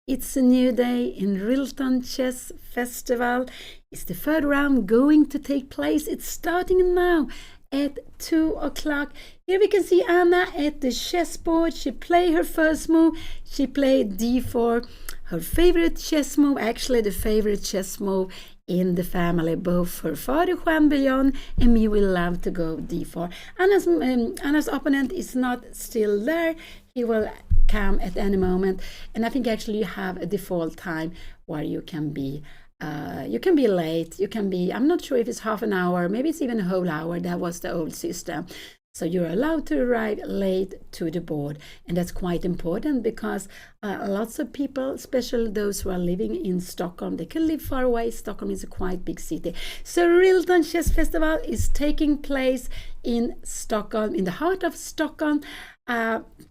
It's a new day in RILTON Chess Festival. It's the third round going to take place. It's starting now at 2 o'clock. Here we can see Anna at the chessboard. She played her first move. She played d4, her favorite chess move, actually the favorite chess move in the family. Both her father Juan Bellon and me will love to go d4. Anna's opponent is not still there. He will come at any moment, and I think actually you have a default time where you can be late, you can be, I'm not sure if it's half an hour, maybe it's even a whole hour. That was the old system. So you're allowed to arrive late to the board, and that's quite important because lots of people, especially those who are living in Stockholm, they can live far away. Stockholm is a quite big city. So RILTON Chess Festival is taking place in Stockholm, in the heart of Stockholm.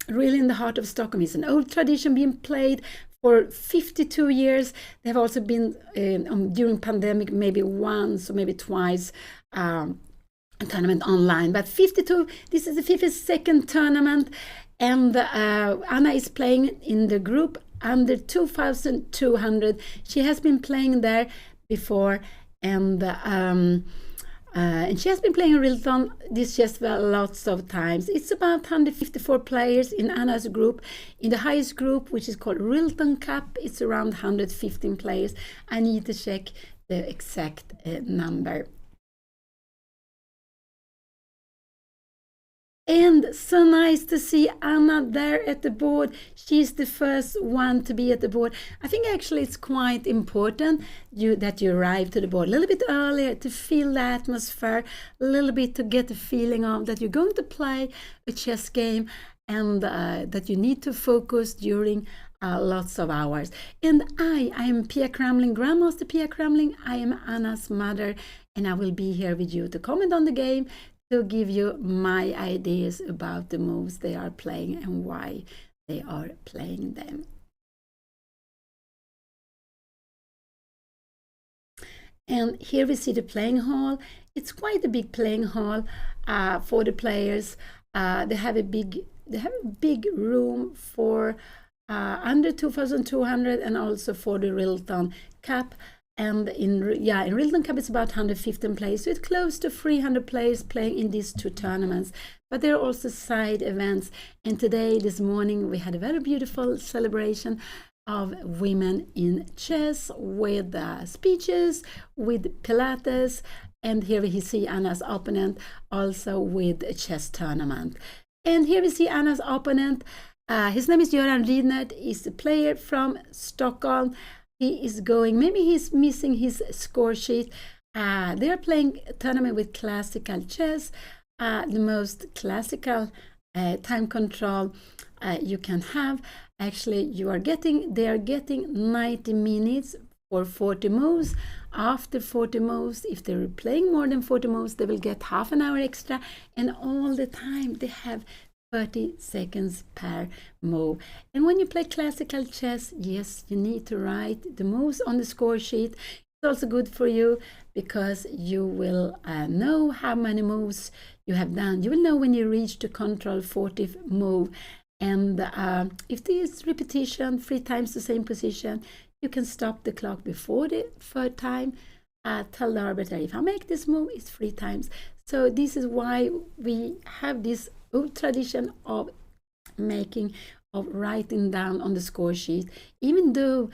Really in the heart of Stockholm. It's an old tradition being played for 52 years. They have also been during pandemic maybe once or maybe twice a tournament online, but 52, this is the 52nd tournament, and Anna is playing in the group under 2200. She has been playing there before, and she has been playing RILTON this festival lots of times. It's about 154 players in Anna's group. In the highest group, which is called RILTON Cup, it's around 115 players. I need to check the exact number. And so nice to see Anna there at the board. She's the first one to be at the board. I think actually it's quite important that you arrive to the board a little bit earlier to feel the atmosphere, a little bit to get the feeling of that you're going to play a chess game, and that you need to focus during lots of hours. And I am Pia Cramling, Grandmaster Pia Cramling. I am Anna's mother, and I will be here with you to comment on the game, to give you my ideas about the moves they are playing and why they are playing them. And here we see the playing hall. It's quite a big playing hall for the players. They have a big room for under 2200 and also for the RILTON Cup. And in RILTON Cup it's about 115 players, so it's close to 300 players playing in these two tournaments. But there are also side events, and this morning we had a very beautiful celebration of women in chess with speeches, with Pilates, and here we see Anna's opponent also with a chess tournament. And here we see Anna's opponent. His name is Göran Rydnert. He's a player from Stockholm. He is going, maybe he's missing his score sheet. They are playing a tournament with classical chess, the most classical time control you can have. Actually, they are getting 90 minutes for 40 moves. After 40 moves, if they're playing more than 40 moves, they will get half an hour extra, and all the time they have 30 seconds per move. And when you play classical chess, yes, you need to write the moves on the score sheet. It's also good for you because you will know how many moves you have done. You will know when you reach the control 40th move. And if there is repetition, 3 times the same position, you can stop the clock before the third time. Tell the arbiter, if I make this move, it's 3 times. So this is why we have this old tradition of writing down on the score sheet, even though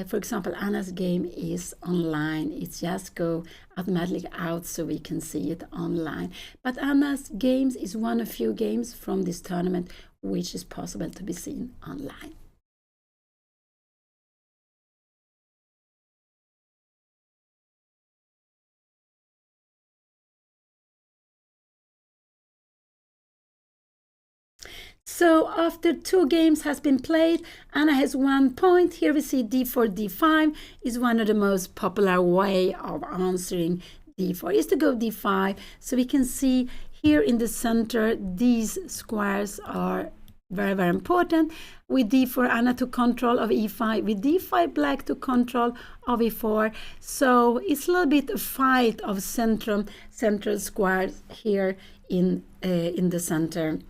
for example Anna's game is online. It's just go automatically out so we can see it online. But Anna's games is one of few games from this tournament which is possible to be seen online. So after 2 games has been played, Anna has 1 point. Here we see d4, d5 is one of the most popular way of answering d4 is to go d5. So we can see here in the center, these squares are very, very important. With d4, Anna to control of e5. With d5, black to control of e4. So it's a little bit a fight of central squares here in the center.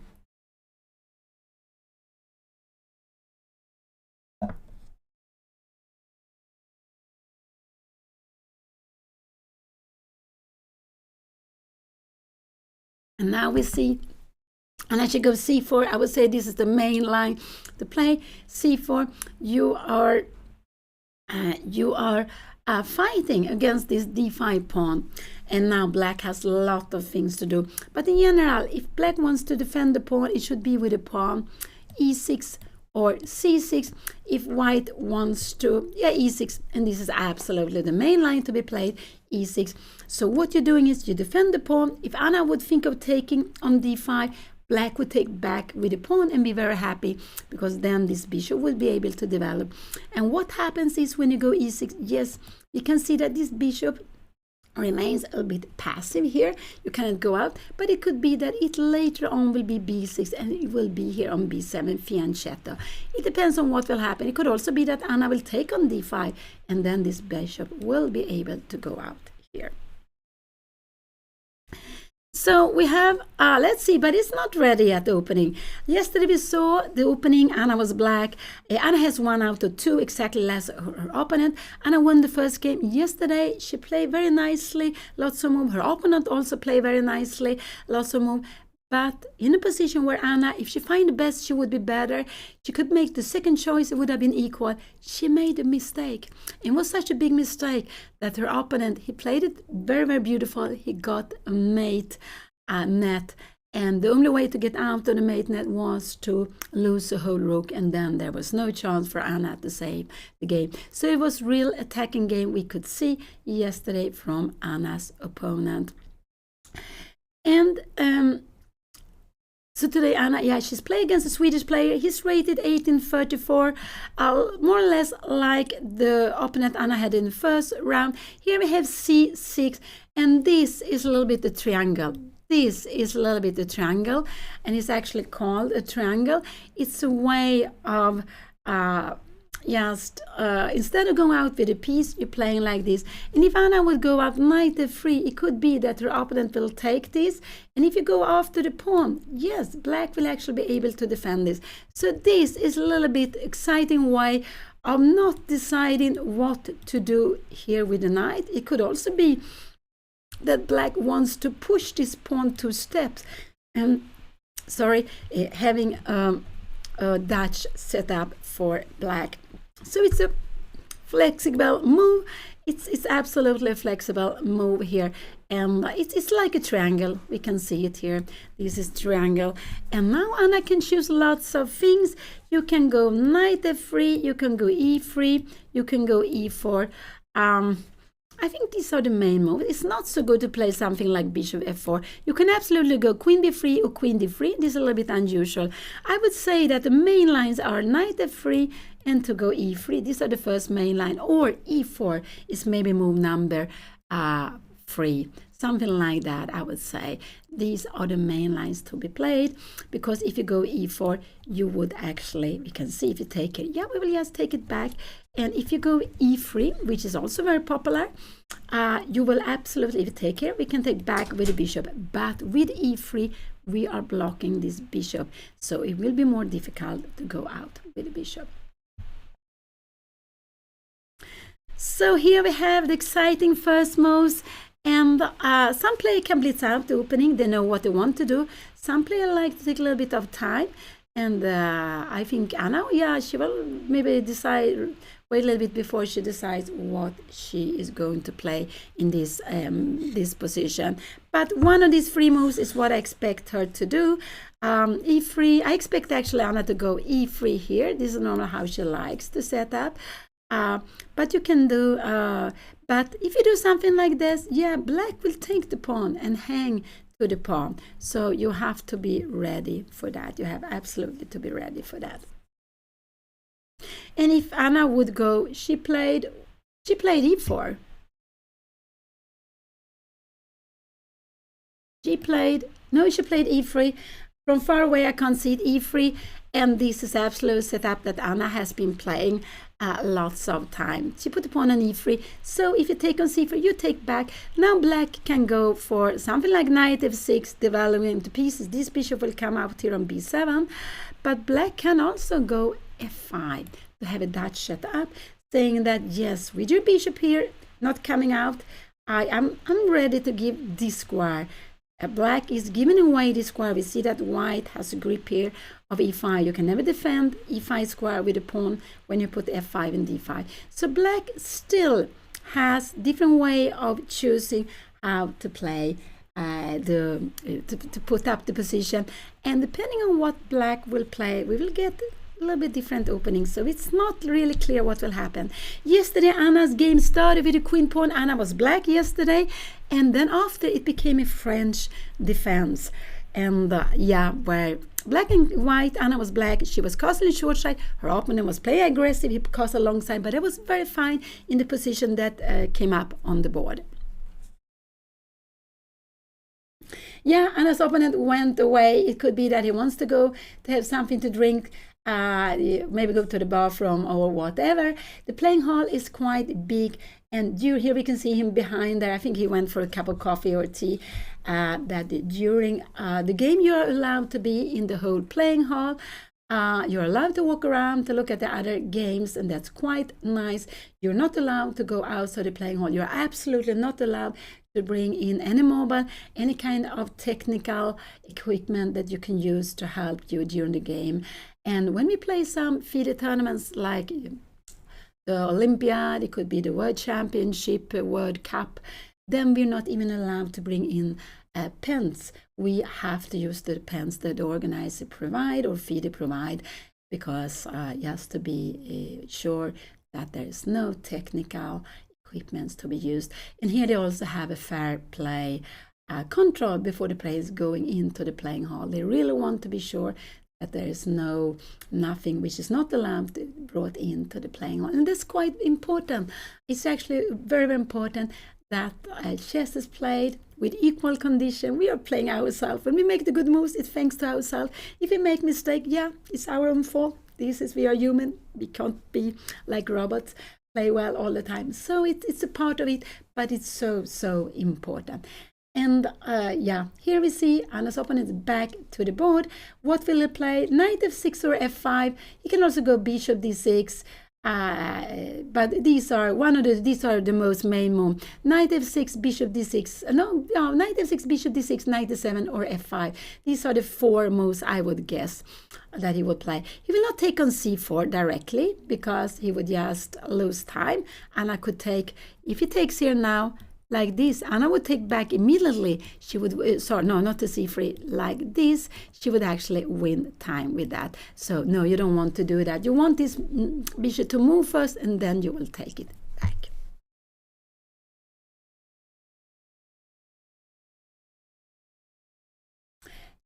And now we see, and I should go c4. I would say this is the main line to play. c4, you are fighting against this d5 pawn, and now black has a lot of things to do. But in general, if black wants to defend the pawn, it should be with a pawn e6 or c6. If white wants to, e6, and this is absolutely the main line to be played, e6. So what you're doing is you defend the pawn. If Anna would think of taking on d5, black would take back with the pawn and be very happy, because then this bishop will be able to develop. And what happens is when you go e6, yes, you can see that this bishop remains a bit passive here. You cannot go out, but it could be that it later on will be b6 and it will be here on b7, fianchetto. It depends on what will happen. It could also be that Anna will take on d5, and then this bishop will be able to go out here. So we have, let's see, but it's not ready at the opening. Yesterday we saw the opening, Anna was black. Anna has 1 out of 2, exactly less her opponent. Anna won the first game yesterday. She played very nicely, lots of move. Her opponent also played very nicely, lots of move. But in a position where Anna, if she find the best, she would be better. She could make the second choice, it would have been equal. She made a mistake. It was such a big mistake that her opponent, he played it very, very beautiful. He got a mate net. And the only way to get out of the mate net was to lose the whole rook. And then there was no chance for Anna to save the game. So it was real attacking game we could see yesterday from Anna's opponent. And so today Anna, she's playing against a Swedish player. He's rated 1834, more or less like the opponent Anna had in the first round. Here we have c6, and this is a little bit a triangle. This is a little bit a triangle, and it's actually called a triangle. It's a way of instead of going out with a piece, you're playing like this. And if Anna would go out knight f3, it could be that her opponent will take this. And if you go after the pawn, yes, black will actually be able to defend this. So this is a little bit exciting way of not deciding what to do here with the knight. It could also be that black wants to push this pawn 2 steps, and having a Dutch setup for black. So it's a flexible move. It's absolutely a flexible move here, and it's like a triangle. We can see it here. This is triangle, and now Anna can choose lots of things. You can go knight f3, you can go e3, you can go e4. I think these are the main moves. It's not so good to play something like bishop f4. You can absolutely go queen b3 or queen d3. This is a little bit unusual. I would say that the main lines are knight f3 and to go e3. These are the first main line. Or e4 is maybe move number 3. Something like that, I would say. These are the main lines to be played, because if you go e4, you would actually, we can see if you take it, we will just take it back. And if you go e3, which is also very popular, you will absolutely, if you take here, we can take back with the bishop. But with e3, we are blocking this bishop. So it will be more difficult to go out with the bishop. So here we have the exciting first moves. And some player can blitz out the opening. They know what they want to do. Some player like to take a little bit of time. And I think Anna, she will maybe decide, wait a little bit before she decides what she is going to play in this this position. But one of these 3 moves is what I expect her to do. e3, I expect actually Anna to go e3 here. This is normally how she likes to set up. But you can do, but if you do something like this, black will take the pawn and hang to the pawn. So you have to be ready for that. You have absolutely to be ready for that. And if Anna would go, she played e4. She played e3. From far away, I can't see it, e3. And this is absolute setup that Anna has been playing lots of time. She put the pawn on e3. So if you take on c3, you take back. Now black can go for something like knight f6, developing into pieces. This bishop will come out here on b7. But black can also go f5 to have a Dutch setup, saying that yes, with your bishop here not coming out, I'm ready to give this square black is giving away the square. We see that white has a grip here of e5. You can never defend e5 square with a pawn when you put f5 and d5. So black still has different way of choosing how to play to put up the position, and depending on what black will play, we will get a little bit different openings, so it's not really clear what will happen. Yesterday Anna's game started with a queen pawn. Anna was black yesterday, and then after it became a French defense, and where black and white, Anna was black, she was castling short side, her opponent was playing aggressive, he castled long side, but it was very fine in the position that came up on the board. Anna's opponent went away. It could be that he wants to go to have something to drink, maybe go to the bathroom or whatever. The playing hall is quite big, and here we can see him behind there. I think he went for a cup of coffee or tea. That during the game you're allowed to be in the whole playing hall. You're allowed to walk around to look at the other games, and that's quite nice. You're not allowed to go outside the playing hall. You're absolutely not allowed to bring in any mobile, any kind of technical equipment that you can use to help you during the game. And when we play some FIDE tournaments like the Olympiad, it could be the World Championship, World Cup, then we're not even allowed to bring in pens. We have to use the pens that the organizer provide or FIDE provide, because just to be sure that there is no technical equipments to be used. And here they also have a fair play control before the player is going into the playing hall. They really want to be sure that there is nothing which is not allowed to be brought into the playing hall, and that's quite important. It's actually very, very important that chess is played with equal condition. We are playing ourselves. When we make the good moves, it's thanks to ourselves. If we make mistake, it's our own fault. We are human. We can't be like robots, play well all the time. So it's a part of it, but it's so important. And here we see Anna's opponent is back to the board. What will he play? Knight f6 or f5. He can also go bishop d6. But these are the most main moves. Knight f6, bishop d6. Knight f6, bishop d6, knight d7, or f5. These are the four moves I would guess that he would play. He will not take on c4 directly, because he would just lose time. Anna could take, if he takes here now, like this, Anna would take back immediately. She would, not to c3, like this, she would actually win time with that. So no, you don't want to do that. You want this bishop to move first, and then you will take it back.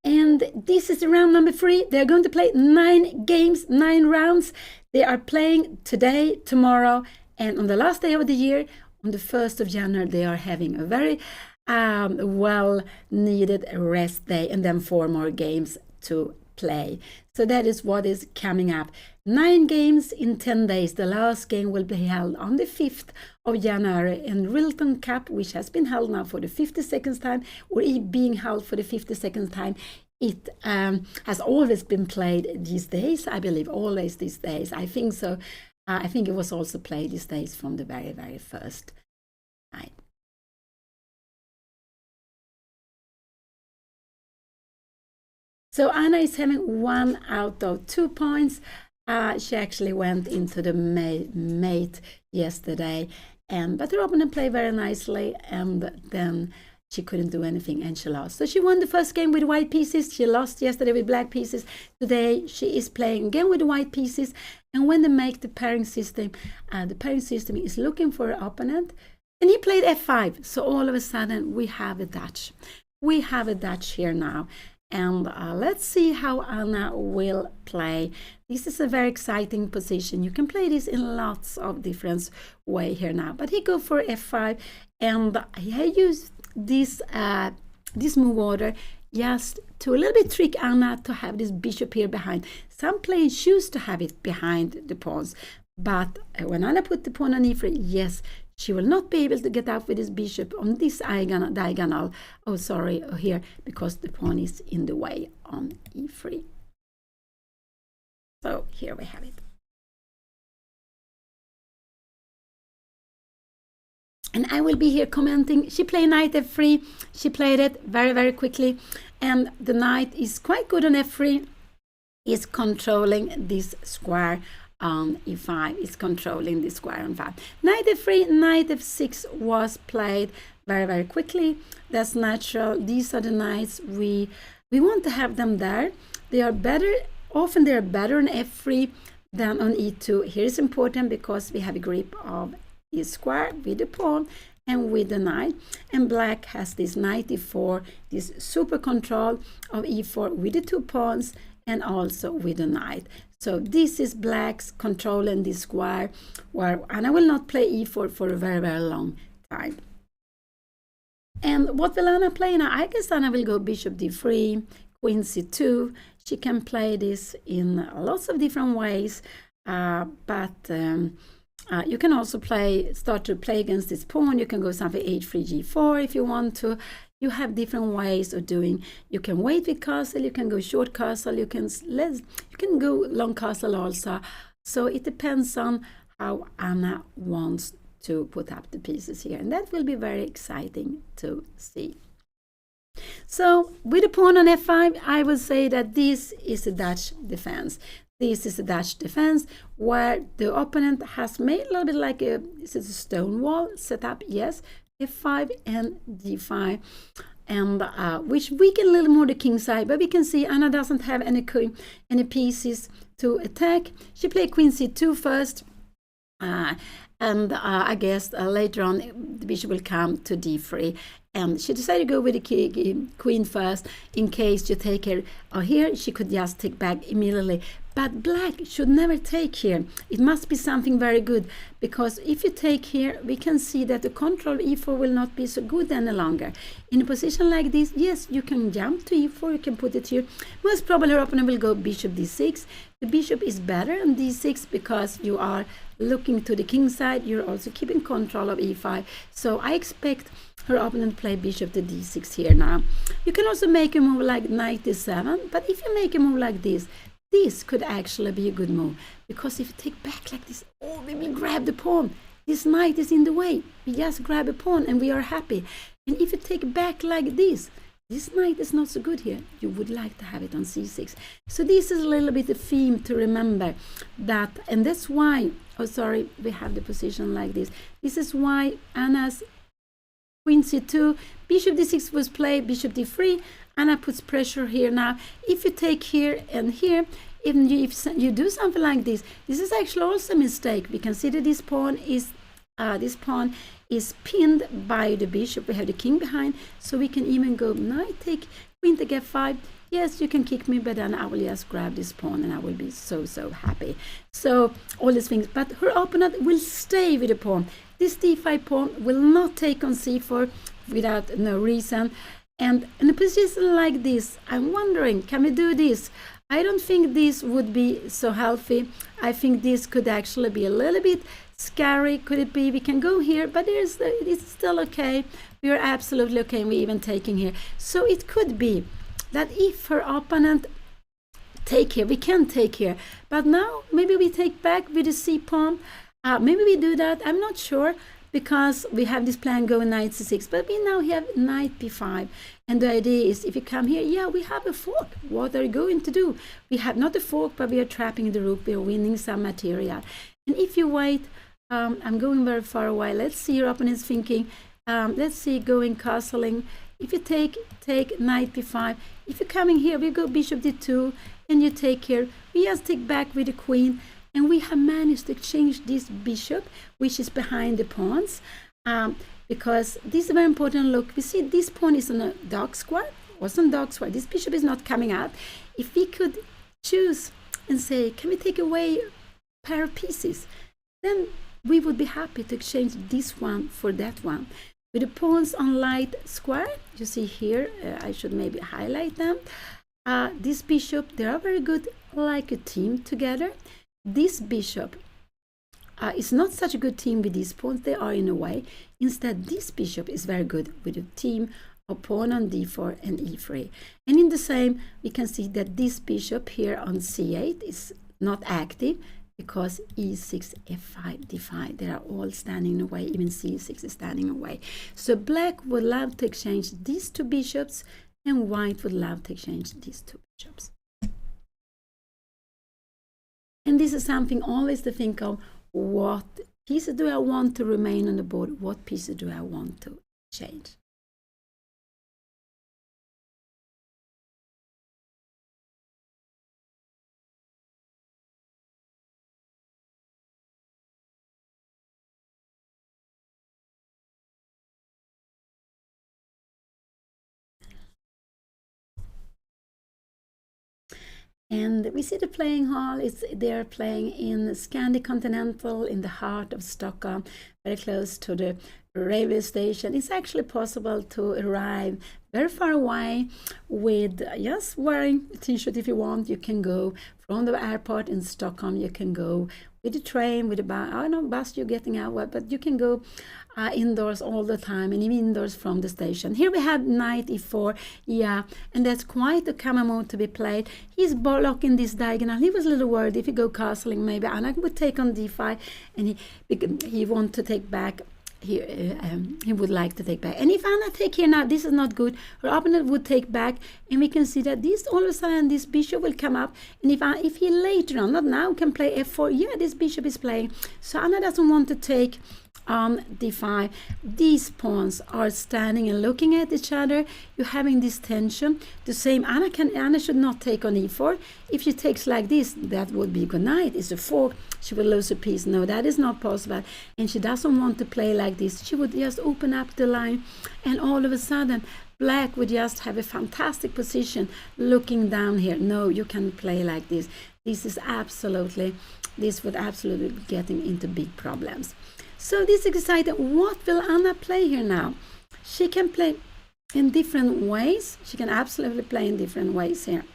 And this is round number 3. They're going to play 9 games, 9 rounds. They are playing today, tomorrow, and on the last day of the year, on the 1st of January, they are having a very well-needed rest day, and then 4 more games to play. So that is what is coming up. 9 games in 10 days. The last game will be held on the 5th of January in RILTON Cup, which has been held now for the 52nd time, or being held for the 52nd time. It has always been played these days, I believe, always these days. I think so. I think it was also played these days from the very, very first night. So Anna is having 1 out of 2 points. She actually went into the mate yesterday, but her opponent played very nicely, and then she couldn't do anything and she lost. So she won the first game with white pieces. She lost yesterday with black pieces. Today she is playing again with white pieces. And when they make the pairing system is looking for an opponent. And he played f5. So all of a sudden we have a Dutch. We have a Dutch here now. And let's see how Anna will play. This is a very exciting position. You can play this in lots of different ways here now. But he go for f5, and he used this move order just to a little bit trick Anna to have this bishop here behind. Some players choose to have it behind the pawns, but when Anna put the pawn on e3, yes, she will not be able to get out with this bishop on this diagonal. Oh, sorry, here, because the pawn is in the way on e3. So here we have it. And I will be here commenting. She played knight f3. She played it very, very quickly. And the knight is quite good on f3. Is controlling this square on e5. Is controlling this square on 5. Knight f3, knight f6 was played very, very quickly. That's natural. These are the knights we want to have them there. They are better. Often they are better on f3 than on e2. Here is important because we have a grip of e square with the pawn and with the knight, and black has this knight e4, this super control of e4 with the 2 pawns and also with the knight. So this is black's controlling this square, and I will not play e4 for a very, very long time. And what will Anna play now? I guess Anna will go bishop d3, queen c2. She can play this in lots of different ways, but you can also start to play against this pawn. You can go something h3, g4 if you want to. You have different ways of doing. You can wait with castle. You can go short castle. You can go long castle also. So it depends on how Anna wants to put up the pieces here, and that will be very exciting to see. So with the pawn on f5, I will say that this is a Dutch defense. This is a Dutch defense where the opponent has made a little bit like a stone wall set up. Yes, f5 and d5, and which weaken a little more the king side. But we can see Anna doesn't have any pieces to attack. She played queen c2 first, and I guess later on the bishop will come to d3. And she decided to go with the queen first in case you take her here. She could just take back immediately. But black should never take here. It must be something very good, because if you take here, we can see that the control of e4 will not be so good any longer. In a position like this, yes, you can jump to e4, you can put it here. Most probably her opponent will go bishop d6. The bishop is better on d6 because you are looking to the king side. You're also keeping control of e5. So I expect her opponent play bishop to d6 here now. You can also make a move like knight d7, but if you make a move like this could actually be a good move, because if you take back like this, oh, we will grab the pawn. This knight is in the way. We just grab a pawn and we are happy. And if you take back like this knight is not so good here. You would like to have it on c6. So this is a little bit a theme to remember that, and that's why, oh sorry, we have the position like this. This is why Anna's queen c2, bishop d6 was played, bishop d3. Anna puts pressure here now. If you take here and here, if you do something like this is actually also a mistake. We can see that this pawn is pinned by the bishop. We have the king behind, so we can even go knight take queen take f5. Yes, you can kick me, but then I will just grab this pawn and I will be so happy. So all these things, but her opponent will stay with the pawn. This d5 pawn will not take on c4 without no reason. And in a position like this, I'm wondering, can we do this? I don't think this would be so healthy. I think this could actually be a little bit scary. Could it be? We can go here, but it's still okay. We are absolutely okay. We're even taking here. So it could be that if her opponent take here, we can take here. But now maybe we take back with the c pawn. Maybe we do that. I'm not sure, because we have this plan going knight c6, but we now have knight b5, and the idea is if you come here, yeah, we have a fork. What are you going to do? We have not a fork, but we are trapping the rook. We are winning some material. And if you wait, I'm going very far away. Let's see your opponent's thinking. Let's see, going castling. If you take knight b5, if you're coming here, we go bishop d2, and you take here. We just take back with the queen. And we have managed to exchange this bishop, which is behind the pawns, because this is a very important look. We see this pawn is on a dark square, also on dark square. This bishop is not coming out. If we could choose and say, can we take away a pair of pieces? Then we would be happy to exchange this one for that one. With the pawns on light square, you see here, I should maybe highlight them. This bishop, they are very good, like a team together. This bishop is not such a good team with these pawns. They are in a way. Instead, this bishop is very good with a team of pawn on d4 and e3. And in the same, we can see that this bishop here on c8 is not active. because e6, f5, d5, they are all standing in the way. Even c6 is standing away. So black would love to exchange these two bishops, and white would love to exchange these two bishops. And this is something always to think of. What pieces do I want to remain on the board? What pieces do I want to change? And we see the playing hall. They're playing in Scandi Continental, in the heart of Stockholm, very close to the railway station. It's actually possible to arrive very far away with just wearing a t-shirt if you want. You can go from the airport in Stockholm. You can go with the train, with the bus. I don't know, bus you're getting out, but you can go indoors all the time, and even indoors from the station. Here we have knight e4, yeah, and that's quite a common move to be played. He's blocking this diagonal. He was a little worried if you go castling, maybe Anna would take on d5, and he want to take back. He would like to take back. And if Anna take here now, this is not good. Her opponent would take back, and we can see that this all of a sudden this bishop will come up. And if he later on, not now, can play f4, yeah, this bishop is playing. So Anna doesn't want to take on d5. These pawns are standing and looking at each other. You're having this tension. The same, Anna should not take on e4. If she takes like this, that would be good knight. It's a fork. She will lose a piece. No, that is not possible. And she doesn't want to play like this. She would just open up the line, and all of a sudden black would just have a fantastic position looking down here. No, you can play like this. This would absolutely be getting into big problems. So this is exciting. What will Anna play here now? She can play in different ways. She can absolutely play in different ways here.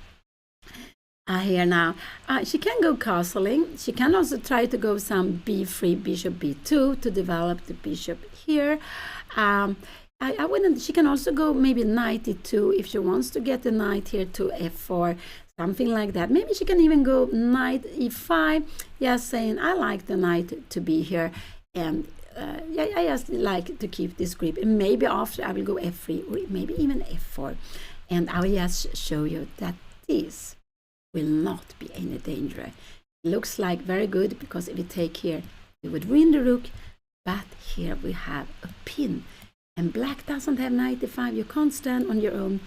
Here now. She can go castling. She can also try to go some b3, bishop b2 to develop the bishop here. I wouldn't. She can also go maybe knight e2 if she wants to get the knight here to f4. Something like that. Maybe she can even go knight e5. Yeah, saying I like the knight to be here. And yeah, I just like to keep this grip, and maybe after I will go f3 or maybe even f4, and I will just show you that this will not be any danger. It looks like very good, because if we take here we would win the rook, but here we have a pin, and black doesn't have knight e5. You can't stand on your own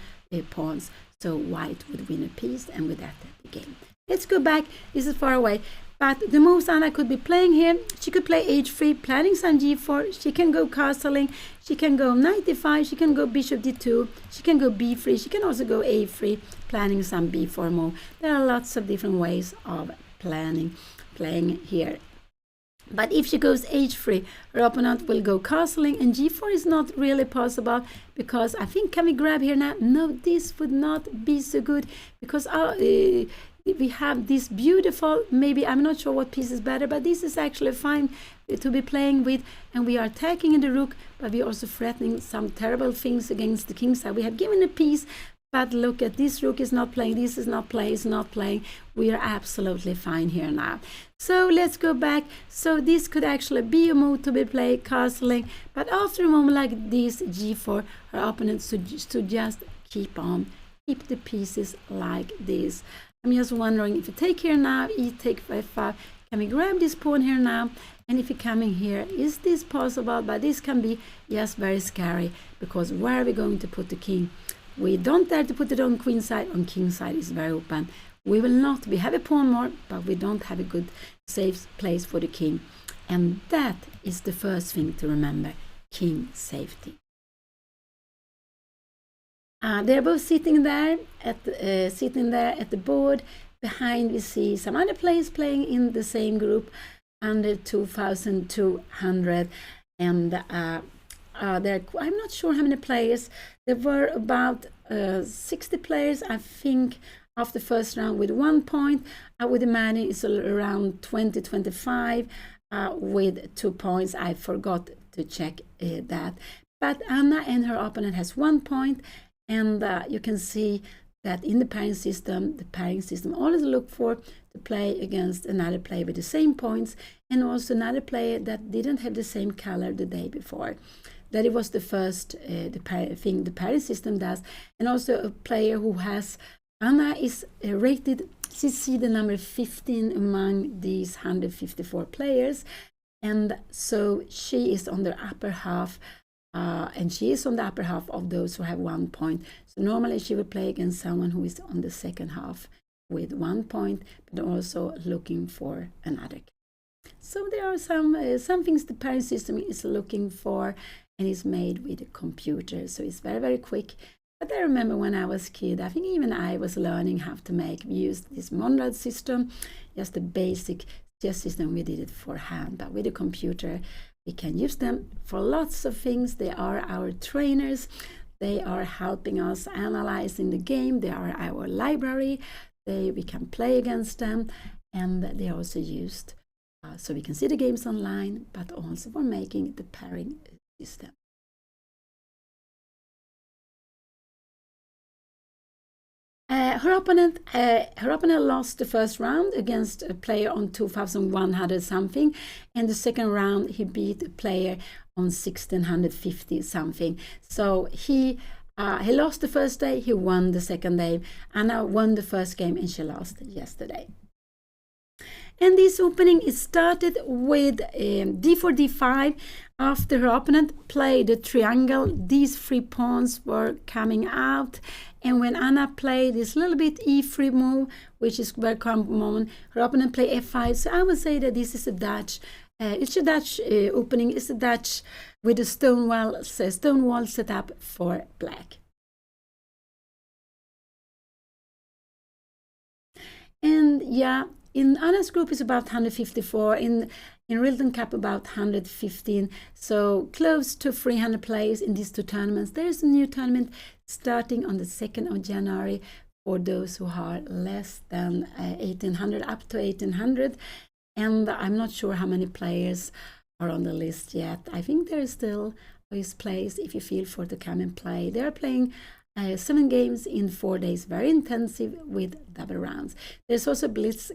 pawns, so white would win a piece, and with that the game. Let's go back. This is far away. But the moves Anna could be playing here, she could play h3, planning some g4, she can go castling, she can go knight d5, she can go bishop d2, she can go b3, she can also go a3, planning some b4 move. There are lots of different ways of playing here. But if she goes h3, her opponent will go castling, and g4 is not really possible, because I think, can we grab here now? No, this would not be so good, because we have this beautiful, maybe I'm not sure what piece is better, but this is actually fine to be playing with, and we are attacking in the rook, but we're also threatening some terrible things against the king side. We have given a piece, but look at this rook is not playing, this is not playing, is not playing. We are absolutely fine here now. So let's go back. So this could actually be a move to be played, castling, but after a moment like this, g4, her opponent should just keep the pieces like this. I'm just wondering, if you take here now, e take f5, can we grab this pawn here now? And if you're coming here, is this possible? But this can be, yes, very scary, because where are we going to put the king? We don't dare to put it on queen side. On king side is very open. We will not. We have a pawn more, but we don't have a good safe place for the king. And that is the first thing to remember: king safety. They're both sitting there at the board. Behind we see some other players playing in the same group, under 2200, and I'm not sure how many players. There were about 60 players, I think, after the first round with 1 point. I would imagine it's around 20-25 with 2 points. I forgot to check that. But Anna and her opponent has 1 point. And you can see that in the pairing system always look for to play against another player with the same points, and also another player that didn't have the same color the day before. That it was the first thing the pairing system does. And also a player who has, Anna is rated, she see the number 15 among these 154 players, and so she is on the upper half, and she is on the upper half of those who have 1 point. So normally she would play against someone who is on the second half with 1 point, but also looking for another. So there are some things the pairing system is looking for, and it's made with a computer, so it's very, very quick. But I remember when I was a kid, I think even I was learning how to use this Monrad system, just the basic chess system. We did it for hand, but with a computer we can use them for lots of things. They are our trainers, they are helping us analyzing the game, they are our library, we can play against them, and they are also used so we can see the games online, but also for making the pairing system. Her opponent lost the first round against a player on 2100 something, and the second round he beat a player on 1650 something. So he lost the first day, he won the second day. Anna won the first game and she lost yesterday. And this opening is started with d4, d5. After her opponent played the triangle, these 3 pawns were coming out. And when Anna played this little bit e3 move, which is very common, her opponent played f5. So I would say that this is a Dutch. It's a Dutch opening. It's a Dutch with a stone wall set up for black. And yeah, in Anna's group is about 154, in RILTON Cup about 115, so close to 300 players in these 2 tournaments. There is a new tournament starting on the 2nd of January for those who are less than 1800, up to 1800, and I'm not sure how many players are on the list yet. I think there is still always place if you feel for to come and play. They are playing 7 games in 4 days, very intensive with double rounds. There's also Blitz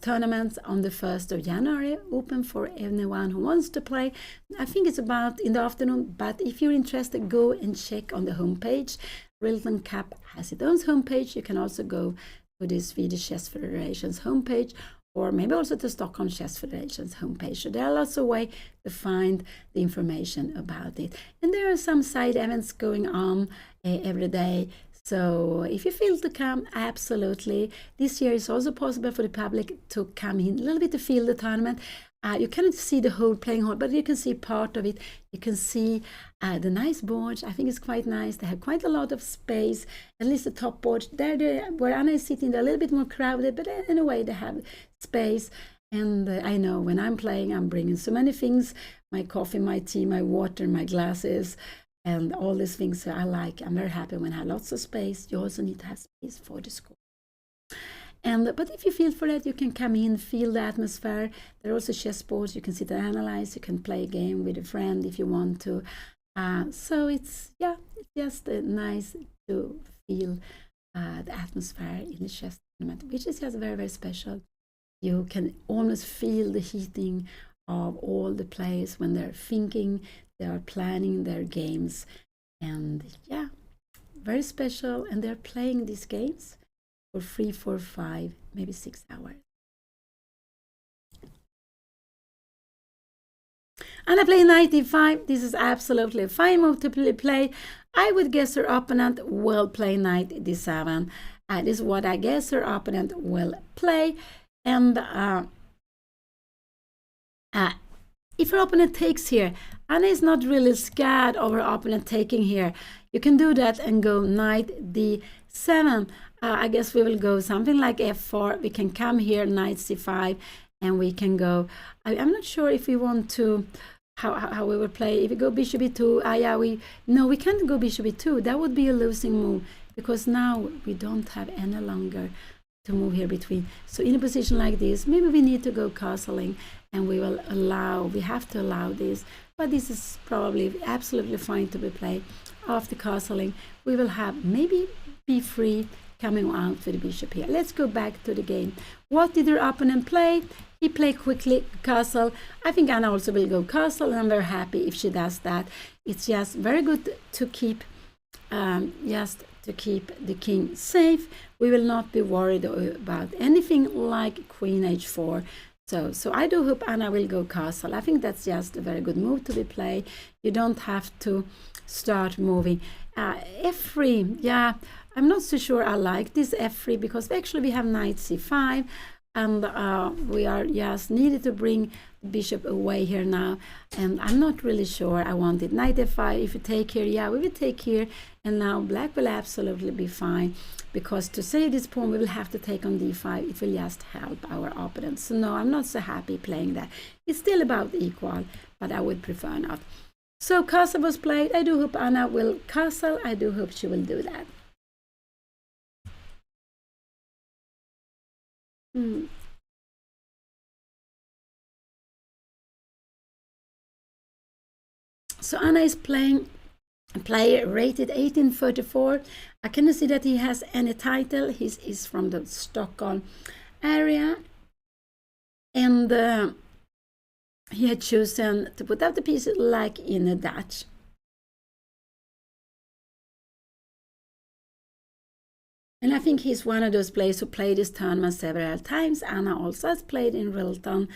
tournaments on the 1st of January, open for anyone who wants to play. I think it's about in the afternoon, but if you're interested, go and check on the homepage. RILTON Cup has its own homepage. You can also go to the Swedish Chess Federation's homepage, or maybe also to Stockholm Chess Federation's homepage. So there are lots of ways to find the information about it. And there are some side events going on every day. So if you feel to come, absolutely. This year is also possible for the public to come in a little bit to feel the tournament. You cannot see the whole playing hall, but you can see part of it. You can see the nice boards. I think it's quite nice. They have quite a lot of space, at least the top board. There, where Anna is sitting, they're a little bit more crowded, but in a way they have space. And I know when I'm playing, I'm bringing so many things, my coffee, my tea, my water, my glasses, and all these things I like. I'm very happy when I have lots of space. You also need to have space for the school. But if you feel for that, you can come in, feel the atmosphere. There are also chess boards. You can sit and analyze. You can play a game with a friend if you want to. So it's just nice to feel the atmosphere in the chess tournament, which is just very, very special. You can almost feel the heating of all the players when they're thinking, they are planning their games. And yeah, very special. And they're playing these games for 3, 4, 5, maybe 6 hours. Anna playing knight d5. This is absolutely a fine move to play. I would guess her opponent will play knight d7. This is what I guess her opponent will play. And if her opponent takes here, Anna is not really scared of her opponent taking here. You can do that and go knight d7. I guess we will go something like f4. We can come here, knight c5, and we can go. I'm not sure if we want to, how we will play. If we go bishop e2, we can't go bishop e2. That would be a losing move, because now we don't have any longer to move here between. So in a position like this, maybe we need to go castling, and we have to allow this. But this is probably absolutely fine to be played. After castling, we will have maybe be free coming out for the bishop here. Let's go back to the game. What did her opponent play? He played quickly castle. I think Anna also will go castle, and I'm very happy if she does that. It's just very good to keep the king safe. We will not be worried about anything like queen h4. So I do hope Anna will go castle. I think that's just a very good move to be played. You don't have to start moving. F3, yeah, I'm not so sure I like this F3 because actually we have knight c5, and we are just needed to bring the bishop away here now, and I'm not really sure I want it. Knight f5, if you take here, yeah, we will take here, and now black will absolutely be fine, because to save this pawn we will have to take on d5. It will just help our opponent. So no, I'm not so happy playing that. It's still about equal, but I would prefer not. So castle was played. I do hope Anna will castle. I do hope she will do that. So Anna is playing a player rated 1834. I cannot see that he has any title. He is from the Stockholm area, and he had chosen to put up the pieces like in a Dutch. And I think he's one of those players who played this tournament several times. Anna also has played in RILTON,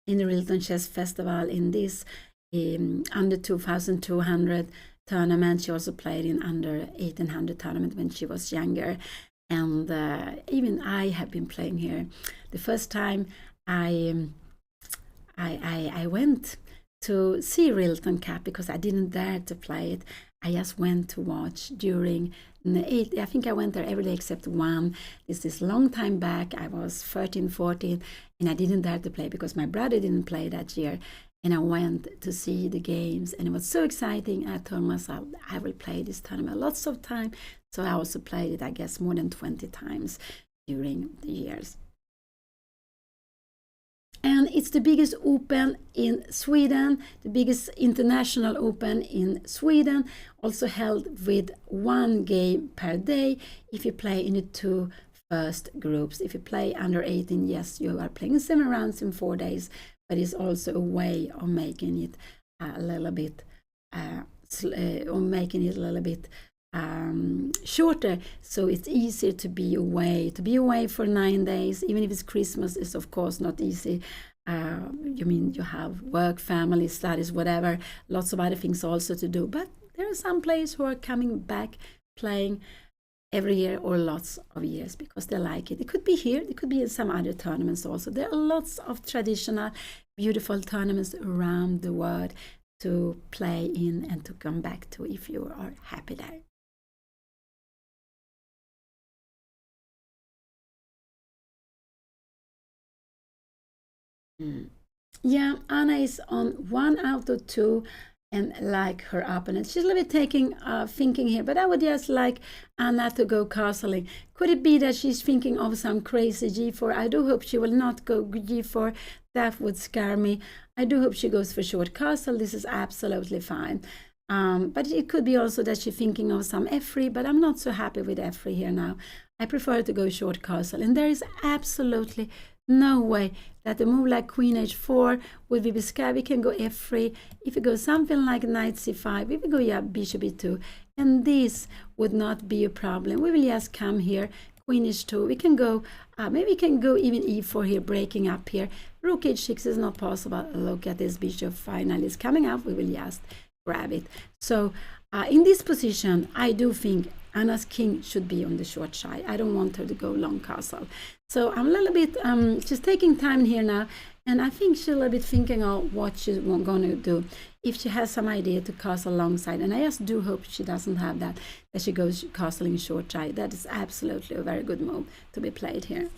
in the RILTON Chess Festival, in this under 2200 tournament. She also played in under 1800 tournament when she was younger. And even I have been playing here. The first time I went to see RILTON Cup, because I didn't dare to play it. I just went to watch during I think I went there every day except one. This is long time back. I was 13, 14, and I didn't dare to play because my brother didn't play that year. And I went to see the games, and it was so exciting. I told myself I will play this tournament lots of time. So I also played it, I guess, more than 20 times during the years. And it's the biggest open in Sweden, the biggest international open in Sweden, also held with 1 game per day if you play in the 2 first groups. If you play under 18, yes, you are playing 7 rounds in 4 days, but it's also a way of making it a little bit shorter, so it's easier to be away. To be away for 9 days, even if it's Christmas, is of course not easy. You have work, family, studies, whatever, lots of other things also to do. But there are some players who are coming back playing every year or lots of years because they like it. It could be here, it could be in some other tournaments also. There are lots of traditional, beautiful tournaments around the world to play in and to come back to if you are happy there. Yeah, Anna is on 1 out of 2, and like her opponent, she's a little bit thinking here, but I would just like Anna to go castling. Could it be that she's thinking of some crazy g4? I do hope she will not go g4. That would scare me. I do hope she goes for short castle. This is absolutely fine. But it could be also that she's thinking of some f3, but I'm not so happy with f3 here now. I prefer to go short castle, and there is absolutely no way that a move like queen h4 would be scared. We can go f3. If you go something like knight c5, if we go bishop e2, and this would not be a problem. We will just come here, queen h2. We can go, maybe we can go even e4 here, breaking up here. Rook h6 is not possible. Look at this bishop finally is coming up. We will just grab it. So in this position, I do think Anna's king should be on the short side. I don't want her to go long castle. So I'm a little bit, she's taking time here now, and I think she's a little bit thinking of what she's going to do. If she has some idea to castle long side, and I just do hope she doesn't have that she goes castling short side. That is absolutely a very good move to be played here.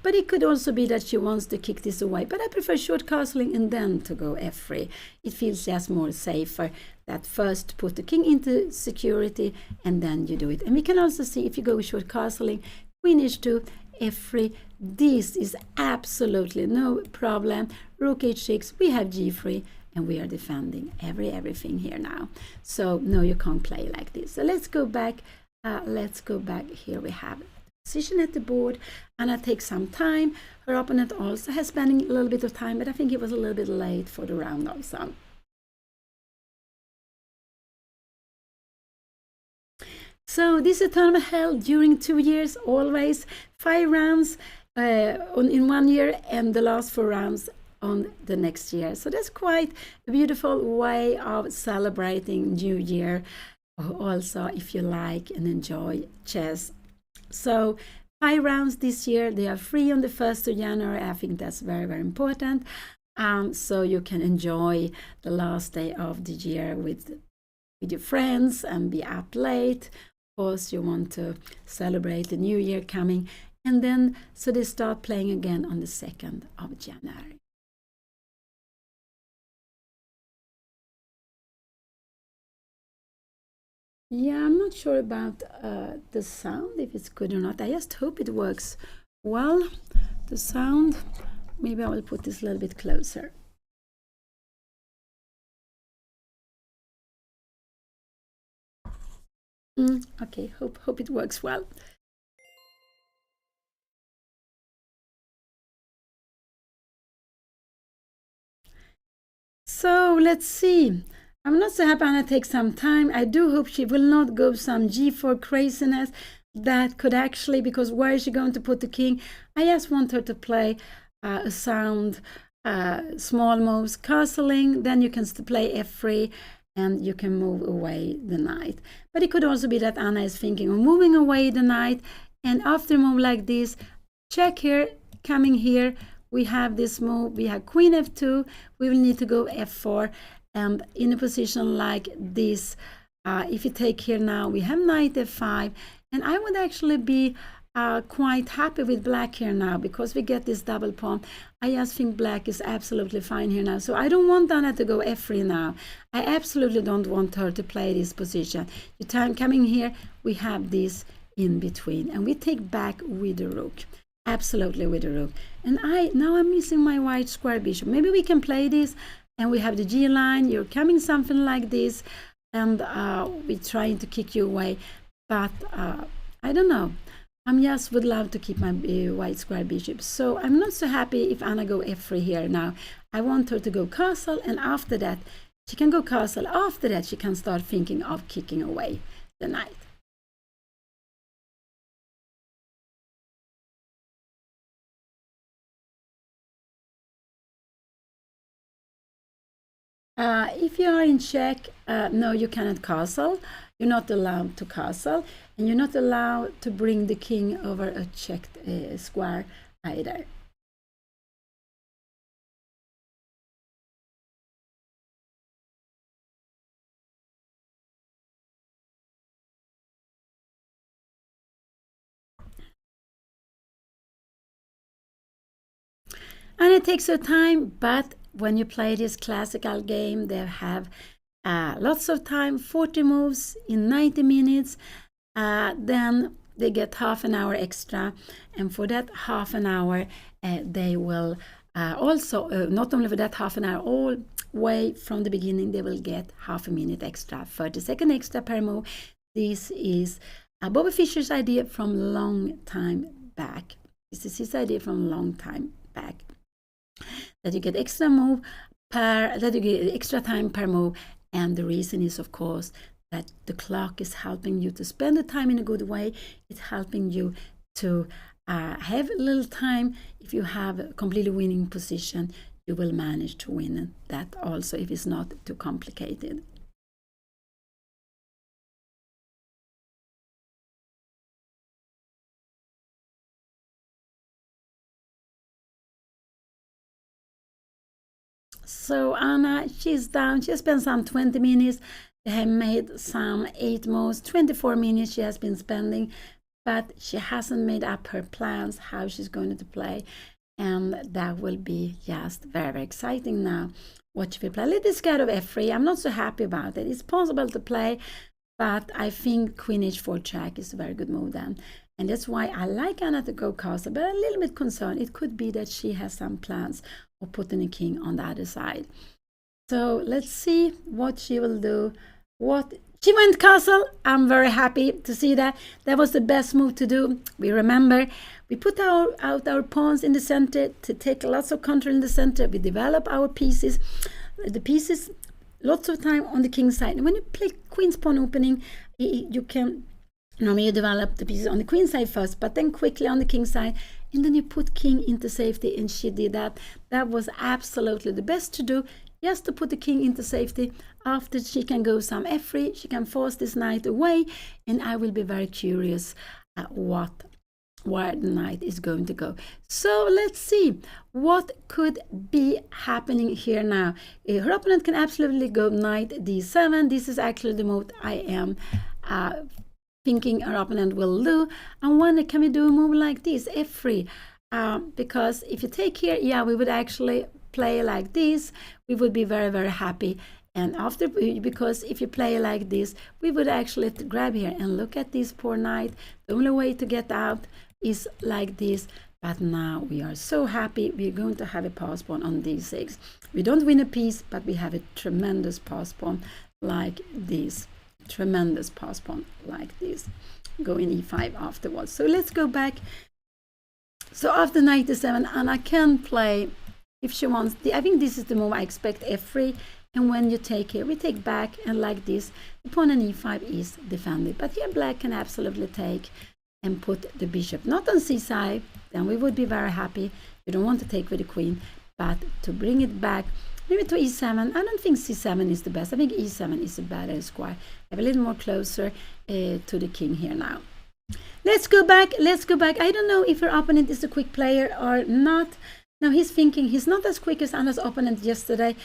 But it could also be that she wants to kick this away. But I prefer short castling and then to go f3. It feels just more safer that first put the king into security and then you do it. And we can also see if you go short castling, queen h2, f3, this is absolutely no problem. Rook h6, we have g3, and we are defending everything here now. So no, you can't play like this. So let's go back let's go back. Here we have position at the board. Anna takes some time. Her opponent also has spending a little bit of time, but I think it was a little bit late for the round also. So this is a tournament held during 2 years, always 5 rounds in 1 year, and the last 4 rounds on the next year. So that's quite a beautiful way of celebrating New Year, also if you like and enjoy chess. So 5 rounds this year. They are free on the 1st of January. I think that's very, very important. So you can enjoy the last day of the year with your friends and be up late. Of course, you want to celebrate the new year coming. And then, so they start playing again on the 2nd of January. Yeah, I'm not sure about the sound, if it's good or not. I just hope it works well. The sound, maybe I will put this a little bit closer. Okay, hope it works well. So let's see. I'm not so happy Anna takes some time. I do hope she will not go some g4 craziness. That could actually, because where is she going to put the king? I just want her to play a sound, small moves, castling. Then you can play f3 and you can move away the knight. But it could also be that Anna is thinking of moving away the knight. And after a move like this, check here, coming here, we have this move. We have queen f2. We will need to go f4. And in a position like this, if you take here now, we have knight f5. And I would actually be quite happy with black here now, because we get this double pawn. I just think black is absolutely fine here now. So I don't want Anna to go f3 now. I absolutely don't want her to play this position. The time coming here, we have this in between. And we take back with the rook. Absolutely with the rook. And now I'm missing my white square bishop. Maybe we can play this. And we have the G line. You're coming something like this. And we're trying to kick you away. But I don't know. I just would love to keep my white square bishop. So I'm not so happy if Anna go f3 here now. I want her to go castle. And after that, she can go castle. After that, she can start thinking of kicking away the knight. If you are in check, no, you cannot castle. You're not allowed to castle, and you're not allowed to bring the king over a checked square either. And it takes a time, but when you play this classical game, they have lots of time, 40 moves in 90 minutes. Then they get half an hour extra. And for that half an hour, they will also, not only for that half an hour, all way from the beginning, they will get half a minute extra, 30 seconds extra per move. This is Bobby Fischer's idea from long time back. This is his idea from long time back. That you get extra move that you get extra time per move. And the reason is, of course, that the clock is helping you to spend the time in a good way. It's helping you to have a little time. If you have a completely winning position, you will manage to win that also, if it's not too complicated. So Anna, she's down. She has spent some 20 minutes. They have made some 8 moves. 24 minutes she has been spending, but she hasn't made up her plans how she's going to play. And that will be just very, very exciting now. What she will play. Let this guy of f3. I'm not so happy about it. It's possible to play, but I think queen h4 check is a very good move then. And that's why I like Anna to go castle, but I'm a little bit concerned. It could be that she has some plans of putting a king on the other side. So let's see what she will do. What She went castle. I'm very happy to see that. That was the best move to do. We remember, we put out our pawns in the center to take lots of control in the center. We develop our pieces. The pieces, lots of time on the king side. And when you play queen's pawn opening, you can normally you develop the pieces on the queen side first, but then quickly on the king side, and then you put king into safety, and she did that. That was absolutely the best to do, just to put the king into safety. After, she can go some f3, she can force this knight away, and I will be very curious at where the knight is going to go. So let's see what could be happening here now. Her opponent can absolutely go knight d7. This is actually the move I am thinking our opponent will do. And when can we do a move like this, f3? Because if you take here, yeah, we would actually play like this. We would be very, very happy. And after, because if you play like this, we would actually grab here and look at this poor knight. The only way to get out is like this. But now we are so happy. We're going to have a pass pawn on d6. We don't win a piece, but we have a tremendous pass pawn like this. Tremendous pass pawn like this. Going e5 afterwards. So let's go back. So after knight d7, Anna can play, if she wants, I think this is the move I expect, f3. And when you take here, we take back, and like this, the pawn on e5 is defended. But here black can absolutely take and put the bishop not on c side, then we would be very happy. You don't want to take with the queen, but to bring it back, maybe to e7. I don't think c7 is the best. I think e7 is a better square. Have a little more closer to the king here now. Let's go back. Let's go back. I don't know if her opponent is a quick player or not. Now he's thinking he's not as quick as Anna's opponent yesterday.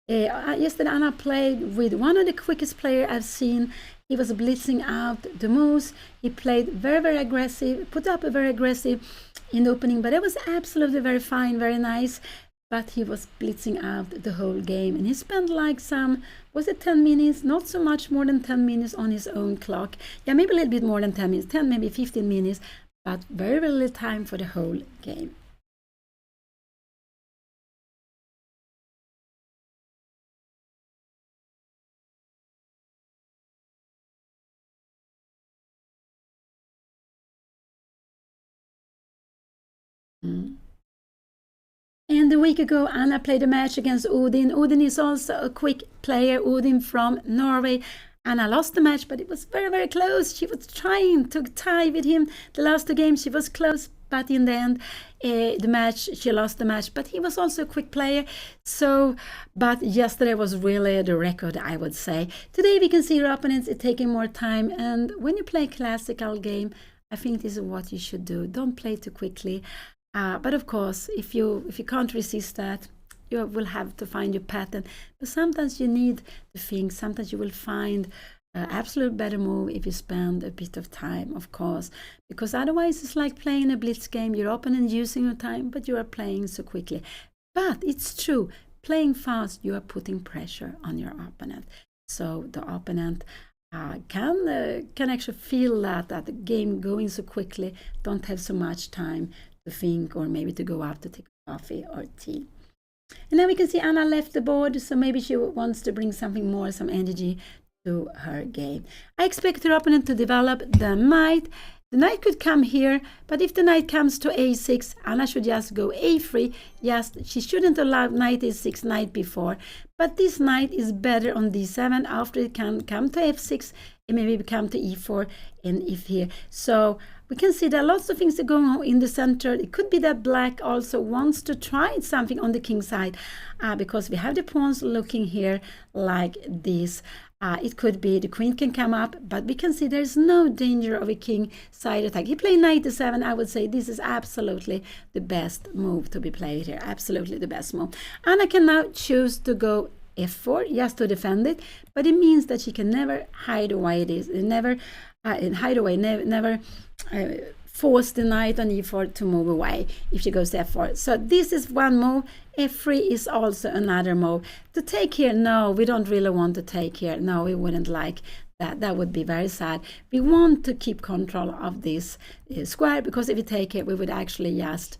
Yesterday Anna played with one of the quickest players I've seen. He was blitzing out the moves. He played very, very aggressive, put up a very aggressive in the opening, but it was absolutely very fine, very nice. But he was blitzing out the whole game, and he spent like some, was it 10 minutes? Not so much more than 10 minutes on his own clock. Yeah, maybe a little bit more than 10 minutes, 10, maybe 15 minutes, but very, very little time for the whole game. And a week ago, Anna played a match against Odin. Odin is also a quick player, Odin from Norway. Anna lost the match, but it was very, very close. She was trying to tie with him. The last two games, she was close, but in the end, she lost the match. But he was also a quick player. So, but yesterday was really the record, I would say. Today, we can see your opponents are taking more time. And when you play a classical game, I think this is what you should do. Don't play too quickly. But of course, if you can't resist that, you will have to find your pattern. But sometimes you need to think. Sometimes you will find an absolute better move if you spend a bit of time, of course. Because otherwise, it's like playing a blitz game. Your opponent using your time, but you are playing so quickly. But it's true. Playing fast, you are putting pressure on your opponent. So the opponent can actually feel that the game going so quickly, don't have so much time to think, or maybe to go out to take coffee or tea. And then we can see Anna left the board, so maybe she wants to bring something more, some energy to her game. I expect her opponent to develop the knight. The knight could come here, but if the knight comes to a6, Anna should just go a3. Yes, she shouldn't allow knight a6 knight before, but this knight is better on d7. After it can come to f6, and maybe come to e4 and if here. So we can see there are lots of things that are going on in the center. It could be that black also wants to try something on the king side, because we have the pawns looking here like this. It could be the queen can come up, but we can see there's no danger of a king side attack. He played knight to7. I would say this is absolutely the best move to be played here. Absolutely the best move. Anna can now choose to go f4 just to defend it, but it means that she can never hide away this, never force the knight on e4 to move away if she goes to f4. So this is one move. f3 is also another move. To take here, no, we don't really want to take here. No, we wouldn't like that. That would be very sad. We want to keep control of this square, because if we take it, we would actually just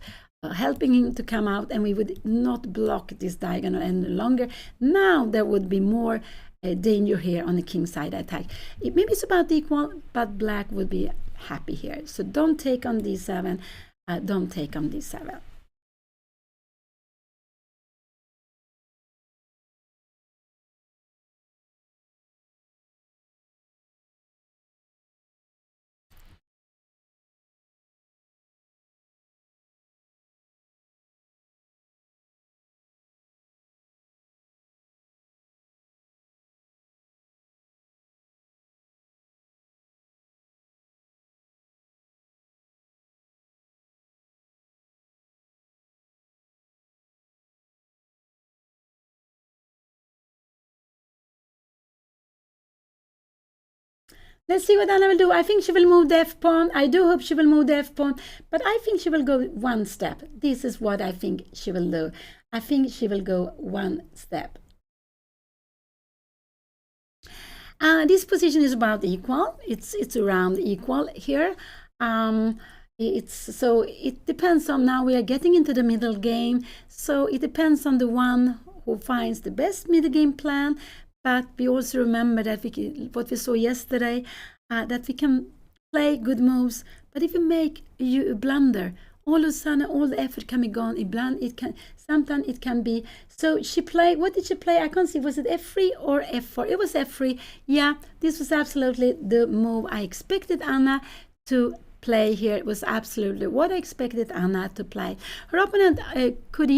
helping him to come out, and we would not block this diagonal any longer. Now there would be more danger here on the king side attack. Maybe it's about equal, but black would be happy here. So don't take on d7. Don't take on d7. Let's see what Anna will do. I think she will move the f-pawn. I do hope she will move the f-pawn, but I think she will go one step. This is what I think she will do. I think she will go one step. This position is about equal. It's around equal here. So it depends on, now we are getting into the middle game. So it depends on the one who finds the best middle game plan. But we also remember that what we saw yesterday, that we can play good moves. But if you make a blunder, all of a sudden all the effort can be gone. Sometimes it can be. So she played. What did she play? I can't see. Was it f3 or f4? It was f3. Yeah, this was absolutely the move I expected Anna to play here. It was absolutely what I expected Anna to play. Her opponent could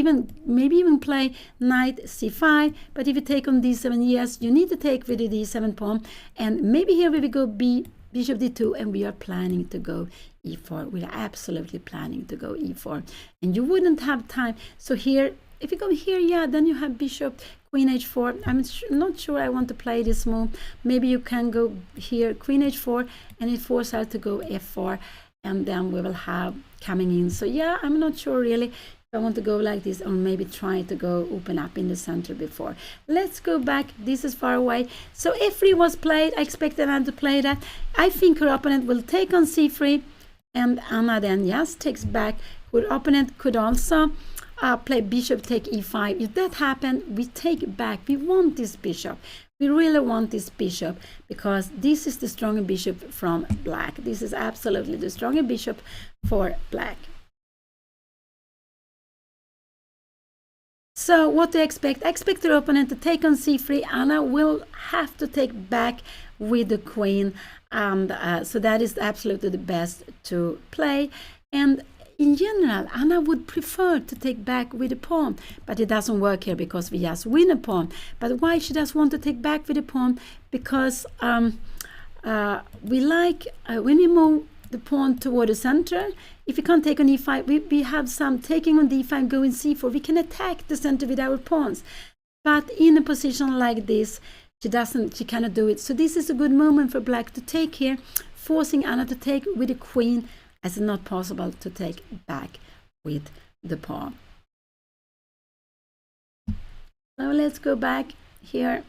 maybe even play knight c5, but if you take on d7, yes, you need to take with the d7 pawn, and maybe here we will go bishop d2, and we are planning to go e4. We are absolutely planning to go e4, and you wouldn't have time. So here, if you go here, yeah, then you have bishop queen h4. I'm not sure I want to play this move. Maybe you can go here, queen h4, and it forces her to go f4, and then we will have coming in. So yeah, I'm not sure really if I want to go like this, or maybe try to go open up in the center before. Let's go back. This is far away. So f3 was played. I expected Anna to play that. I think her opponent will take on c3, and Anna then, yes, takes back. Her opponent could also play bishop take e5. If that happened, we take back. We want this bishop. We really want this bishop, because this is the stronger bishop from black. This is absolutely the stronger bishop for black. So what do I expect? I expect her opponent to take on c3. Anna will have to take back with the queen, and so that is absolutely the best to play. And in general, Anna would prefer to take back with a pawn, but it doesn't work here because we just win a pawn. But why she does want to take back with a pawn? Because we like when we move the pawn toward the center. If we can't take on e5, we have some taking on d5, going c4. We can attack the center with our pawns. But in a position like this, she cannot do it. So this is a good moment for black to take here, forcing Anna to take with the queen, as it's not possible to take back with the pawn. So let's go back here.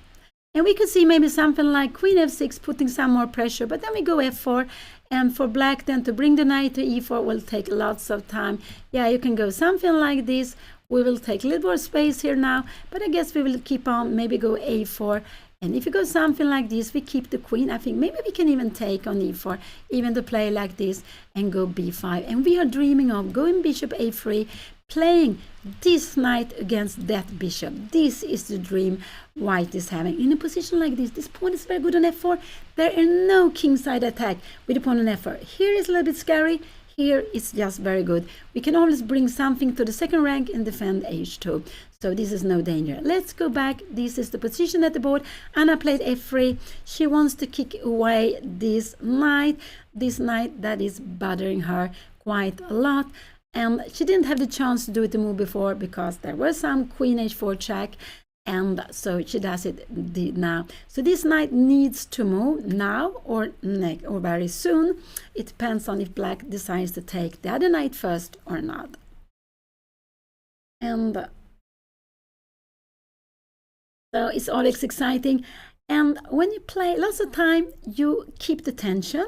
And we could see maybe something like queen f6, putting some more pressure, but then we go f4, and for black then to bring the knight to e4 will take lots of time. Yeah, you can go something like this. We will take a little more space here now, but I guess we will keep on, maybe go a4. And if you go something like this, we keep the queen. I think maybe we can even take on e4, even to play like this and go b5. And we are dreaming of going bishop a3, playing this knight against that bishop. This is the dream white is having. In a position like this pawn is very good on f4. There are no kingside attack with the pawn on f4. Here is a little bit scary. Here it's just very good. We can always bring something to the second rank and defend h2. So this is no danger. Let's go back. This is the position at the board. Anna played f3. She wants to kick away this knight that is bothering her quite a lot. And she didn't have the chance to do it the move before because there was some queen h4 check. And so she does it now. So this knight needs to move now or very soon. It depends on if black decides to take the other knight first or not. And so it's always exciting. And when you play, lots of time you keep the tension.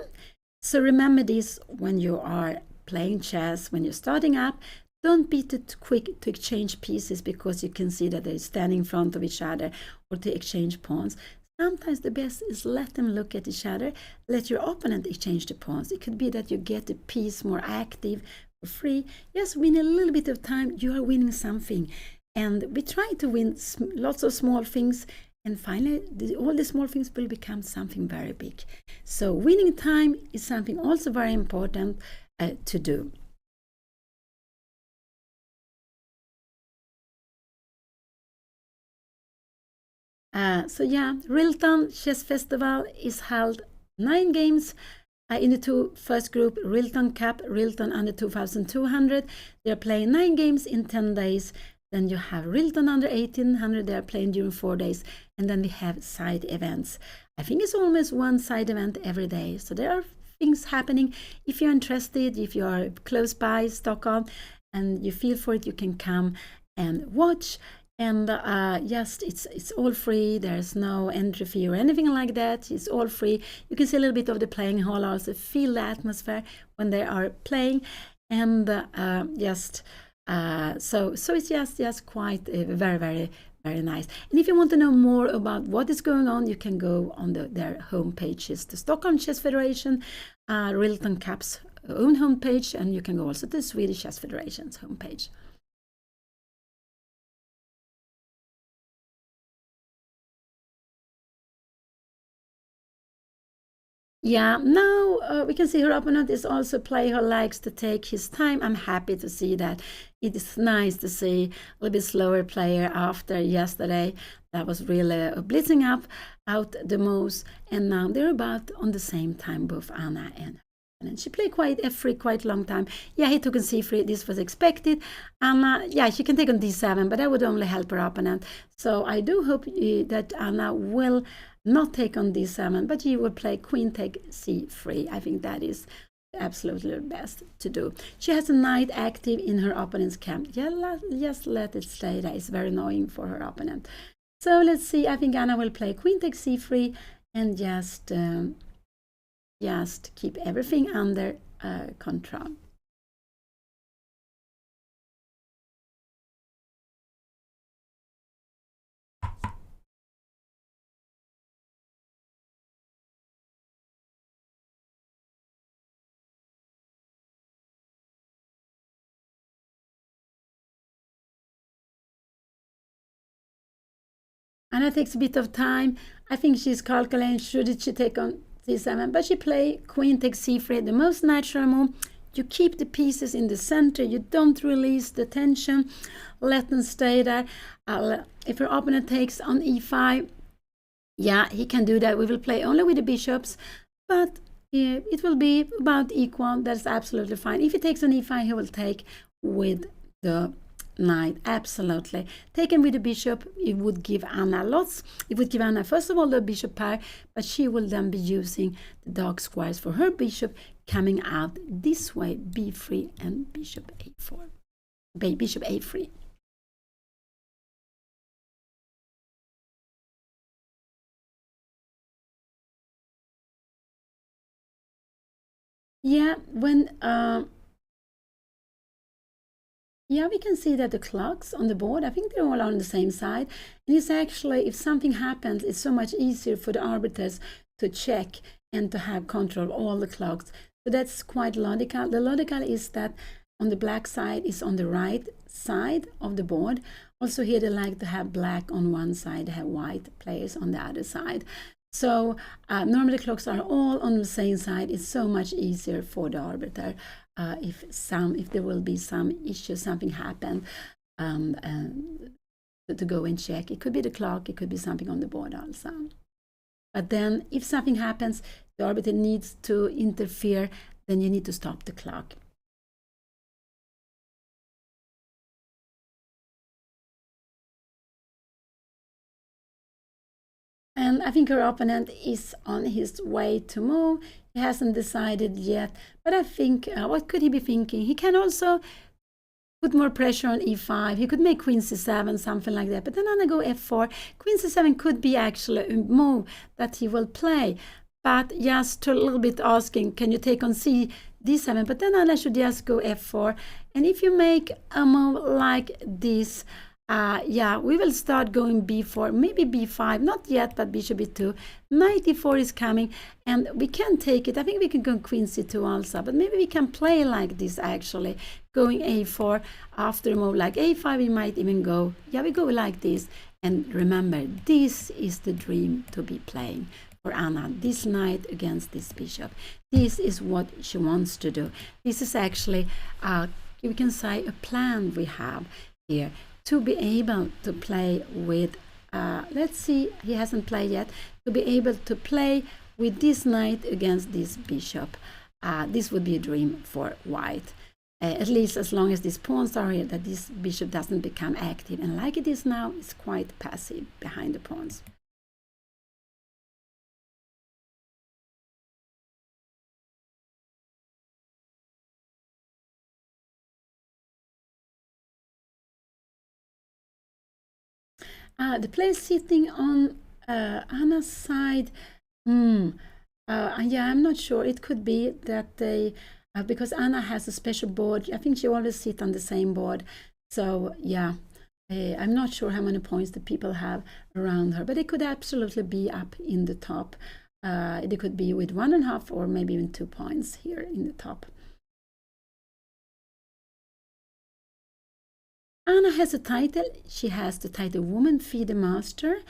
So remember this when you are playing chess, when you're starting up. Don't be too quick to exchange pieces because you can see that they're standing in front of each other, or to exchange pawns. sometimes the best is let them look at each other, let your opponent exchange the pawns. It could be that you get the piece more active for free. Just win a little bit of time, you are winning something. And we try to win lots of small things, and finally all the small things will become something very big. So winning time is something also very important to do. So yeah, RILTON Chess Festival is held 9 games in the two first group, RILTON Cup, RILTON Under 2200. They're playing 9 games in 10 days. Then you have RILTON Under 1800. They're playing during 4 days. And then we have side events. I think it's almost one side event every day. So there are things happening. If you're interested, if you are close by Stockholm and you feel for it, you can come and watch. And yes, it's all free. There's no entry fee or anything like that. It's all free. You can see a little bit of the playing hall, also feel the atmosphere when they are playing, and so it's just quite very, very, very nice. And if you want to know more about what is going on, you can go on their home pages, the Stockholm Chess Federation, RILTON Cup's own homepage, and you can go also to the Swedish Chess Federation's homepage. Yeah, now we can see her opponent is also a player who likes to take his time. I'm happy to see that. It is nice to see a little bit slower player after yesterday. That was really blitzing up out the moves, and now they're about on the same time, both Anna and she played quite F3 quite a long time. Yeah, he took on C3. This was expected. Anna, yeah, she can take on D7, but that would only help her opponent. So I do hope that Anna will not take on D7, but she will play Queen take C3. I think that is absolutely the best to do. She has a knight active in her opponent's camp. Yeah, just let it stay there. It's very annoying for her opponent. So let's see. I think Anna will play Queen take C3 and just keep everything under control. Anna takes a bit of time. I think she's calculating, should she take on C7, but she play Queen takes C3, the most natural move. You keep the pieces in the center, you don't release the tension, let them stay there. If her opponent takes on E5, yeah, he can do that. We will play only with the bishops, but it will be about equal. That's absolutely fine. If he takes on E5, he will take with the knight. Absolutely. Taken with the bishop, it would give Anna lots. It would give Anna, first of all, the bishop pair, but she will then be using the dark squares for her bishop coming out this way, B3 and bishop A4. Bishop A3. Yeah, yeah, we can see that the clocks on the board, I think they're all on the same side. And it's actually, if something happens, it's so much easier for the arbiters to check and to have control of all the clocks. So that's quite logical. The logical is that on the black side is on the right side of the board. Also here they like to have black on one side, have white players on the other side. So normally clocks are all on the same side. It's so much easier for the arbiter. If there will be some issue, something happen, to go and check. It could be the clock, it could be something on the board also. But then if something happens, the arbiter needs to interfere, then you need to stop the clock. And I think her opponent is on his way to move. He hasn't decided yet, but I think, what could he be thinking? He can also put more pressure on E5. He could make Queen C7, something like that. But then Anna go F4. Queen C7 could be actually a move that he will play. But just a little bit asking, can you take on D7? But then Anna should just go F4. And if you make a move like this, Yeah, we will start going b4, maybe b5, not yet, but bishop b2. Knight e4 is coming, and we can take it. I think we can go queen c2 also, but maybe we can play like this actually, going a4 after a move like a5. We might even go, yeah, we go like this. And remember, this is the dream to be playing for Anna, this knight against this bishop. This is what she wants to do. This is actually, we can say, a plan we have here to be able to play with, let's see, he hasn't played yet, to be able to play with this knight against this bishop. This would be a dream for white. At least as long as these pawns are here, that this bishop doesn't become active. And like it is now, it's quite passive behind the pawns. The player sitting on Anna's side, yeah, I'm not sure. It could be that they, because Anna has a special board, I think she always sits on the same board. So yeah, I'm not sure how many points the people have around her, but it could absolutely be up in the top. It could be with 1.5 or maybe even 2 points here in the top. Anna has a title. She has the title Woman FIDE Master.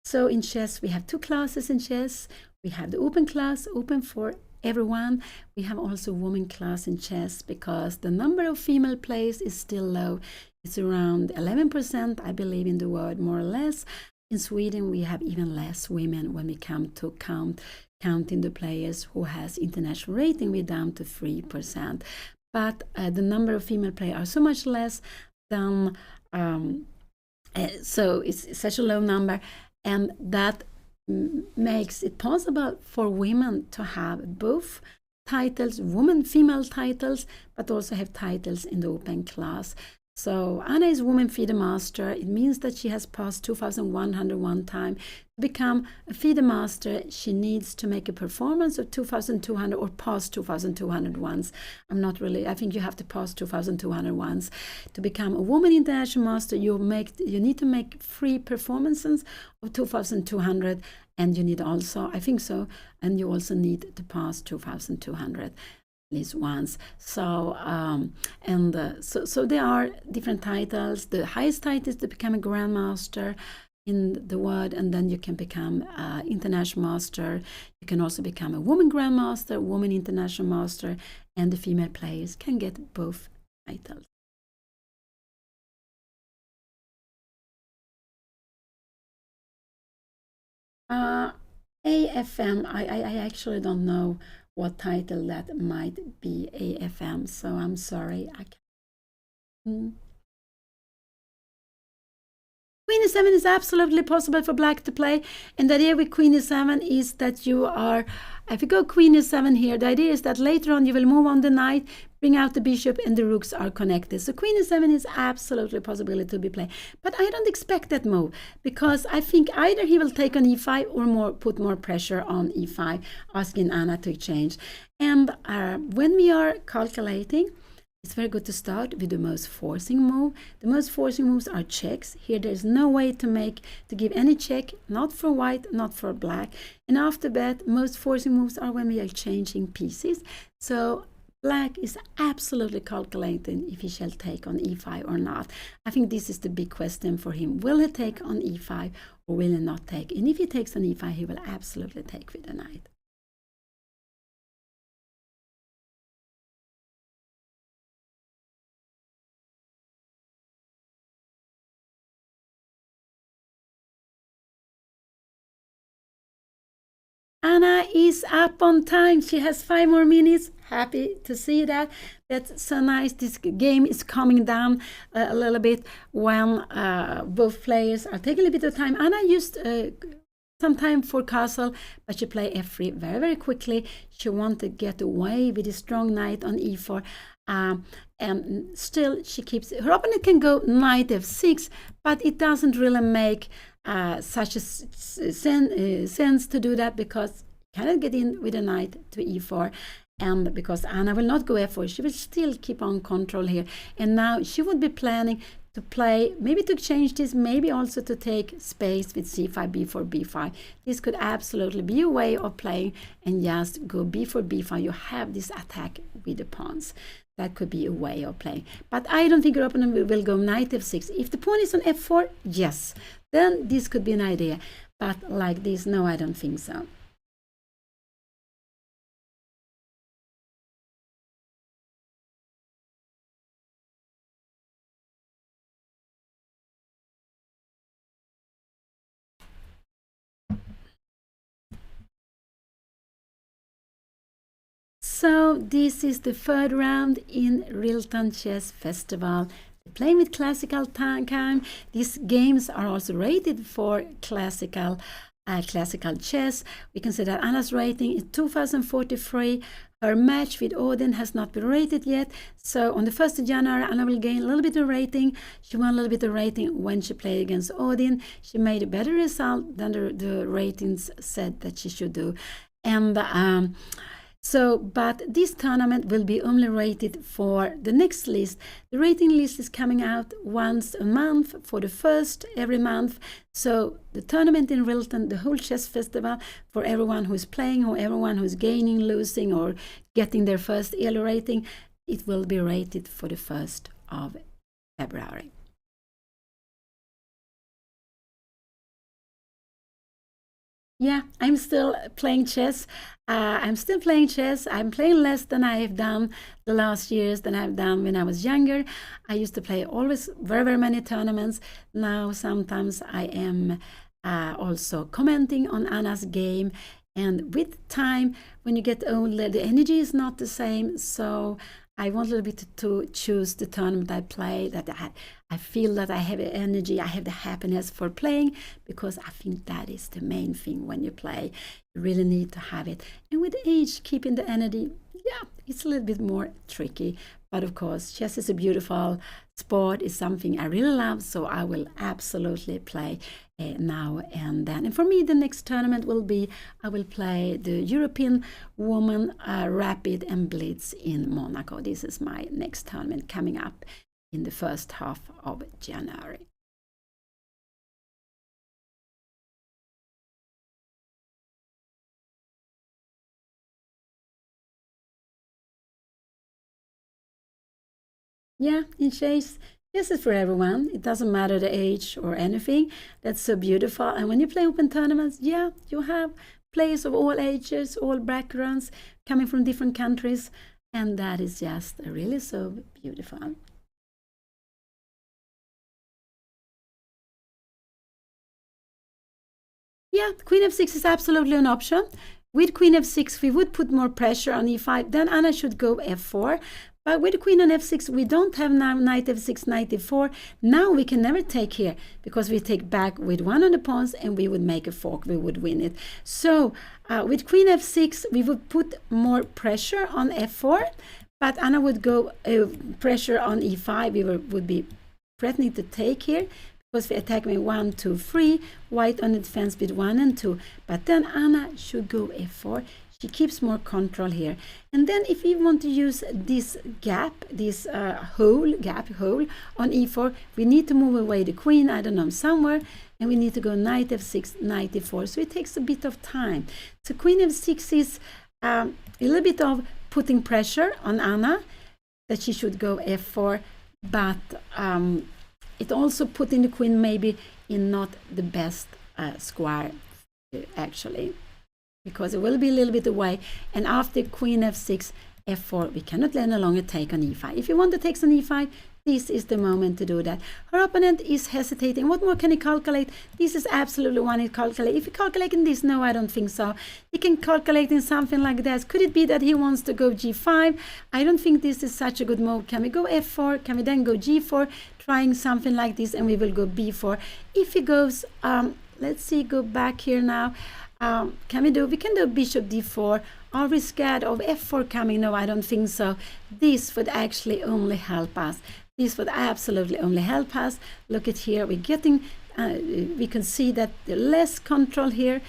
So in chess, we have 2 classes in chess. We have the open class, open for everyone. We have also woman class in chess because the number of female players is still low. It's around 11%, I believe, in the world, more or less. In Sweden, we have even less women when we come to counting the players who has international rating. We're down to 3%. But the number of female players are so much less than, so it's such a low number, and that makes it possible for women to have both titles, female titles, but also have titles in the open class. So Anna is Woman FIDE Master. It means that she has passed 2,101 time. To become a FIDE Master, she needs to make a performance of 2,200 or pass 2,200 once. I think you have to pass 2,200 once. To become a Woman International Master, you need to make 3 performances of 2,200, and you need also, I think so, and you also need to pass 2,200. At least once. So so there are different titles. The highest title is to become a grandmaster in the world, and then you can become international master. You can also become a woman grandmaster, woman international master, and the female players can get both titles. AFM, I actually don't know what title that might be, AFM, so I'm sorry. I can't. Queen e7 is absolutely possible for black to play, and the idea with Queen e7 is that you are, if you go Queen e7 here, the idea is that later on you will move on the knight, bring out the bishop, and the rooks are connected. So Queen e7 is absolutely a possibility to be played, but I don't expect that move, because I think either he will take on e5 or put more pressure on e5, asking Anna to exchange. And when we are calculating, it's very good to start with the most forcing move. The most forcing moves are checks. Here there's no way to give any check, not for white, not for black. And after that, most forcing moves are when we are changing pieces. So black is absolutely calculating if he shall take on e5 or not. I think this is the big question for him. Will he take on e5 or will he not take? And if he takes on e5, he will absolutely take with the knight. Anna is up on time. She has 5 more minutes. Happy to see that. That's so nice. This game is coming down a little bit when both players are taking a bit of time. Anna used some time for castle, but she played f3 very, very quickly. She wanted to get away with a strong knight on e4. And still she keeps, her opponent can go knight f6, but it doesn't really make such a sense to do that, because you cannot get in with a knight to e4, and because Anna will not go f4, she will still keep on control here. And now she would be planning to play, maybe to change this, maybe also to take space with c5, b4, b5. This could absolutely be a way of playing and just go b4, b5. You have this attack with the pawns. That could be a way of playing. But I don't think your opponent will go knight f6. If the pawn is on f4, yes, then this could be an idea. But like this, no, I don't think so. So this is the third round in RILTON Chess Festival. Playing with classical time. These games are also rated for classical chess. We can say that Anna's rating is 2043. Her match with Odin has not been rated yet. So on the 1st of January, Anna will gain a little bit of rating. She won a little bit of rating when she played against Odin. She made a better result than the ratings said that she should do. And but this tournament will be only rated for the next list. The rating list is coming out once a month for the first every month. So the tournament in RILTON, the whole chess festival, for everyone who's playing or everyone who's gaining, losing, or getting their first ELO rating, it will be rated for the 1st of February. Yeah, I'm still playing chess. I'm still playing chess. I'm playing less than I have done the last years than I've done when I was younger. I used to play always very, very many tournaments. Now sometimes I am also commenting on Anna's game. And with time, when you get older, the energy is not the same. So I want a little bit to choose the tournament I play, that I feel that I have the energy, I have the happiness for playing, because I think that is the main thing when you play. You really need to have it. And with age, keeping the energy, yeah, it's a little bit more tricky. But of course, chess is a beautiful sport. It's something I really love, so I will absolutely play now and then. And for me, the next tournament will be, I will play the European Woman Rapid and Blitz in Monaco. This is my next tournament coming up in the first half of January. Yeah, in chess, this is for everyone. It doesn't matter the age or anything. That's so beautiful. And when you play open tournaments, yeah, you have players of all ages, all backgrounds, coming from different countries. And that is just really so beautiful. Yeah, Queen f6 is absolutely an option. With Queen f6, we would put more pressure on e5. Then Anna should go f4. But with Queen on f6, we don't have now knight f6, knight f4. Now we can never take here, because we take back with one of the pawns and we would make a fork. We would win it. So with Queen f6, we would put more pressure on f4. But Anna would go pressure on e5. We would be threatening to take here, because we attack with 1, 2, 3. White on the defense with 1 and 2. But then Anna should go f4. She keeps more control here. And then if we want to use this gap, this hole on e4, we need to move away the queen, I don't know, somewhere. And we need to go knight f6, knight e4. So it takes a bit of time. So Queen f6 is a little bit of putting pressure on Anna, that she should go f4. But it also putting the queen maybe in not the best square, actually, because it will be a little bit away. And after Queen f6, f4, we cannot any longer take on e5. If you want to take on e5, this is the moment to do that. Her opponent is hesitating. What more can he calculate? This is absolutely one he calculate. If he calculate in this, no, I don't think so. He can calculate in something like this. Could it be that he wants to go g5? I don't think this is such a good move. Can we go f4? Can we then go g4? Trying something like this, and we will go b4. If he goes, let's see, go back here now. We can do bishop d4. Are we scared of f4 coming? No, I don't think so. This would actually only help us. This would absolutely only help us. Look at here, we're getting we can see that the less control here.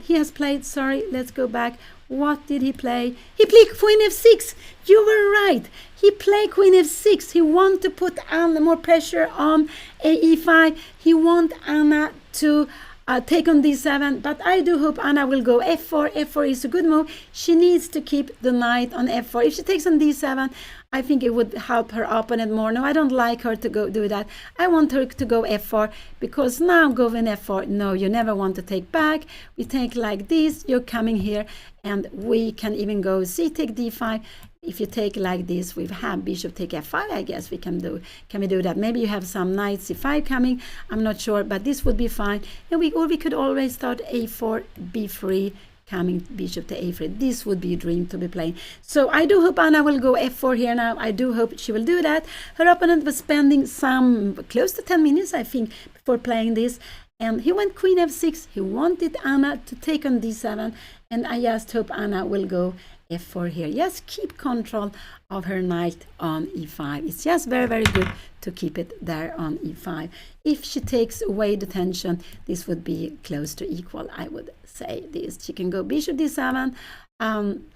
He has played, sorry, let's go back. What did he play? He played Queen f6. You were right. He played Queen f6. He wanted to put more pressure on e5. He wants Anna to take on d7, but I do hope Anna will go f4. f4 is a good move. She needs to keep the knight on f4. If she takes on d7, I think it would help her opponent more. No, I don't like her to go do that. I want her to go f4, because now going f4, no, you never want to take back. We take like this, you're coming here, and we can even go c take d5. If you take like this, we have bishop take f5, I guess we can do. Can we do that? Maybe you have some knight c5 coming, I'm not sure, but this would be fine. And we could always start a4, b3, coming bishop to a3. This would be a dream to be playing. So I do hope Anna will go f4 here now. I do hope she will do that. Her opponent was spending some close to 10 minutes, I think, before playing this. And he went queen f6. He wanted Anna to take on d7. And I just hope Anna will go f4 here. Just keep control of her knight on e5. It's just very, very good to keep it there on e5. If she takes away the tension, this would be close to equal, I would say this. She can go bishop d7.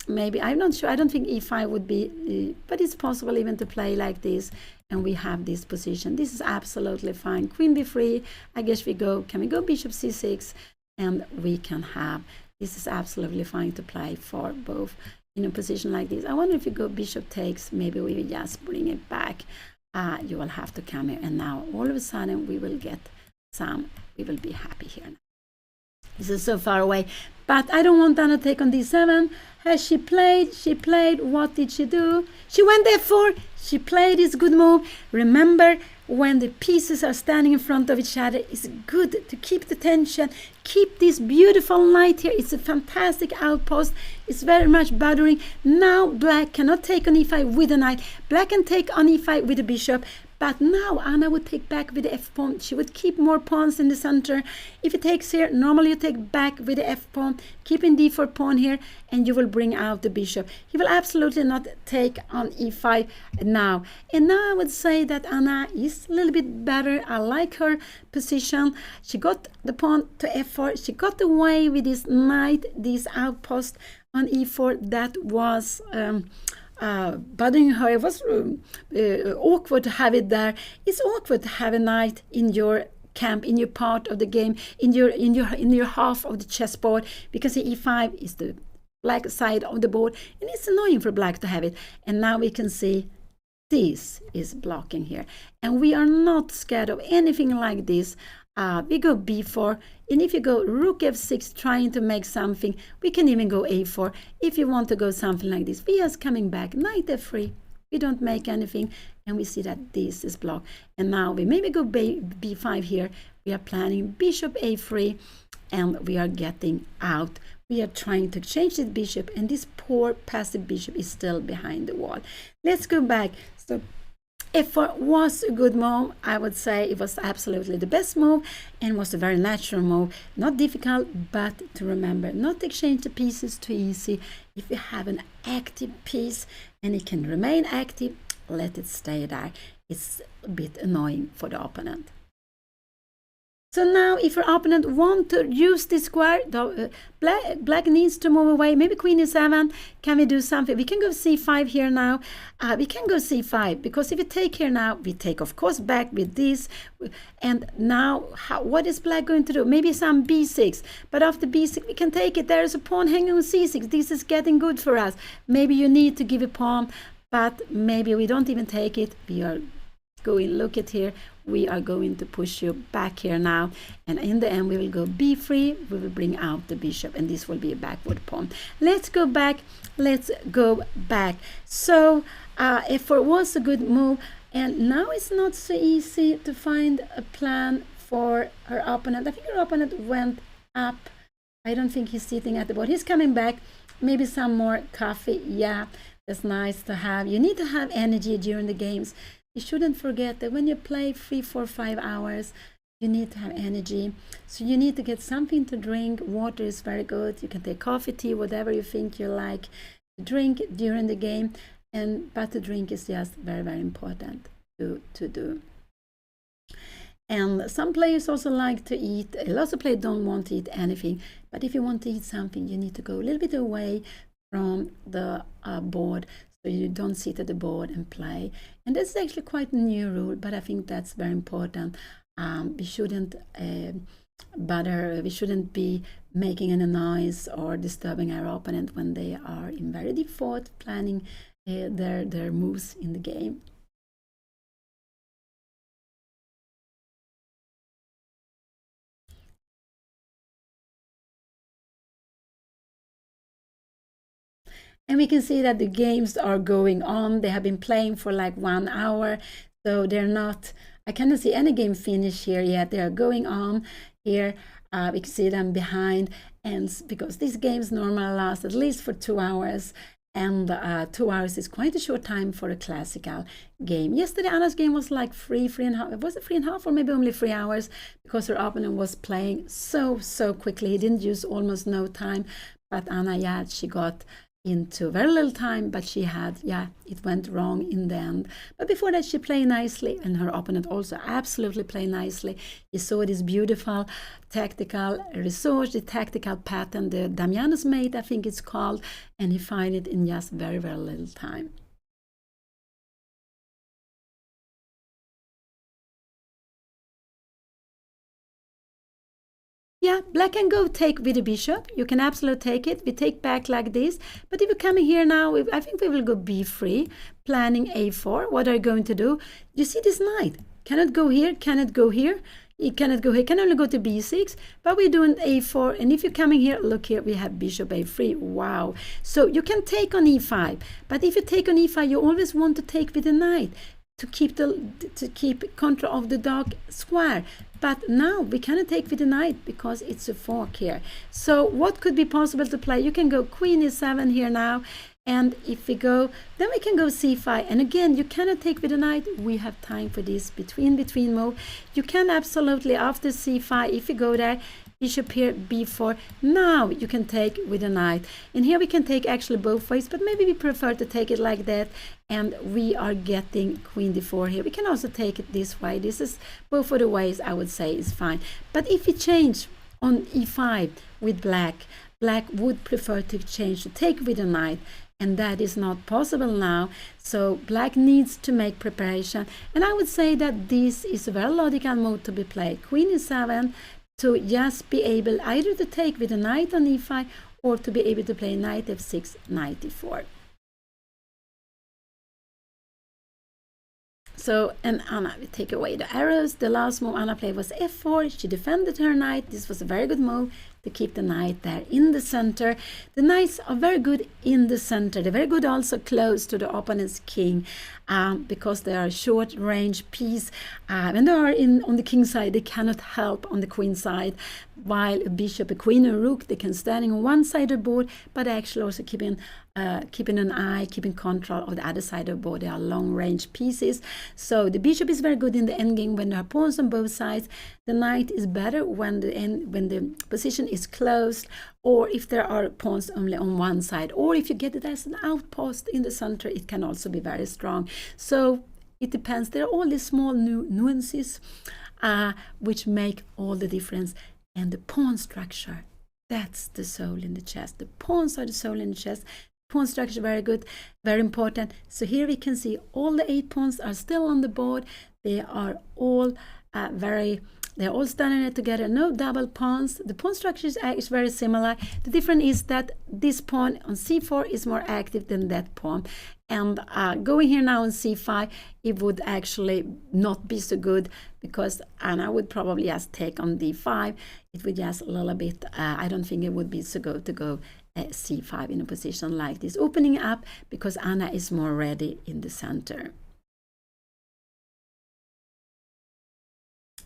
Maybe, I'm not sure. I don't think e5 would be, but it's possible even to play like this. And we have this position. This is absolutely fine. Queen b3. I guess can we go bishop c6? And we can have, this is absolutely fine to play for both in a position like this. I wonder if you go bishop takes, maybe we will just bring it back. You will have to come here, and now all of a sudden we will get we will be happy here now. This is so far away, but I don't want Anna to take on d7. Has she played? She played. What did she do? She went f4. She played this good move. Remember, when the pieces are standing in front of each other, it's good to keep the tension, keep this beautiful knight here. It's a fantastic outpost. It's very much bothering. Now black cannot take on e5 with a knight. Black can take on e5 with a bishop. But now Anna would take back with the f pawn. She would keep more pawns in the center. If it takes here, normally you take back with the f pawn, keeping d4 pawn here, and you will bring out the bishop. He will absolutely not take on e5 now. And now I would say that Anna is a little bit better. I like her position. She got the pawn to f4. She got away with this knight, this outpost on e4 that was bothering her. It was awkward to have it there. It's awkward to have a knight in your camp, in your part of the game, in your half of the chessboard, because the e5 is the black side of the board, and it's annoying for black to have it. And now we can see this is blocking here, and we are not scared of anything like this. We go b4, and if you go rook f6 trying to make something, we can even go a4. If you want to go something like this, we are coming back, knight f3. We don't make anything, and we see that this is blocked. And now we maybe go b5 here. We are planning bishop a3, and we are getting out. We are trying to change the bishop, and this poor passive bishop is still behind the wall. Let's go back. So f4 was a good move. I would say it was absolutely the best move, and was a very natural move. Not difficult, but to remember, not exchange the pieces too easy. If you have an active piece and it can remain active, let it stay there. It's a bit annoying for the opponent. So now if your opponent wants to use this square, black needs to move away. Maybe queen e7. Can we do something? We can go c5 here now. We can go c5, because if you take here now, we take, of course, back with this. And now, what is black going to do? Maybe some b6. But after b6, we can take it. There is a pawn hanging on c6. This is getting good for us. Maybe you need to give a pawn, but maybe we don't even take it. We are going, look at here. We are going to push you back here now, and in the end we will go b3. We will bring out the bishop, and this will be a backward pawn. Let's go back. Let's go back. So f4 was a good move, and now it's not so easy to find a plan for her opponent. I think her opponent went up. I don't think he's sitting at the board. He's coming back. Maybe some more coffee. Yeah, that's nice to have. You need to have energy during the games. You shouldn't forget that when you play 3, 4, 5 hours, you need to have energy. So you need to get something to drink. Water is very good. You can take coffee, tea, whatever you think you like to drink during the game. But to drink is just very, very important to do. And some players also like to eat. Lots of players don't want to eat anything. But if you want to eat something, you need to go a little bit away from the board, so you don't sit at the board and play. And that's actually quite a new rule, but I think that's very important. We shouldn't we shouldn't be making any noise or disturbing our opponent when they are in very deep thought, planning their moves in the game. And we can see that the games are going on. They have been playing for like 1 hour, so they're not, I cannot see any game finish here yet. They are going on here. We can see them behind, and because these games normally last at least for 2 hours, and 2 hours is quite a short time for a classical game. Yesterday Anna's game was like 3.5, was it 3.5 or maybe only 3 hours, because her opponent was playing so quickly. He didn't use almost no time, but Anna, yeah, she got into very little time, but she had, yeah, it went wrong in the end. But before that, she played nicely, and her opponent also absolutely played nicely. You saw this beautiful tactical resource, the tactical pattern, the Damiano's mate, I think it's called, and he found it in just very little time. Yeah, black can go take with the bishop. You can absolutely take it. We take back like this. But if you come here now, I think we will go b3, planning a4. What are you going to do? You see this knight. Cannot go here, cannot go here. It cannot go here, can only go to b6. But we're doing a4. And if you're coming here, look here, we have bishop a3. Wow. So you can take on e5. But if you take on e5, you always want to take with the knight, to keep control of the dark square. But now we cannot take with the knight because it's a fork here. So what could be possible to play? You can go queen e7 here now, and if we go, then we can go c5. And again, you cannot take with the knight. We have time for this between move. You can absolutely, after c5, if you go there, bishop here, b4. Now you can take with a knight. And here we can take actually both ways, but maybe we prefer to take it like that. And we are getting queen d4 here. We can also take it this way. This is both of the ways, I would say, is fine. But if we change on e5 with black, black would prefer to change to take with a knight. And that is not possible now. So black needs to make preparation. And I would say that this is a very logical move to be played. Queen e7, to just be able either to take with a knight on e5 or to be able to play knight f6, knight e4. So, and Anna will take away the arrows. The last move Anna played was f4. She defended her knight. This was a very good move to keep the knight there in the center. The knights are very good in the center. They're very good also close to the opponent's king, because they are a short range piece. When they are on the king side, they cannot help on the queen side, while a bishop, a queen, and a rook, they can standing on one side of the board, but actually also keeping an eye, keeping control of the other side of the board. They are long range pieces. So the bishop is very good in the endgame when there are pawns on both sides. The knight is better when the position is closed, or if there are pawns only on one side, or if you get it as an outpost in the center, it can also be very strong. So it depends. There are all these small nuances which make all the difference. And the pawn structure, that's the soul in the chess. The pawns are the soul in the chess. Pawn structure, very good, very important. So here we can see all the 8 pawns are still on the board. They are all they're all standing there together, no double pawns. The pawn structure is very similar. The difference is that this pawn on c4 is more active than that pawn. And going here now on c5, it would actually not be so good, because Anna would probably just take on d5. It would just a little bit, I don't think it would be so good to go c5 in a position like this, opening up, because Anna is more ready in the center.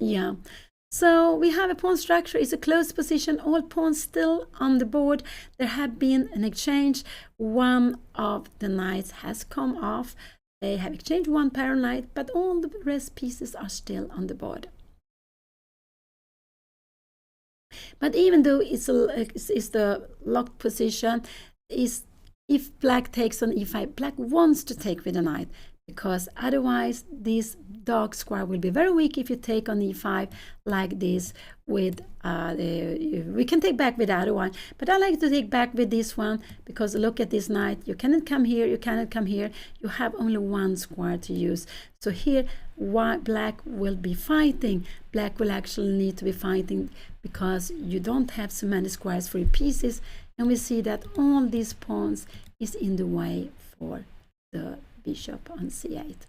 Yeah, so we have a pawn structure. It's a closed position, all pawns still on the board. There have been an exchange. One of the knights has come off. They have exchanged one pair of knight, but all the rest pieces are still on the board. But even though it's the locked position, if black takes on e5, black wants to take with a knight, because otherwise this dark square will be very weak if you take on e5 like this with we can take back with the other one, but I like to take back with this one because look at this knight. You cannot come here, you cannot come here, you have only one square to use. So here black will be fighting. Black will actually need to be fighting because you don't have so many squares for your pieces, and we see that all these pawns is in the way for the bishop on c8.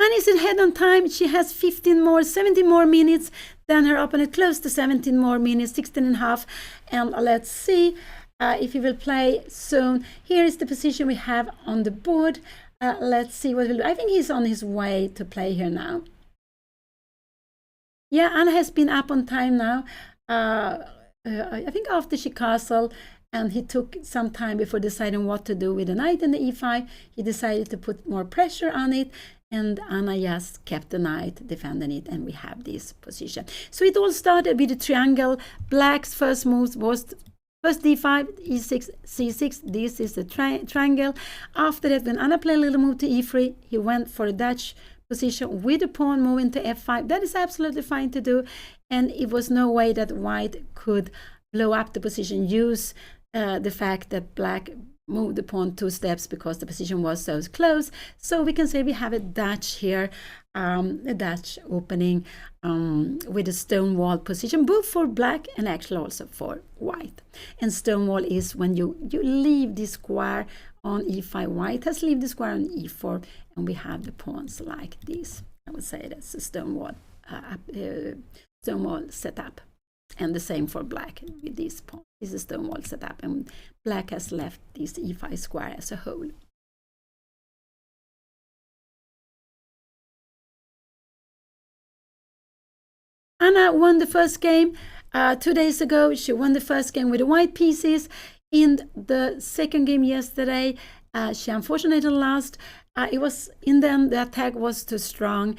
Anna is ahead on time. She has 17 more minutes than her opponent, close to 17 more minutes, 16 and a half. And let's see if he will play soon. Here is the position we have on the board. Let's see what he'll do. I think he's on his way to play here now. Yeah, Anna has been up on time now. I think after she castled, and he took some time before deciding what to do with the knight and the e5. He decided to put more pressure on it, and Anna just kept the knight, defending it, and we have this position. So it all started with a triangle. Black's first move was first d5, e6, c6. This is the triangle. After that, when Anna played a little move to e3, he went for a Dutch position with the pawn moving to f5. That is absolutely fine to do, and it was no way that white could blow up the position, use the fact that black moved the pawn 2 steps because the position was so close. So we can say we have a Dutch here, a Dutch opening with a stone wall position, both for black and actually also for white. And stone wall is when you leave the square on e5. White has leave the square on e4, and we have the pawns like this. I would say that's a stone wall setup. And the same for black with this pawn. This is a stone wall setup, and black has left this e5 square as a whole. Anna won the first game 2 days ago. She won the first game with the white pieces. In the second game yesterday, she unfortunately lost. It was in the end, the attack was too strong.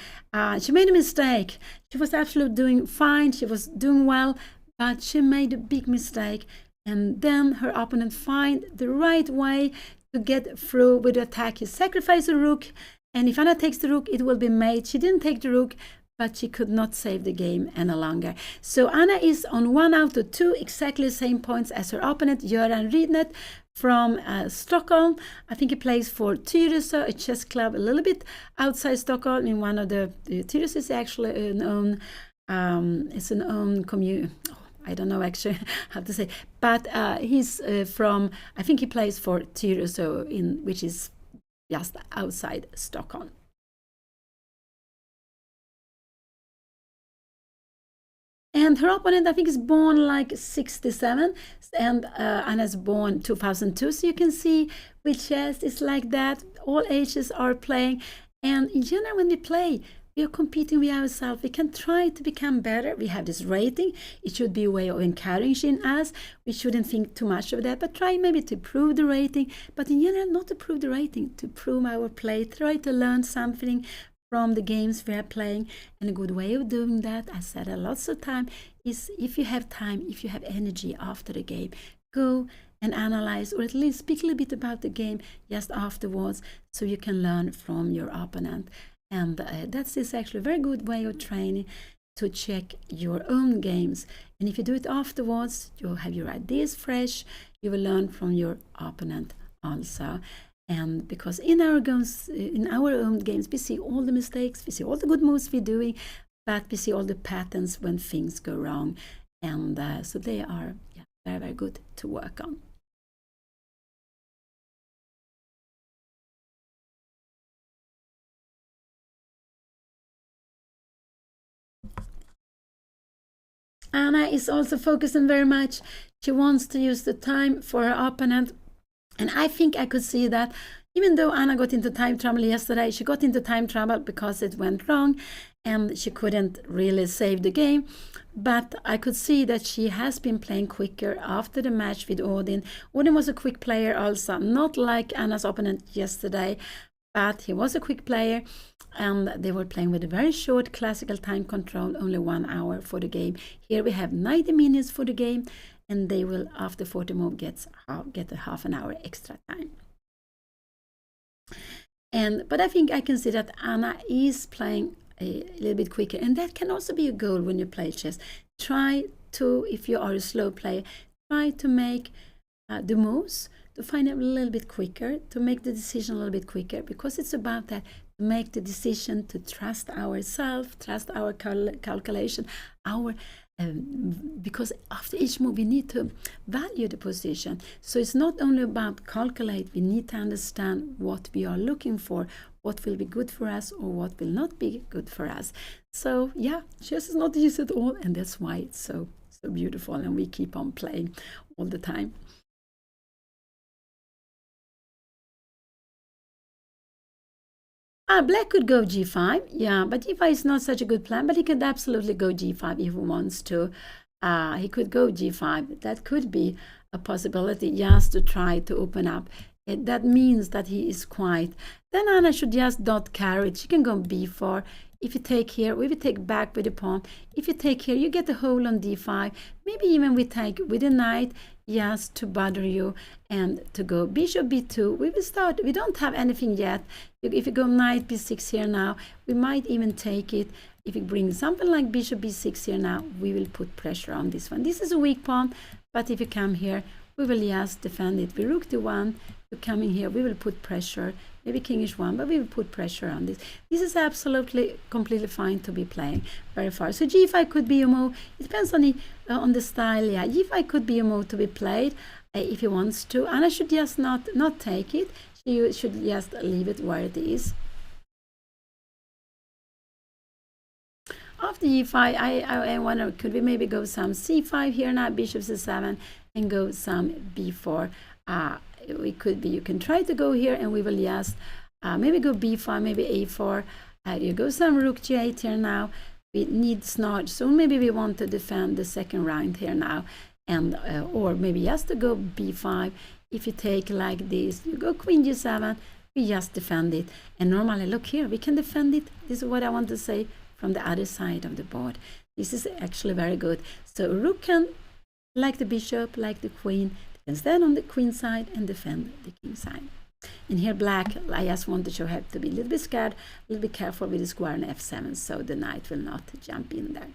She made a mistake. She was absolutely doing fine. She was doing well, but she made a big mistake. And then her opponent find the right way to get through with the attack. He sacrificed the rook, and if Anna takes the rook, it will be mate. She didn't take the rook, but she could not save the game any longer. So Anna is on 1 out of 2, exactly the same points as her opponent, Göran Rydnet from Stockholm. I think he plays for Tyresö, a chess club a little bit outside Stockholm. In one of the Tyresö is actually an own, it's an own community. I don't know actually how to say, but he's from, I think he plays for Tyresö, which is just outside Stockholm. And her opponent, I think, is born like 67, and Anna's born 2002. So you can see with chess, it's like that. All ages are playing. And in general, when we play, we are competing with ourselves. We can try to become better. We have this rating. It should be a way of encouraging us. We shouldn't think too much of that, but try maybe to improve the rating. But in general, not to improve the rating, to improve our play. Try to learn something from the games we are playing. And a good way of doing that, I said a lots of time, is if you have time, if you have energy after the game, go and analyze, or at least speak a little bit about the game just afterwards, so you can learn from your opponent. And that is actually a very good way of training to check your own games. And if you do it afterwards, you'll have your ideas fresh. You will learn from your opponent also. And because in our own games, we see all the mistakes, we see all the good moves we're doing, but we see all the patterns when things go wrong. And so they are very, very good to work on. Anna is also focusing very much. She wants to use the time for her opponent. And I think I could see that even though Anna got into time trouble yesterday, she got into time trouble because it went wrong and she couldn't really save the game. But I could see that she has been playing quicker after the match with Odin. Odin was a quick player also, not like Anna's opponent yesterday, but he was a quick player, and they were playing with a very short classical time control, only 1 hour for the game. Here we have 90 minutes for the game, and they will, after 40 move, get a half an hour extra time. But I think I can see that Anna is playing a little bit quicker, and that can also be a goal when you play chess. Try to, if you are a slow player, try to make the moves, to find it a little bit quicker, to make the decision a little bit quicker, because it's about that, to make the decision, to trust ourselves, trust our calculation, because after each move we need to value the position. So it's not only about calculate, we need to understand what we are looking for, what will be good for us or what will not be good for us. So yeah, chess is not easy at all, and that's why it's so beautiful, and we keep on playing all the time. Black could go g5, yeah, but g5 is not such a good plan, but he could absolutely go g5 if he wants to. He could go g5. That could be a possibility, just to try to open up. That means that he is quiet. Then Anna should just not carry it. She can go b4. If you take here, we will take back with the pawn. If you take here, you get a hole on d5. Maybe even we take with the knight, just to bother you, and to go bishop b2. We will start. We don't have anything yet. If you go knight b6 here now, we might even take it. If you bring something like bishop b6 here now, we will put pressure on this one. This is a weak pawn, but if you come here, we will just defend it. We rook d1, you come in here, we will put pressure. Maybe king h1, but we will put pressure on this. This is absolutely, completely fine to be playing very far. So g5 could be a move. It depends on the style. Yeah, g5 could be a move to be played if he wants to. Anna should just not take it. She should just leave it where it is. After g5, I wonder, could we maybe go some c5 here now, bishop c7, and go some b4. You can try to go here, and we will just maybe go b5, maybe a4. You go some rook g8 here now. We need snarge, so maybe we want to defend the second round here now, and or maybe just to go b5. If you take like this, you go queen g7, we just defend it. And normally, look here, we can defend it. This is what I want to say from the other side of the board. This is actually very good. So Rook can, like the bishop, like the queen, can stand on the queen side and defend the king side. And here black, I just want to show, have to be a little bit scared, a little bit careful with the square on f7, so the knight will not jump in there.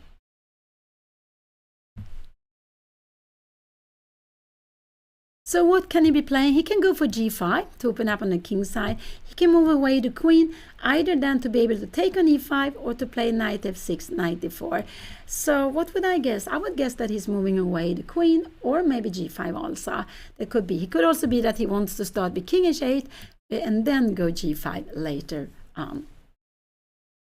So what can he be playing? He can go for g5 to open up on the king side. He can move away the queen, either then to be able to take on e5 or to play knight f6, knight d4. So what would I guess? I would guess that he's moving away the queen, or maybe g5 also. That could be. He could also be that he wants to start with king h8 and then go g5 later on.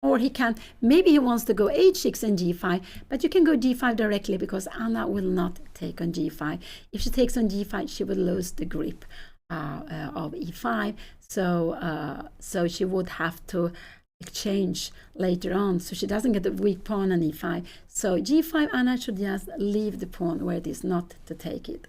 Or he can, maybe he wants to go h6 and g5, but you can go g5 directly because Anna will not take on g5. If she takes on g5, she will lose the grip of e5. So she would have to exchange later on, so she doesn't get a weak pawn on e5. So g5, Anna should just leave the pawn where it is, not to take it.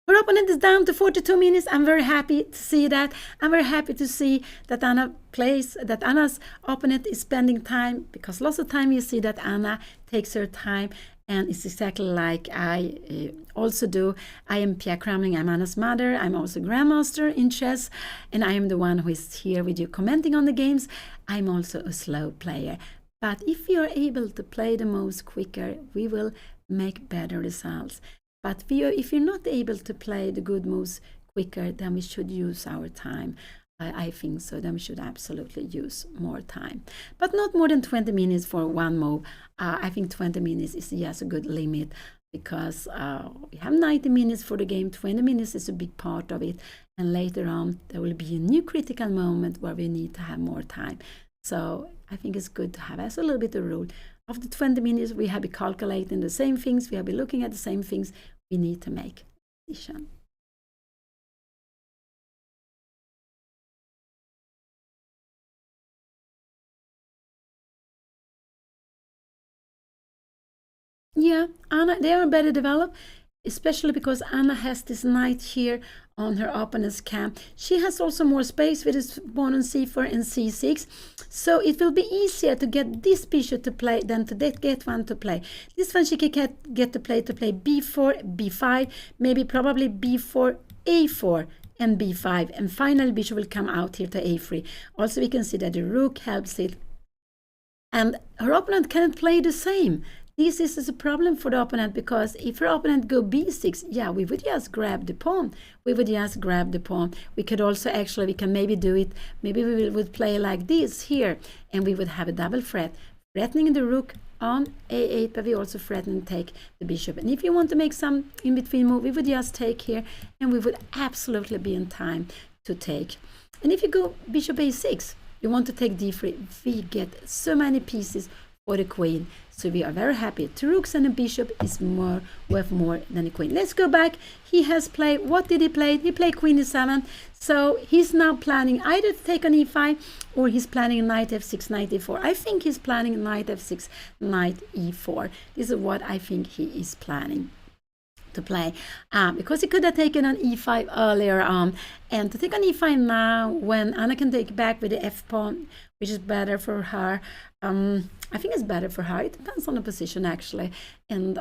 Her opponent is down to 42 minutes. I'm very happy to see that. I'm very happy to see that Anna's opponent is spending time, because lots of time you see that Anna takes her time, and it's exactly like I also do. I am Pia Cramling. I'm Anna's mother. I'm also grandmaster in chess, and I am the one who is here with you commenting on the games. I'm also a slow player. But if you are able to play the moves quicker, we will make better results. But if you're not able to play the good moves quicker, then we should use our time. I think so. Then we should absolutely use more time. But not more than 20 minutes for one move. I think 20 minutes is just a good limit, because we have 90 minutes for the game. 20 minutes is a big part of it. And later on, there will be a new critical moment where we need to have more time. So I think it's good to have as a little bit of rule. After 20 minutes, we have been calculating the same things. We have been looking at the same things. We need to make a decision. Yeah, Anna, they are better developed, especially because Anna has this knight here on her opponent's camp. She has also more space with his pawn on c4 and c6, so it will be easier to get this bishop to play than to get one to play. This one she can get to play b4, b5, maybe probably b4, a4, and b5, and finally bishop will come out here to a3. Also we can see that the rook helps it, and her opponent cannot play the same. This is a problem for the opponent, because if her opponent go b6, yeah, we would just grab the pawn. We would just grab the pawn. We could also actually, we can maybe do it, maybe we would play like this here, and we would have a double threat, threatening the rook on a8, but we also threaten to take the bishop. And if you want to make some in-between move, we would just take here, and we would absolutely be in time to take. And if you go bishop a6, you want to take d3, we get so many pieces for the queen. So we are very happy. Two rooks and a bishop is worth more than a queen. Let's go back. He has played, what did he play? He played queen e7. So he's now planning either to take on e5, or he's planning knight f6, knight e4. I think he's planning knight f6, knight e4. This is what I think he is planning to play, because he could have taken on e5 earlier on, and to take on e5 now when Anna can take back with the f pawn, which is better for her. I think it's better for her. It depends on the position actually, and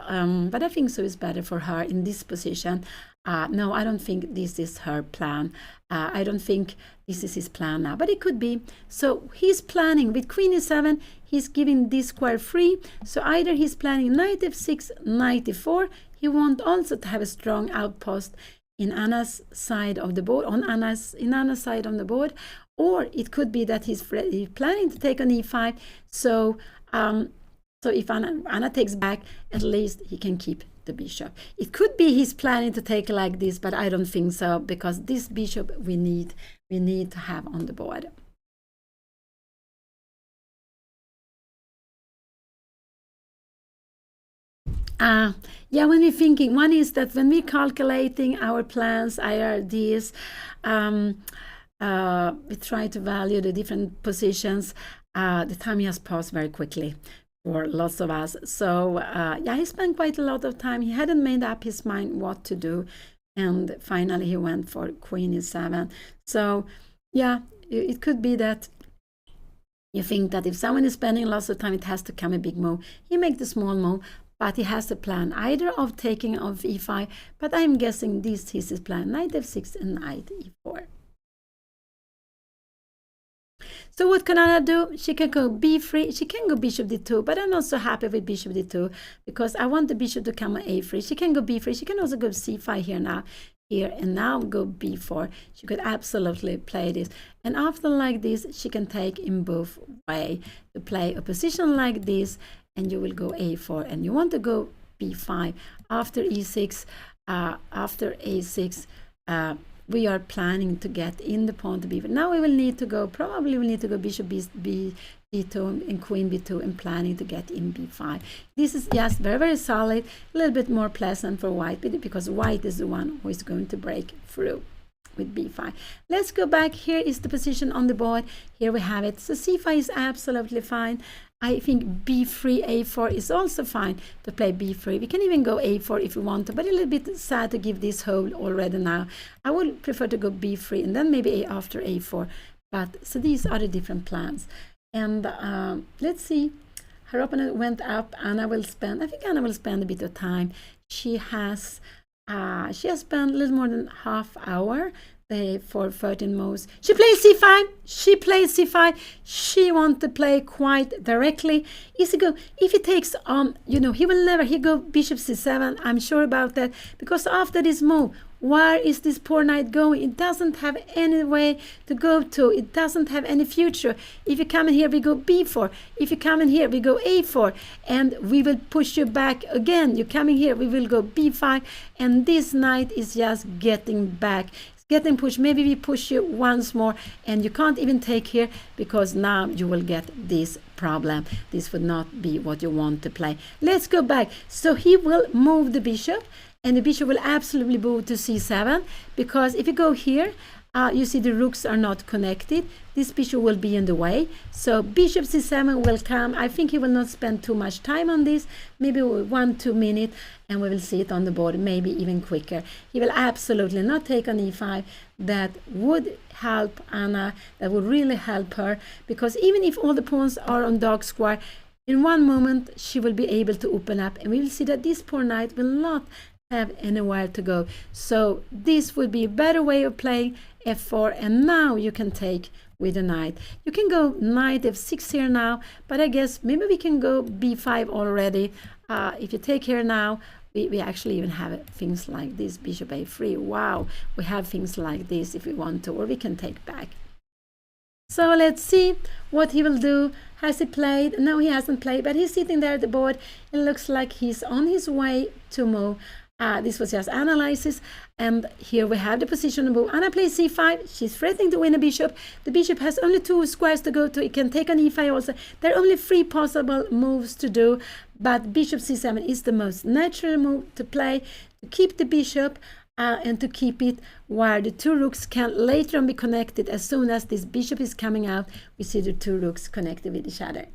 but I think so it's better for her in this position. No, I don't think this is her plan. I don't think this is his plan now, but it could be. So he's planning with queen e7, he's giving this square free. So either he's planning knight f6, knight e4. He wants also to have a strong outpost in Anna's side of the board, in Anna's side on the board, or it could be that he's planning to take on e5. So so if Anna takes back, at least he can keep the bishop. It could be he's planning to take like this, but I don't think so, because this bishop we need to have on the board. Yeah, when we're thinking, one is that when we're calculating our plans, IRDs, we try to value the different positions. The time has passed very quickly for lots of us. So yeah, he spent quite a lot of time. He hadn't made up his mind what to do, and finally he went for queen e7. So yeah, it could be that you think that if someone is spending lots of time, it has to come a big move. He makes the small move, but he has a plan either of taking of e5, but I'm guessing this is his plan, knight f6 and knight e4. So what can Anna do? She can go b3, she can go bishop d2, but I'm not so happy with bishop d2, because I want the bishop to come on a3. She can go b3, she can also go c5 here and now go b4. She could absolutely play this, and after like this she can take in both way to play a position like this, and you will go a4, and you want to go b5 after e6. After a6 we are planning to get in the pawn to b4. Now we will need to go, probably we need to go bishop b2 and queen b2, and planning to get in b5. This is just very, very solid, a little bit more pleasant for white, because white is the one who is going to break through with b5. Let's go back. Here is the position on the board. Here we have it. So c5 is absolutely fine. I think b3, a4 is also fine to play b3. We can even go a4 if we want to, but a little bit sad to give this hole already now. I would prefer to go b3 and then maybe after a4. But so these are the different plans. And let's see. Her opponent went up. Anna will spend, I think Anna will spend a bit of time. She has spent a little more than half hour for 13 moves. She plays c5. She plays c5. She wants to play quite directly. Easy go. If he takes on, you know, he will never. He go bishop c7. I'm sure about that, because after this move, where is this poor knight going? It doesn't have any way to go to. It doesn't have any future. If you come in here, we go b4. If you come in here, we go a4, and we will push you back again. You coming here, we will go b5, and this knight is just getting back. Getting pushed. Maybe we push you once more, and you can't even take here, because now you will get this problem. This would not be what you want to play. Let's go back. So he will move the bishop, and the bishop will absolutely move to c7, because if you go here, you see the rooks are not connected. This bishop will be in the way. So bishop c7 will come. I think he will not spend too much time on this, maybe 1-2 minutes, and we will see it on the board, maybe even quicker. He will absolutely not take on e5. That would help Anna. That would really help her, because even if all the pawns are on dark square, in one moment she will be able to open up, and we will see that this poor knight will not have anywhere to go. So this would be a better way of playing f4, and now you can take with the knight. You can go knight f6 here now, but I guess maybe we can go b5 already. If you take here now, we actually even have things like this, bishop a3. Wow, we have things like this if we want to, or we can take back. So let's see what he will do. Has he played? No, he hasn't played, but he's sitting there at the board. It looks like he's on his way to move. This was just analysis, and here we have the position move. Anna plays c5. She's threatening to win a bishop. The bishop has only 2 squares to go to. It can take on e5 also. There are only 3 possible moves to do, but bishop c7 is the most natural move to play, to keep the bishop and to keep it where the 2 rooks can later on be connected. As soon as this bishop is coming out, we see the 2 rooks connected with each other.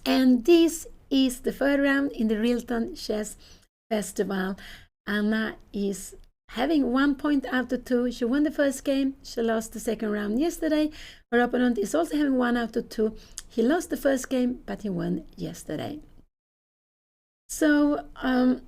And this is the third round in the RILTON Chess Festival. Anna is having 1 point out of 2. She won the first game. She lost the second round yesterday. Her opponent is also having 1 out of 2. He lost the first game, but he won yesterday. So, and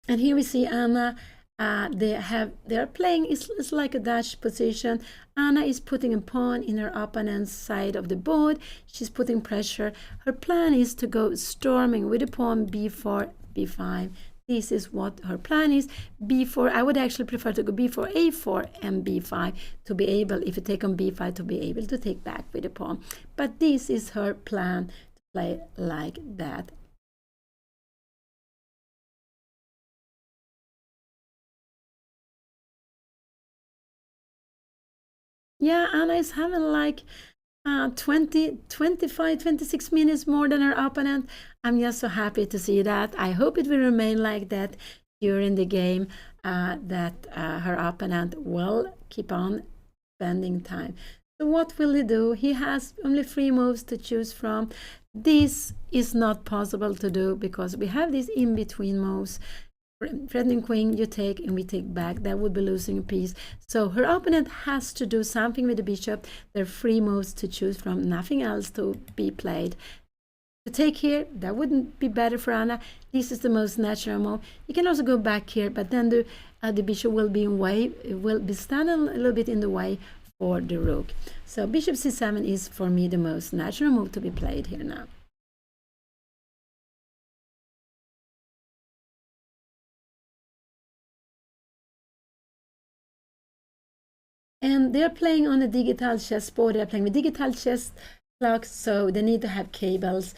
here we see Anna. They are playing, it's like a dash position. Anna is putting a pawn in her opponent's side of the board. She's putting pressure. Her plan is to go storming with the pawn b4, b5. This is what her plan is. b4, I would actually prefer to go b4, a4, and b5 to be able, if you take on b5, to be able to take back with the pawn. But this is her plan, to play like that. Yeah, Anna is having like 20, 25, 26 minutes more than her opponent. I'm just so happy to see that. I hope it will remain like that during the game, that her opponent will keep on spending time. So what will he do? He has only 3 moves to choose from. This is not possible to do because we have these in-between moves. Threatening queen, you take, and we take back. That would be losing a piece. So her opponent has to do something with the bishop. There are 3 moves to choose from, nothing else to be played. To take here, that wouldn't be better for Anna. This is the most natural move. You can also go back here, but then the bishop will be in way, it will be standing a little bit in the way for the rook. So bishop c7 is for me the most natural move to be played here now. And they're playing on a digital chessboard. They're playing with digital chess clocks, so they need to have cables.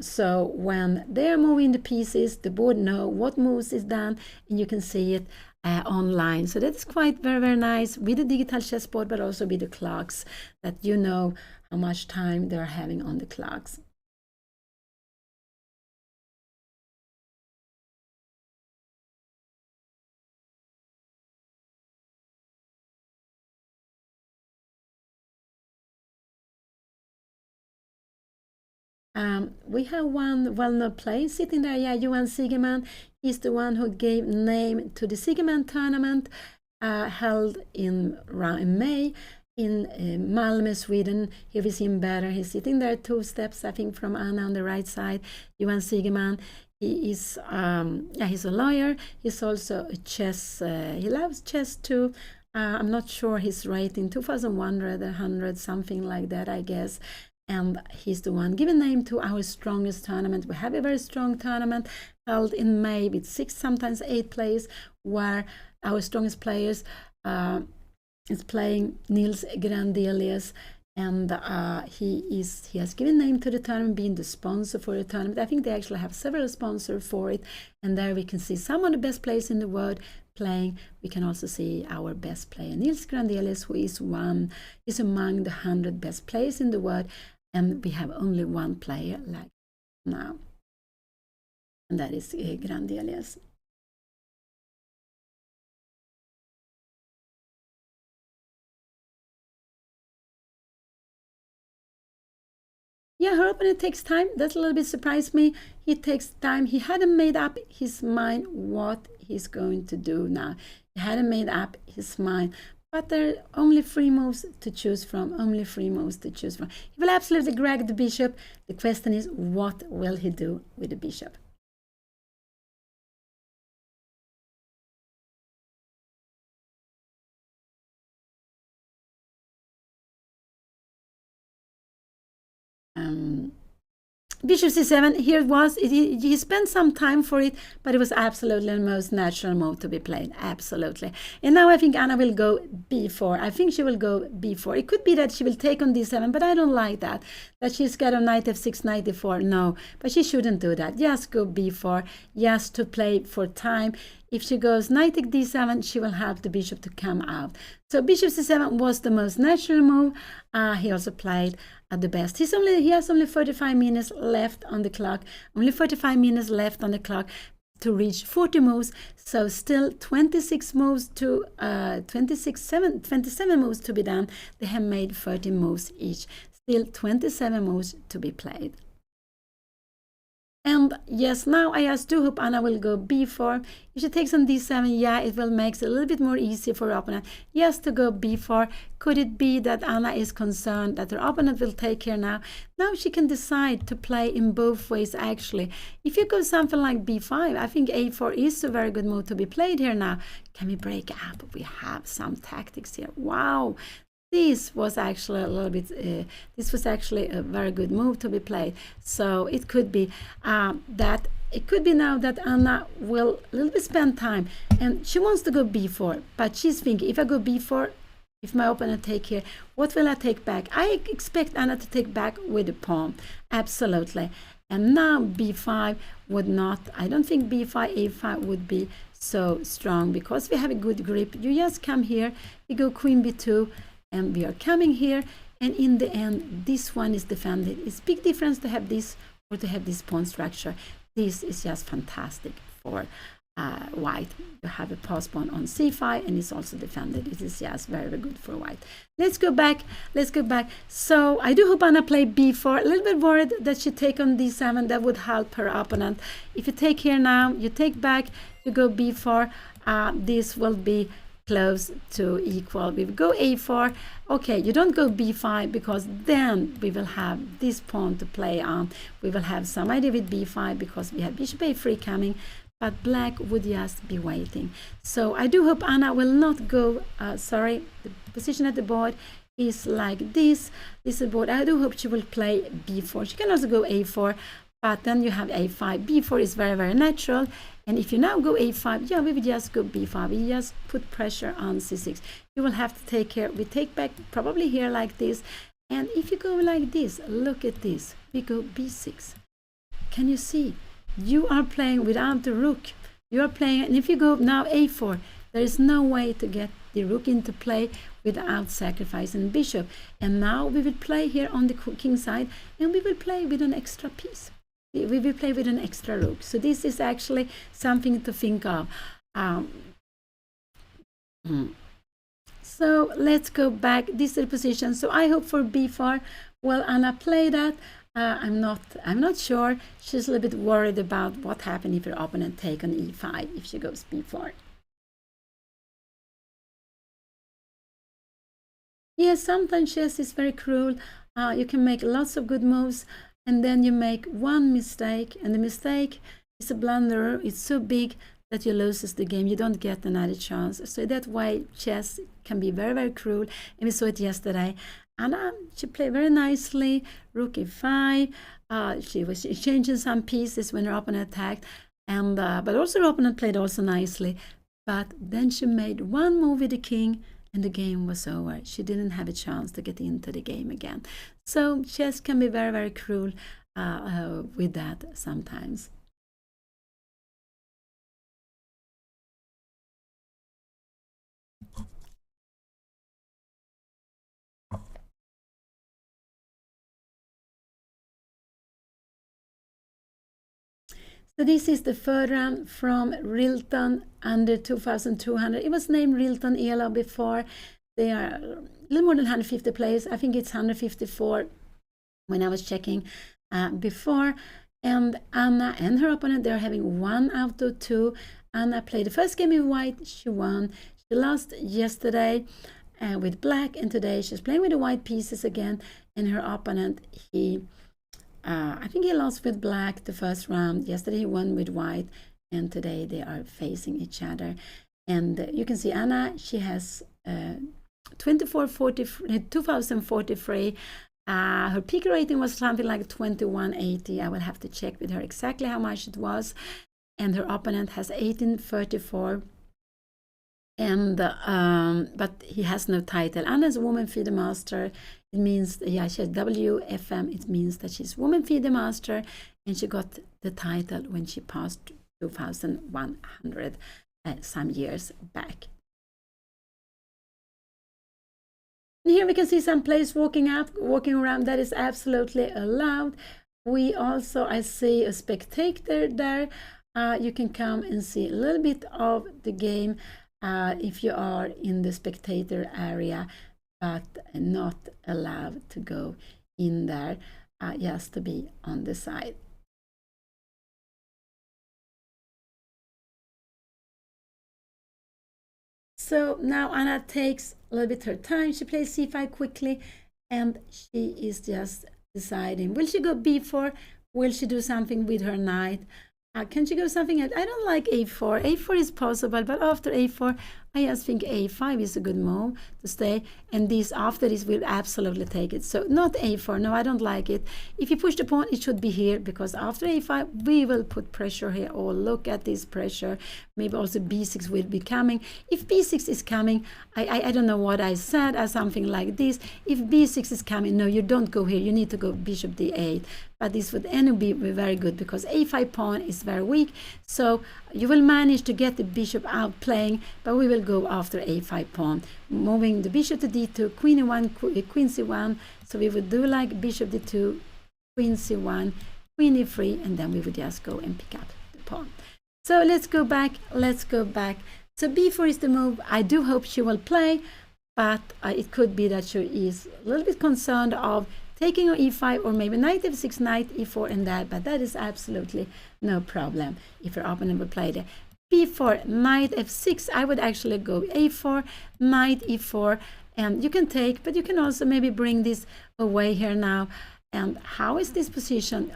So when they're moving the pieces, the board know what moves is done, and you can see it online. So that's quite very, very nice with the digital chessboard, but also with the clocks, that you know how much time they're having on the clocks. We have one well-known player sitting there, yeah, Johan Siegerman. He's the one who gave name to the Siegerman tournament held in May in Malmö, Sweden. Here we see him better. He's sitting there 2 steps, I think, from Anna on the right side. Johan Siegerman. He is, yeah, he's a lawyer. He's also a chess. He loves chess too. I'm not sure his rating, 2100, something like that, I guess. And he's the one giving name to our strongest tournament. We have a very strong tournament held in May with 6, sometimes 8 players, where our strongest players is playing Nils Grandelius, and he has given name to the tournament, being the sponsor for the tournament. I think they actually have several sponsors for it, and there we can see some of the best players in the world playing. We can also see our best player, Nils Grandelius, who is among the 100 best players in the world, and we have only 1 player like now, and that is Grandelius. Yeah, her opponent takes time. That a little bit surprised me. He takes time. He hadn't made up his mind what he's going to do now. He hadn't made up his mind. but there are only 3 moves to choose from, only 3 moves to choose from. He will absolutely grab the bishop. The question is, what will he do with the bishop? Bishop c7, here it was. He spent some time for it, but it was absolutely the most natural move to be played. Absolutely. And now I think Anna will go b4. I think she will go b4. It could be that she will take on d7, but I don't like that. That she's got on knight f6, knight d4. No, but she shouldn't do that. Just go b4, just to play for time. If she goes knight takes d7, she will have the bishop to come out. So bishop c7 was the most natural move. He also played at the best. He has only 35 minutes left on the clock. Only 45 minutes left on the clock to reach 40 moves. So still 26 moves to 27 moves to be done. They have made 30 moves each. Still 27 moves to be played. And yes, now I just do hope Anna will go b4. If she takes on d7, yeah, it will make it a little bit more easy for her opponent. Yes, to go b4. Could it be that Anna is concerned that her opponent will take her now? Now she can decide to play in both ways, actually. If you go something like b5, I think a4 is a very good move to be played here now. Can we break up? We have some tactics here. Wow! This was actually a little bit, this was actually a very good move to be played. So it could be that, it could be now that Anna will a little bit spend time. And she wants to go b4, but she's thinking, if I go b4, if my opponent take here, what will I take back? I expect Anna to take back with the pawn. Absolutely. And now b5 would not, I don't think b5, a5 would be so strong because we have a good grip. You just come here, you go queen b2, and we are coming here, and in the end, this one is defended. It's big difference to have this or to have this pawn structure. This is just fantastic for white. You have a pass pawn on c5, and it's also defended. It is just very, very good for white. Let's go back. Let's go back. So I do hope Anna play b4. A little bit worried that she take on d7. That would help her opponent. If you take here now, you take back, you go b4. This will be close to equal. We go a4. Okay, you don't go b5 because then we will have this pawn to play on. We will have some idea with b5 because we have bishop a3 coming, but black would just be waiting. So I do hope Anna will not go, sorry, the position at the board is like this. This is the board. I do hope she will play b4. She can also go a4, but then you have a5. b4 is very, very natural. And if you now go a5, yeah, we will just go b5. We just put pressure on c6. You will have to take care. We take back probably here like this. And if you go like this, look at this. We go b6. Can you see? You are playing without the rook. You are playing, and if you go now a4, there is no way to get the rook into play without sacrificing bishop. And now we will play here on the king side, and we will play with an extra piece. We will play with an extra rook. So this is actually something to think of. So let's go back. This is the position. So I hope for b4. Will Anna play that? I'm not sure. She's a little bit worried about what happened if her opponent take on e5 if she goes b4. Yes, sometimes chess is very cruel. You can make lots of good moves, and then you make one mistake, and the mistake is a blunder. It's so big that you loses the game. You don't get another chance. So that way chess can be very, very cruel. And we saw it yesterday. Anna, she played very nicely. Rook e5. She was changing some pieces when her opponent attacked, and but also her opponent played also nicely. But then she made one move with the king, and the game was over. She didn't have a chance to get into the game again. So chess can be very, very cruel with that sometimes. So this is the third round from RILTON under 2200. It was named RILTON ELO before. They are a little more than 150 players. I think it's 154 when I was checking before. And Anna and her opponent, they're having 1 out of 2. Anna played the first game in white. She won. She lost yesterday. with black, and today she's playing with the white pieces again, and her opponent, I think he lost with black the first round. Yesterday he won with white, and today they are facing each other. And you can see Anna, she has 2043. Her peak rating was something like 2180. I will have to check with her exactly how much it was. And her opponent has 1834. And but he has no title. Anna is a woman FIDE master. It means, yeah, she has WFM. It means that she's woman FIDE master, and she got the title when she passed 2100 some years back. And here we can see some players walking around. That is absolutely allowed. We also, I see a spectator there. You can come and see a little bit of the game if you are in the spectator area, but not allowed to go in there, just to be on the side. So now Anna takes a little bit her time. She plays c5 quickly, and she is just deciding, will she go b4? Will she do something with her knight? Can she go something else? I don't like a4. a4 is possible, but after a4, I just think a5 is a good move to stay, and this after this will absolutely take it. So not a4. No, I don't like it. If you push the pawn, it should be here, because after a5 we will put pressure here. Oh, look at this pressure. Maybe also b6 will be coming. If b6 is coming, I don't know what I said, or something like this. If b6 is coming, no, you don't go here. You need to go bishop d8. But this would anyway be very good, because a5 pawn is very weak. So you will manage to get the bishop out playing, but we will go after a5 pawn, moving the bishop to d2, queen e1, queen c1. So we would do like bishop d2, queen c1, queen e3, and then we would just go and pick up the pawn. So let's go back. So b4 is the move. I do hope she will play, but it could be that she is a little bit concerned of taking on e5, or maybe knight f6, knight e4, and that, but that is absolutely no problem if your opponent would play there. b4, knight f6, I would actually go a4, knight e4, and you can take, but you can also maybe bring this away here now. And how is this position?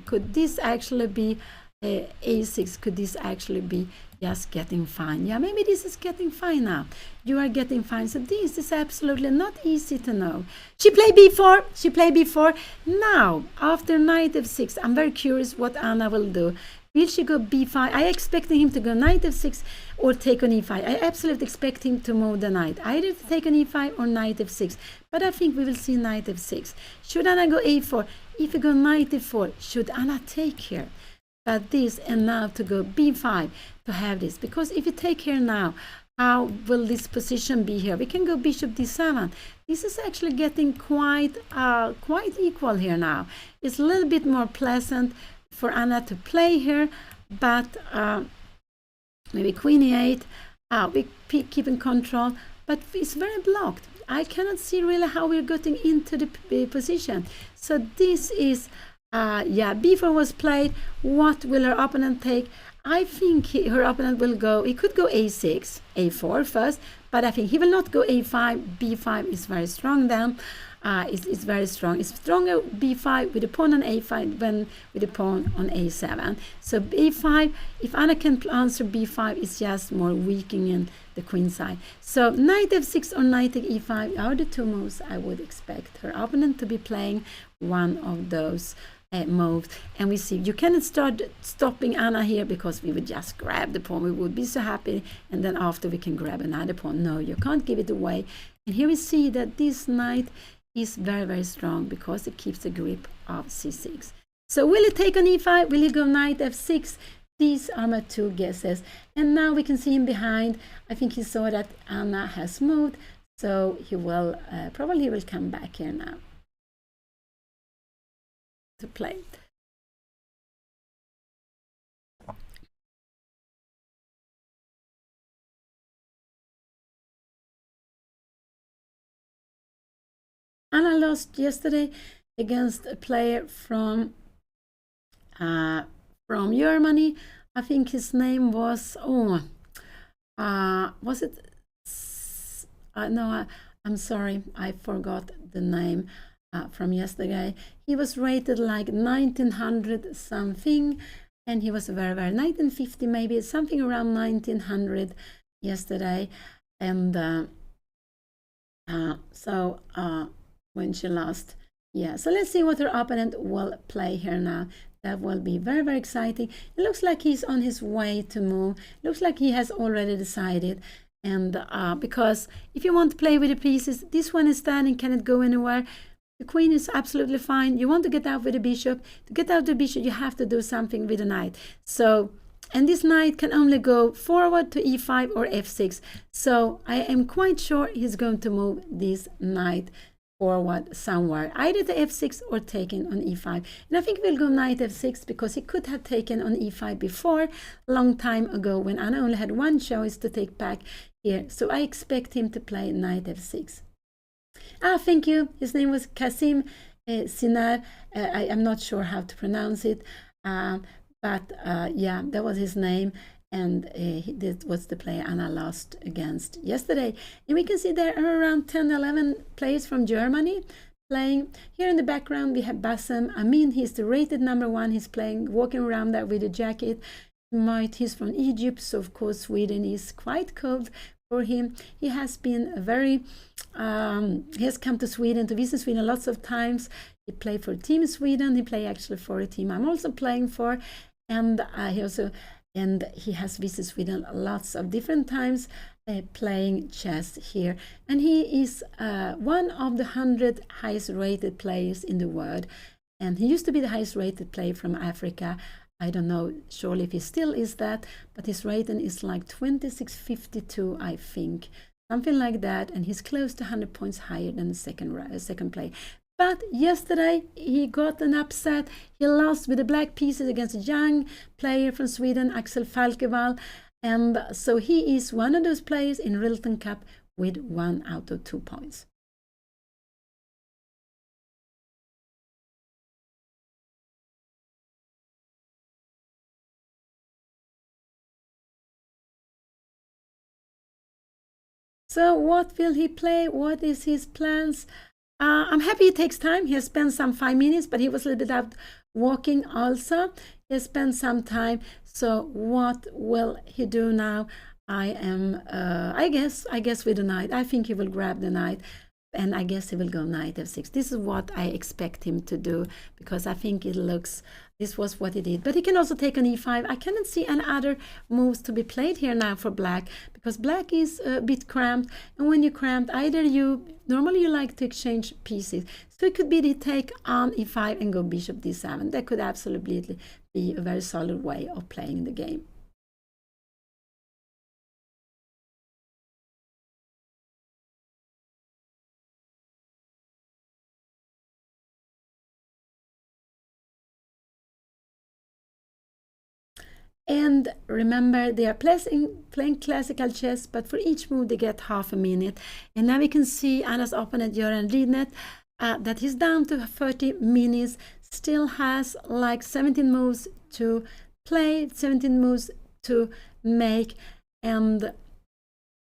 Could this actually be a6? Could this actually be just getting fine? Yeah, maybe this is getting fine now. You are getting fine. So this is absolutely not easy to know. She played b4. Now, after knight f6, I'm very curious what Anna will do. Will she go b5? I expecting him to go knight f6 or take on e5. I absolutely expect him to move the knight, either to take on e5 or knight f6. But I think we will see knight f6. Should Anna go a4? If you go knight e4, should Anna take here? But this, and now to go b5 to have this, because if you take here now, how will this position be here? We can go bishop d7. This is actually getting quite equal here now. It's a little bit more pleasant for Anna to play here, but maybe queen e8. We keep in control, but it's very blocked. I cannot see really how we're getting into the position. So this is b4 was played. What will her opponent take? I think her opponent will go, he could go a6, a4 first, but I think he will not go a5. b5 is very strong then. It's very strong. It's stronger b5 with the pawn on a5 than with the pawn on a7. So a5, if Anna can answer b5, it's just more weakening the queen side. So knight f6 or knight take e5 are the two moves I would expect her opponent to be playing, one of those moves. And we see you cannot start stopping Anna here, because we would just grab the pawn. We would be so happy, and then after we can grab another pawn. No, you can't give it away. And here we see that this knight is very, very strong, because it keeps the grip of c6. So will it take on e5? Will he go knight f6? These are my two guesses. And now we can see him behind. I think he saw that Anna has moved, so he will probably will come back here now to play. Anna lost yesterday against a player from Germany. I think his name was it no, I'm sorry, I forgot the name from yesterday. He was rated like 1900 something, and he was very, very 1950 maybe, something around 1900 yesterday. And when she lost, yeah. So let's see what her opponent will play here now. That will be very, very exciting. It looks like he's on his way to move. Looks like he has already decided. And because if you want to play with the pieces, this one is standing, cannot go anywhere. The queen is absolutely fine. You want to get out with the bishop. To get out the bishop, you have to do something with the knight. So, and this knight can only go forward to e5 or f6. So I am quite sure he's going to move this knight forward somewhere, either to f6 or taken on e5. And I think we'll go knight f6 because he could have taken on e5 before, long time ago, when Anna only had one choice to take back here. So I expect him to play knight f6. Thank you. His name was Kasim Sinar. I'm not sure how to pronounce it, but yeah, that was his name. And that was the player Anna lost against yesterday. And we can see there are around 10, 11 players from Germany playing. Here in the background, we have Bassem Amin. He's the rated #1. He's playing, walking around there with a jacket. He's from Egypt, so of course Sweden is quite cold for him. He has been he has come to Sweden, to visit Sweden lots of times. He played for Team Sweden. He played actually for a team I'm also playing for. And he has visited Sweden lots of different times, playing chess here. And he is one of the 100 highest rated players in the world. And he used to be the highest rated player from Africa. I don't know, surely if he still is that, but his rating is like 2652, I think. Something like that. And he's close to 100 points higher than the second player. But yesterday he got an upset. He lost with the black pieces against a young player from Sweden, Axel Falkevall. And so he is one of those players in RILTON Cup with 1 out of 2 points. So what will he play? What is his plans? I'm happy it takes time. He has spent some 5 minutes, but he was a little bit out walking also. He has spent some time. So what will he do now? I guess with the knight. I think he will grab the knight, and I guess he will go knight f6. This is what I expect him to do, because I think it looks, this was what he did. But he can also take on e5. I cannot see any other moves to be played here now for black, because black is a bit cramped. And when you're cramped, normally you like to exchange pieces. So it could be the take on e5 and go bishop d7. That could absolutely be a very solid way of playing the game. And remember, they are playing classical chess, but for each move they get half a minute. And now we can see Anna's opponent, Göran Ridnet, that he's down to 30 minutes, still has like 17 moves to play, 17 moves to make. And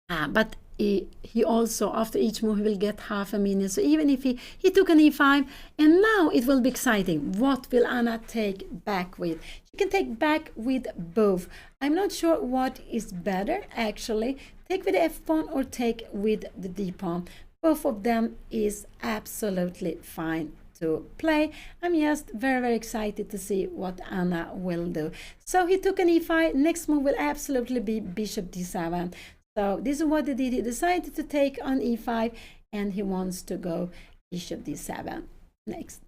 but he also, after each move, he will get half a minute. So even if he took an e5, and now it will be exciting. What will Anna take back with? She can take back with both. I'm not sure what is better, actually. Take with the f pawn or take with the d pawn. Both of them is absolutely fine to play. I'm just very, very excited to see what Anna will do. So he took an e5. Next move will absolutely be bishop d7. So this is what he did. He decided to take on e5, and he wants to go bishop d7 next.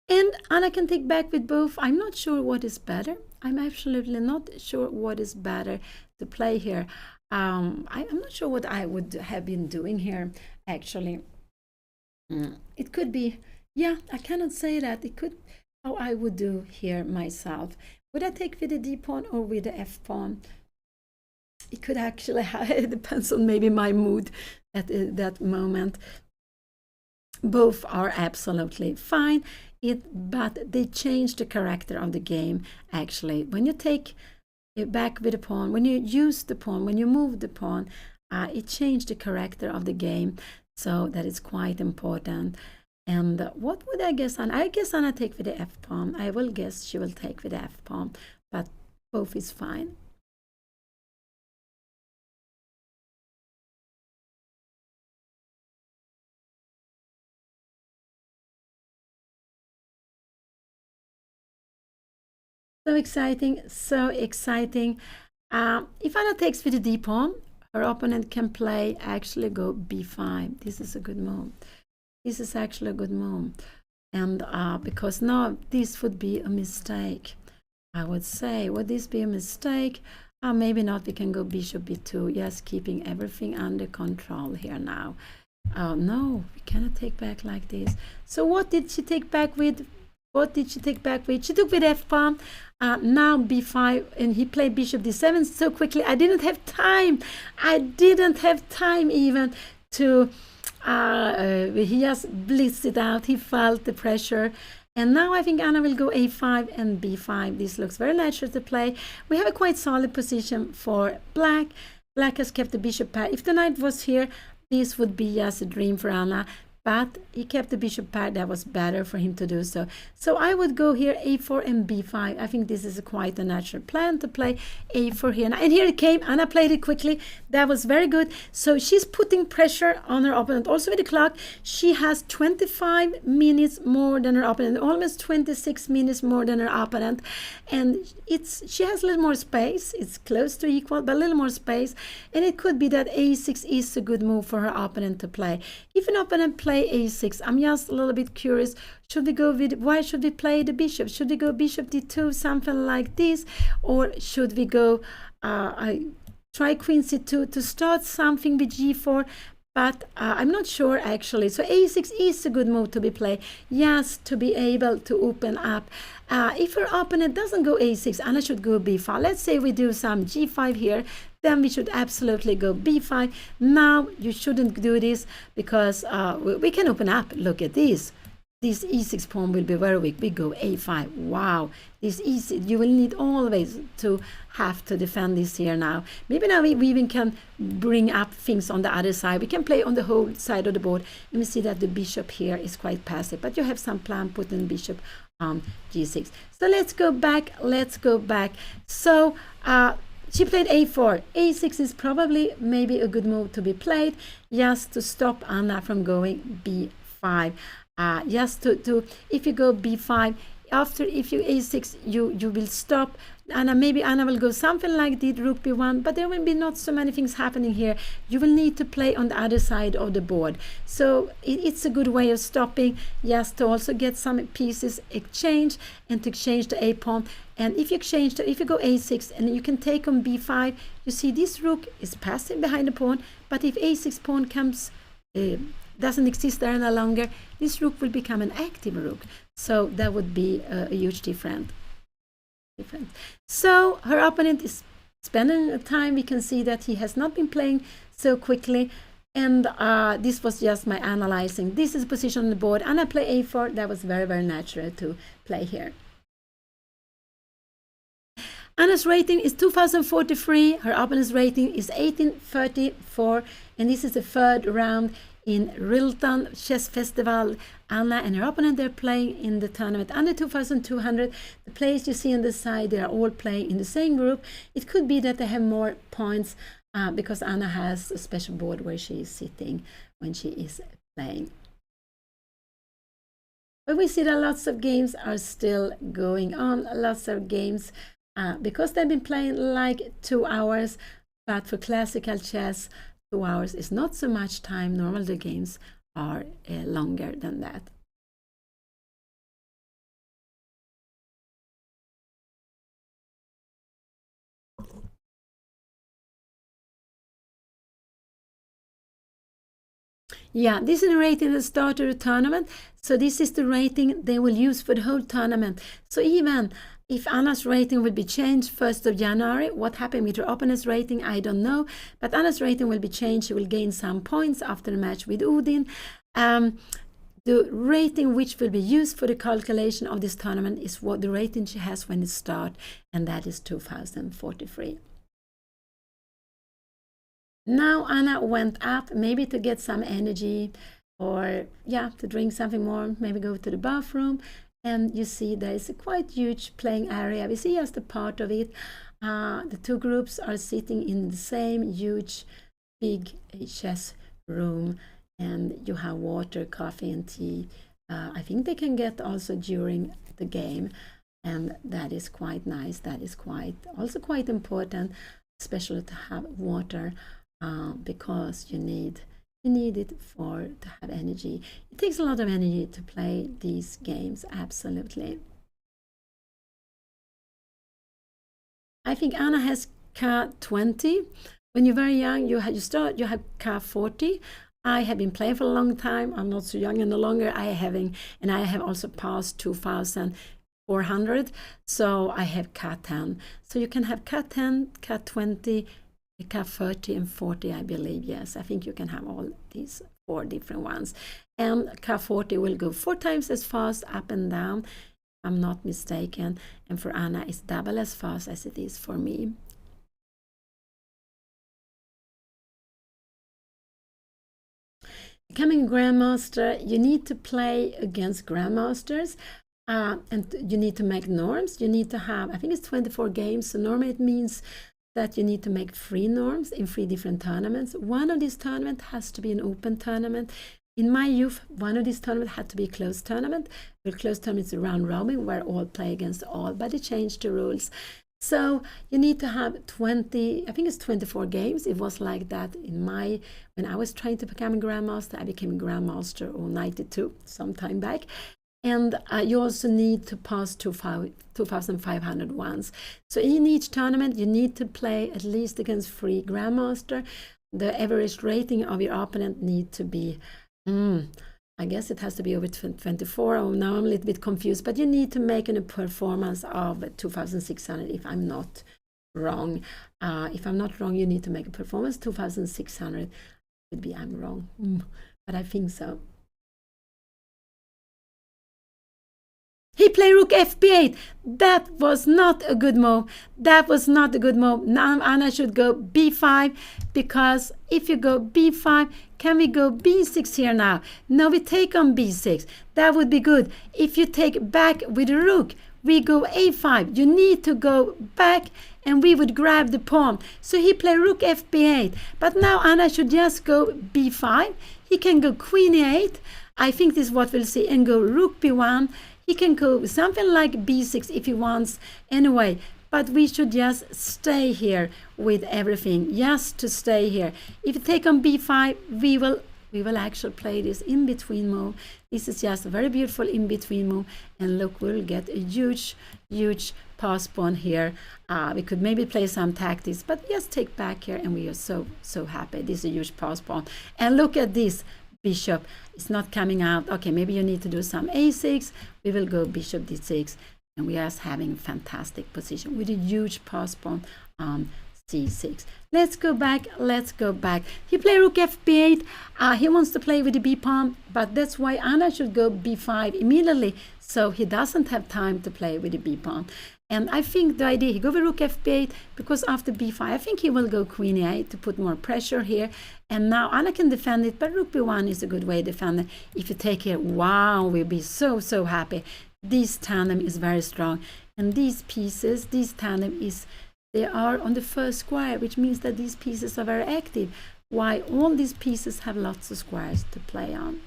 And Anna can take back with both. I'm not sure what is better. I'm absolutely not sure what is better to play here. I'm not sure what I would have been doing here, actually. It could be, yeah, I cannot say that. It could, how I would do here myself. Would I take with the d pawn or with the f pawn? It could actually it depends on maybe my mood at that moment. Both are absolutely fine. But they change the character of the game, actually. When you take back with the pawn, when you use the pawn, when you move the pawn, it changed the character of the game. So that is quite important. And what would I guess Anna? I guess Anna take with the f pawn. I will guess she will take with the f pawn, but both is fine. So exciting, so exciting. If Anna takes with the d pawn, her opponent can play actually go b5. This is a good move. This is actually a good move. And because now this would be a mistake, I would say. Would this be a mistake? Maybe not. We can go bishop b2. Yes, keeping everything under control here now. No, we cannot take back like this. So what did she take back with? What did she take back with? She took with f pawn. Now b5, and he played bishop d7 so quickly. I didn't have time. I didn't have time even to. He just blitzed it out. He felt the pressure. And now I think Anna will go a5 and b5. This looks very natural to play. We have a quite solid position for black. Black has kept the bishop pair. If the knight was here, this would be just a dream for Anna. But he kept the bishop pair. That was better for him to do so. So I would go here a4 and b5. I think this is quite a natural plan to play a4 here. And here it came. Anna played it quickly. That was very good. So she's putting pressure on her opponent. Also with the clock, she has 25 minutes more than her opponent. Almost 26 minutes more than her opponent. And she has a little more space. It's close to equal, but a little more space. And it could be that a6 is a good move for her opponent to play. If an opponent plays a6, I'm just a little bit curious. Should we go with, why should we play the bishop? Should we go bishop d2, something like this? Or should we go, try queen c2 to start something with g4? But I'm not sure actually. So a6 is a good move to be played. Yes, to be able to open up. If her opponent doesn't go a6, Anna should go b5. Let's say we do some g5 here. Then we should absolutely go b5. Now you shouldn't do this because we can open up. Look at this. This e6 pawn will be very weak. We go a5. Wow, this e6. You will need always to have to defend this here now. Maybe now we even can bring up things on the other side. We can play on the whole side of the board. And we see that the bishop here is quite passive. But you have some plan putting the bishop on g6. So let's go back. Let's go back. So she played a4. a6 is probably maybe a good move to be played just to stop Anna from going b5. Just to if you go b5, after if you a6, you will stop. Maybe Anna will go something like did rook b1, but there will be not so many things happening here. You will need to play on the other side of the board. So it's a good way of stopping, just to also get some pieces exchanged and to exchange the a pawn. And if you if you go a6 and you can take on b5, you see this rook is passive behind the pawn, but if a6 pawn comes doesn't exist there no longer, this rook will become an active rook. So that would be a huge difference. So her opponent is spending time. We can see that he has not been playing so quickly. And this was just my analyzing. This is a position on the board. And I play a4. That was very, very natural to play here. Anna's rating is 2043. Her opponent's rating is 1834. And this is the third round in RILTON Chess Festival. Anna and her opponent, they're playing in the tournament under 2200. The players you see on the side, they are all playing in the same group. It could be that they have more points because Anna has a special board where she is sitting when she is playing. But we see that lots of games are still going on, lots of games because they've been playing like 2 hours, but for classical chess, 2 hours is not so much time. Normally the games are longer than that. Yeah, this is the rating at the start of the tournament. So this is the rating they will use for the whole tournament. So even if Anna's rating will be changed 1st of January, what happened with her opponent's rating, I don't know. But Anna's rating will be changed. She will gain some points after the match with Udin. The rating which will be used for the calculation of this tournament is what the rating she has when it starts, and that is 2043. Now Anna went up, maybe to get some energy, or yeah, to drink something more, maybe go to the bathroom. And you see there is a quite huge playing area. We see just a part of it. The two groups are sitting in the same huge, big chess room, and you have water, coffee, and tea. I think they can get also during the game, and that is quite nice. That is also quite important, especially to have water, because you need it to have energy. It takes a lot of energy to play these games, absolutely. I think Anna has K20. When you're very young, you have K40. I have been playing for a long time. I'm not so young any longer. I have also passed 2,400. So I have K10. So you can have K10, K20, K30 and 40, I believe. Yes, I think you can have all these 4 different ones. And K40 will go 4 times as fast up and down, if I'm not mistaken. And for Anna, it's double as fast as it is for me. Becoming a grandmaster, you need to play against grandmasters. And you need to make norms. You need to have, I think it's 24 games. So normally it means that you need to make 3 norms in 3 different tournaments. One of these tournaments has to be an open tournament. In my youth, one of these tournaments had to be a closed tournament. The closed tournament is a round robin where all play against all, but they changed the rules. So you need to have 20, I think it's 24 games. It was like that when I was trying to become a grandmaster. I became a grandmaster in 92, some time back. And you also need to pass 2,500 once. So in each tournament, you need to play at least against 3 grandmaster. The average rating of your opponent need to be, I guess it has to be over 24. Oh, now I'm a little bit confused, but you need to make a performance of 2,600 if I'm not wrong. If I'm not wrong, you need to make a performance 2,600. Could be I'm wrong, but I think so. He played Rook FB8. That was not a good move. That was not a good move. Now Anna should go B5, because if you go B5, can we go B6 here now? No, we take on B6. That would be good. If you take back with a rook, we go A5. You need to go back, and we would grab the pawn. So he played Rook FB8. But now Anna should just go B5. He can go Queen E8. I think this is what we'll see, and go Rook B1. He can go something like B6 if he wants anyway, but we should just stay here with everything, just to stay here. If you take on B5, we will actually play this in-between move. This is just a very beautiful in-between move, and look, we'll get a huge pass pawn here. We could maybe play some tactics, but just take back here, and we are so happy. This is a huge pass pawn, and look at this. Bishop is not coming out. Okay, maybe you need to do some A6. We will go Bishop D6, and we are having a fantastic position with a huge pass pawn on C6. Let's go back. He played Rook FB8. He wants to play with the B pawn, but that's why Anna should go B5 immediately, so he doesn't have time to play with the B pawn. And I think the idea, he go with Rook FB8, because after B5, I think he will go Queen E8 to put more pressure here. And now Anna can defend it, but Rook B1 is a good way to defend it. If you take here, wow, we'll be so happy. This tandem is very strong. And these pieces, this tandem they are on the first square, which means that these pieces are very active. Why? All these pieces have lots of squares to play on.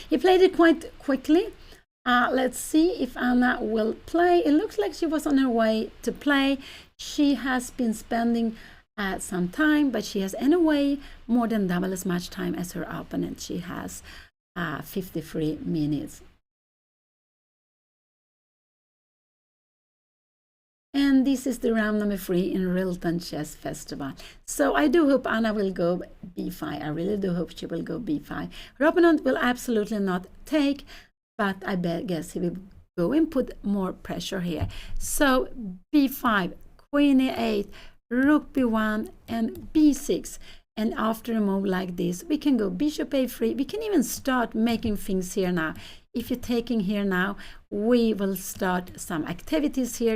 He played it quite quickly. Let's see if Anna will play. It looks like she was on her way to play. She has been spending some time, but she has anyway more than double as much time as her opponent. She has 53 minutes. And this is the round number 3 in RILTON Chess Festival. So I do hope Anna will go B5. I really do hope she will go B5. Her opponent will absolutely not take, but I guess he will go and put more pressure here. So B5, Queen E8, Rook B1, and B6. And after a move like this, we can go bishop a3. We can even start making things here now. If you're taking here now, we will start some activities here.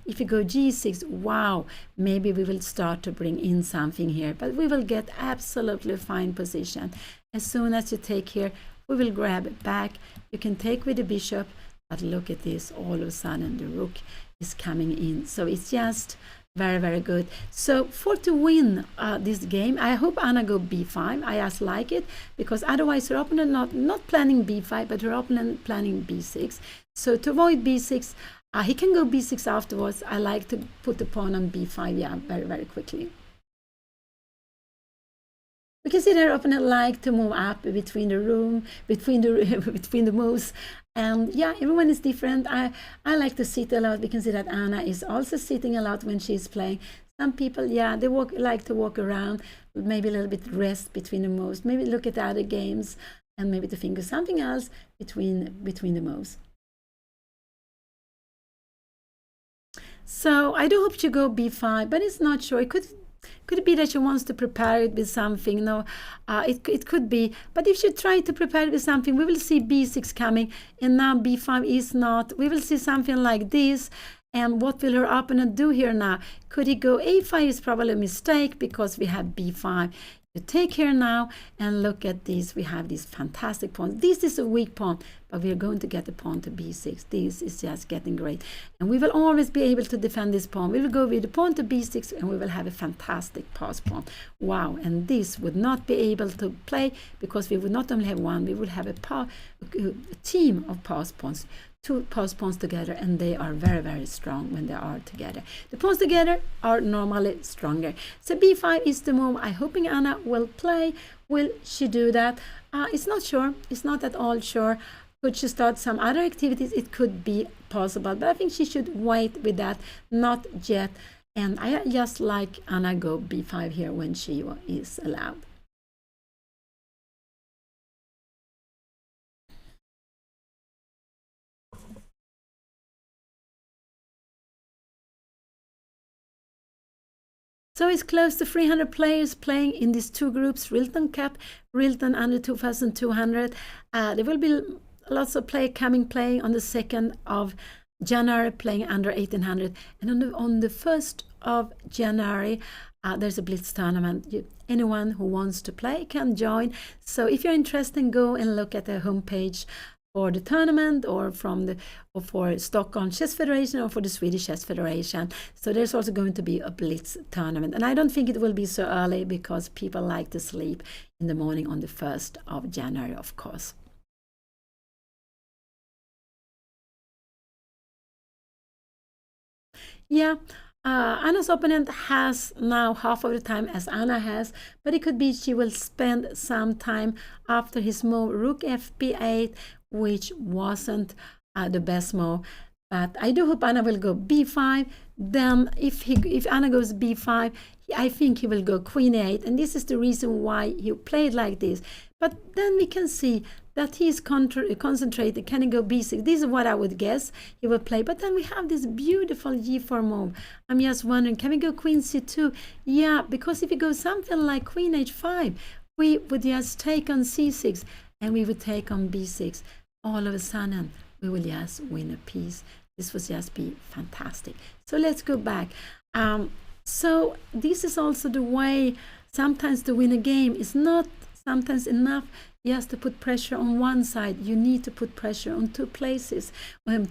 If you go g6, wow, maybe we will start to bring in something here, but we will get absolutely fine position. As soon as you take here, we will grab it back. You can take with the bishop, but look at this, all of a sudden the rook is coming in. So it's just very, very good. So to win this game, I hope Anna go b5. I just like it, because otherwise her opponent not planning b5, but her opponent planning b6. So to avoid b6, he can go b6 afterwards. I like to put the pawn on b5, yeah, very, very quickly. We can see that her opponent like to move up between the moves. And yeah, everyone is different. I like to sit a lot. We can see that Anna is also sitting a lot when she's playing. Some people, yeah, they like to walk around, maybe a little bit rest between the moves, maybe look at other games, and maybe to think of something else between the moves. So I do hope to go b5, but it's not sure. Could it be that she wants to prepare it with something? No, it could be. But if she try to prepare it with something, we will see b6 coming, and now b5 is not. We will see something like this. And what will her opponent do here now? Could he go a5? Is probably a mistake, because we have b5. You take here now, and look at this. We have these fantastic pawns. This is a weak pawn, but we are going to get the pawn to b6. This is just getting great. And we will always be able to defend this pawn. We will go with the pawn to b6, and we will have a fantastic pass pawn. Wow, and this would not be able to play, because we would not only have one, we would have a team of pass pawns. Two pass pawns together, and they are very, very strong when they are together. The pawns together are normally stronger. So b5 is the move I'm hoping Anna will play. Will she do that? It's not sure. It's not at all sure. Could she start some other activities? It could be possible, but I think she should wait with that, not yet. And I just like Anna go b5 here when she is allowed. So it's close to 300 players playing in these two groups, RILTON Cup, RILTON under 2200. There will be lots of players playing on the 2nd of January, playing under 1800. And on the 1st of January, there's a Blitz tournament. Anyone who wants to play can join. So if you're interested, go and look at the homepage for the tournament, or for Stockholm Chess Federation, or for the Swedish Chess Federation. So there's also going to be a Blitz tournament. And I don't think it will be so early, because people like to sleep in the morning on the 1st of January, of course. Yeah. Anna's opponent has now half of the time as Anna has, but it could be she will spend some time after his move Rook fb8, which wasn't the best move. But I do hope Anna will go b5. Then if Anna goes b5, I think he will go queen a8, and this is the reason why he played like this. But then we can see that he's concentrated. Can he go b6? This is what I would guess he will play. But then we have this beautiful g4 move. I'm just wondering, can we go queen c2? Yeah, because if we go something like queen h5, we would just take on c6, and we would take on b6. All of a sudden, we will just win a piece. This would just be fantastic. So let's go back. So this is also the way sometimes to win a game is not sometimes enough just to put pressure on one side. You need to put pressure on two places. On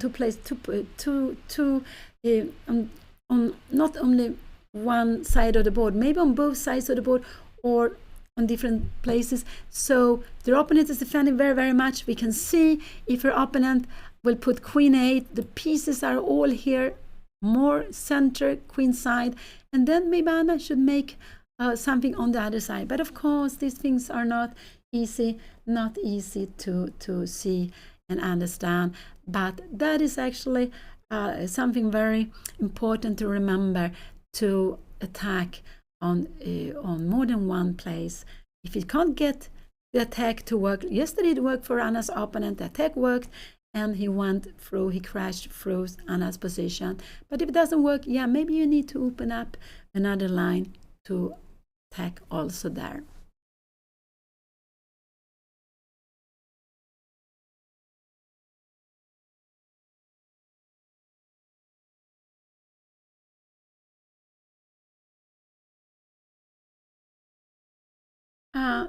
not only one side of the board, maybe on both sides of the board, or on different places. So the opponent is defending very, very much. We can see if her opponent will put queen 8, the pieces are all here, more center, queen side, and then maybe Anna should make something on the other side. But of course, these things are not easy to see and understand. But that is actually something very important to remember, to attack on more than one place. If you can't get the attack to work, yesterday it worked for Anna's opponent, the attack worked, and he went through, he crashed through Anna's position. But if it doesn't work, yeah, maybe you need to open up another line to attack also there.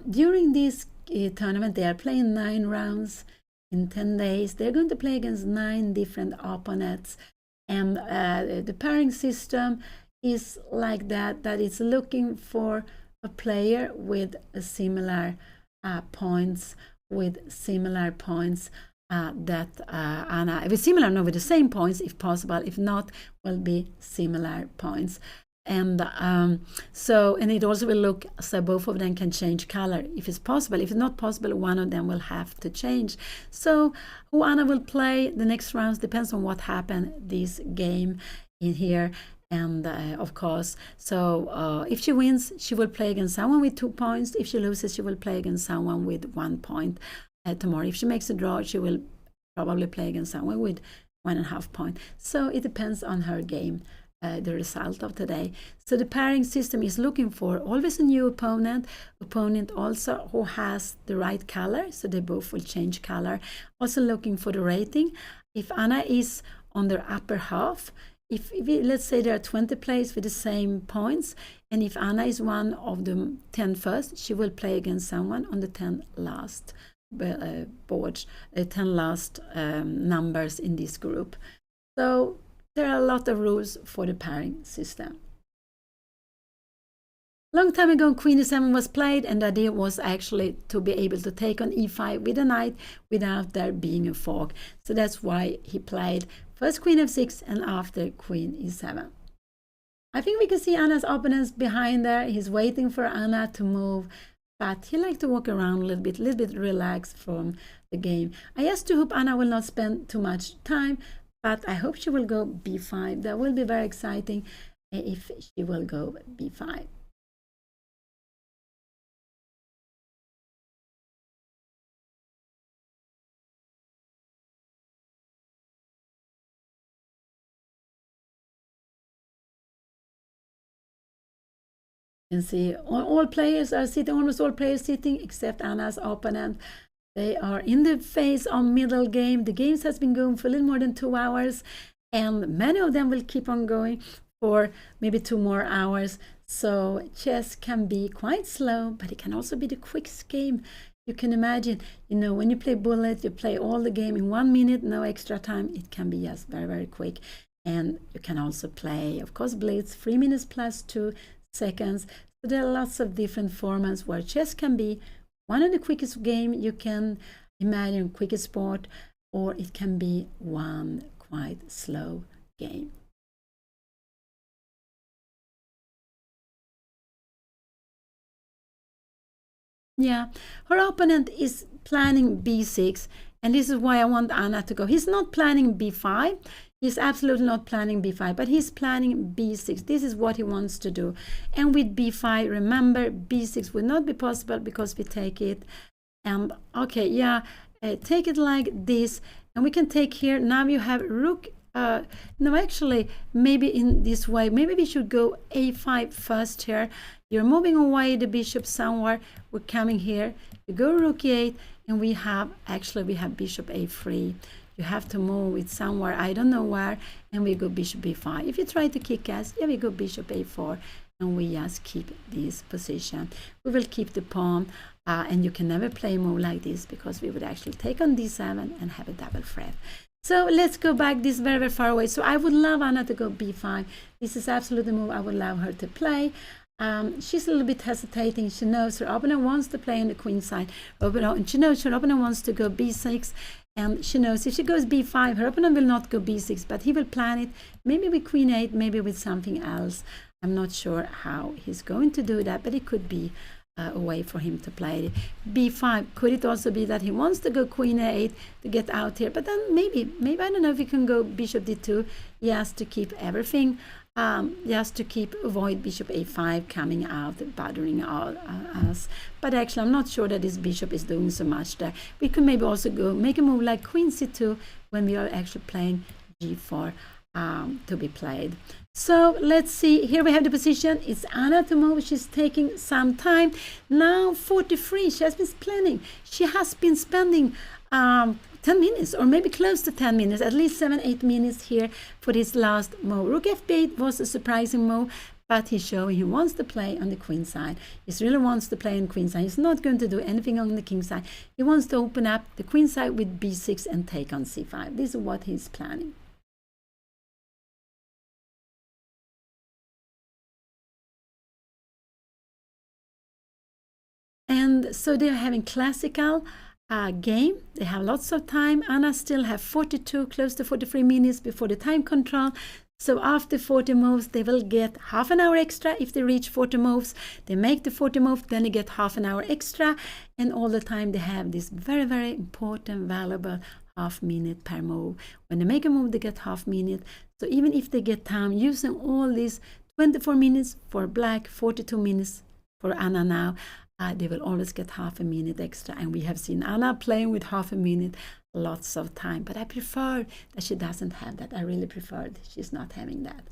During this tournament, they are playing 9 rounds in 10 days. They're going to play against 9 different opponents, and the pairing system is like that it's looking for a player with a similar points, that Anna, with similar, no, with the same points if possible. If not, will be similar points. And and it also will look so both of them can change color if it's possible. If it's not possible, one of them will have to change. So who Anna will play the next rounds depends on what happened this game in here. And of course, so if she wins, she will play against someone with 2 points. If she loses, she will play against someone with 1 point tomorrow. If she makes a draw, she will probably play against someone with 1.5 points. So it depends on her game, the result of today. So the pairing system is looking for always a new opponent also who has the right color, so they both will change color. Also looking for the rating. If Anna is on the upper half, if let's say there are 20 players with the same points, and if Anna is one of the 10 first, she will play against someone on the 10 last boards, 10 last numbers in this group. So there are a lot of rules for the pairing system. Long time ago, Queen e7 was played, and the idea was actually to be able to take on e5 with a knight without there being a fork. So that's why he played first Queen f6 and after Queen e7. I think we can see Anna's opponents behind there. He's waiting for Anna to move, but he likes to walk around a little bit relaxed from the game. I just hope Anna will not spend too much time, but I hope she will go b5. That will be very exciting if she will go b5. You can see all players are sitting, almost all players sitting except Anna's opponent. They are in the phase of middle game. The games has been going for a little more than 2 hours, and many of them will keep on going for maybe 2 more hours. So chess can be quite slow, but it can also be the quickest game. You can imagine, when you play bullet, you play all the game in 1 minute, no extra time. It can be just very, very quick. And you can also play, of course, blitz, 3 minutes plus 2 seconds. So there are lots of different formats where chess can be one of the quickest game you can imagine, quickest sport, or it can be one quite slow game. Yeah, her opponent is planning b6, and this is why I want Anna to go. He's not planning b5. He's absolutely not planning b5, but he's planning b6. This is what he wants to do. And with b5, remember, b6 would not be possible because we take it. And okay, yeah, take it like this. And we can take here, now you have rook. No, actually, maybe in this way, maybe we should go a5 first here. You're moving away the bishop somewhere. We're coming here. You go rook e8, and we have bishop a3. You have to move it somewhere, I don't know where, and we go bishop b5. If you try to kick us, yeah, we go bishop a4, and we just keep this position. We will keep the pawn, and you can never play a move like this because we would actually take on d7 and have a double threat. So let's go back this very, very far away. So I would love Anna to go b5. This is absolutely the move I would love her to play. She's a little bit hesitating. She knows her opponent wants to play on the queen side. And she knows her opponent wants to go b6. And she knows if she goes b5, her opponent will not go b6, but he will plan it, maybe with queen 8, maybe with something else. I'm not sure how he's going to do that, but it could be a way for him to play it. b5, could it also be that he wants to go queen 8 to get out here? But then maybe I don't know if he can go bishop d2, yes, to keep everything, just to avoid bishop a5 coming out, bothering us. But actually, I'm not sure that this bishop is doing so much there. We could maybe also go make a move like queen c2 when we are actually playing g4 to be played. So let's see, here we have the position. It's Anna to move. She's taking some time. Now 43, she has been planning. She has been spending 10 minutes or maybe close to 10 minutes, at least 7-8 minutes here for this last move. Rook f8 was a surprising move, but he's showing he wants to play on the queen side. He really wants to play on queen side. He's not going to do anything on the king side. He wants to open up the queen side with b6 and take on c5. This is what he's planning. And so they're having classical game. They have lots of time. Anna still have 42, close to 43 minutes before the time control. So after 40 moves, they will get half an hour extra if they reach 40 moves. They make the 40 moves, then they get half an hour extra. And all the time they have this very, very important, valuable half minute per move. When they make a move, they get half minute. So even if they get time using all these 24 minutes for black, 42 minutes for Anna now, they will always get half a minute extra. And we have seen Anna playing with half a minute lots of time, but I prefer that she doesn't have that. I really prefer that she's not having that.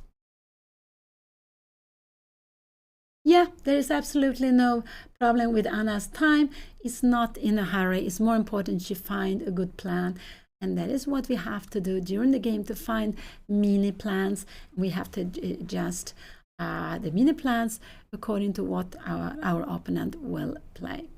Yeah, there is absolutely no problem with Anna's time. It's not in a hurry. It's more important she find a good plan. And that is what we have to do during the game, to find mini plans. We have to adjust the mini plans according to what our opponent will play.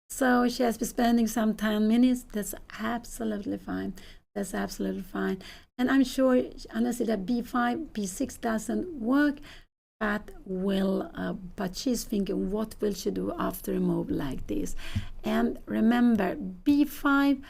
So she has been spending some 10 minutes. That's absolutely fine. That's absolutely fine. And I'm sure Anna said that b5, b6 doesn't work, but she's thinking, what will she do after a move like this? And remember, b5,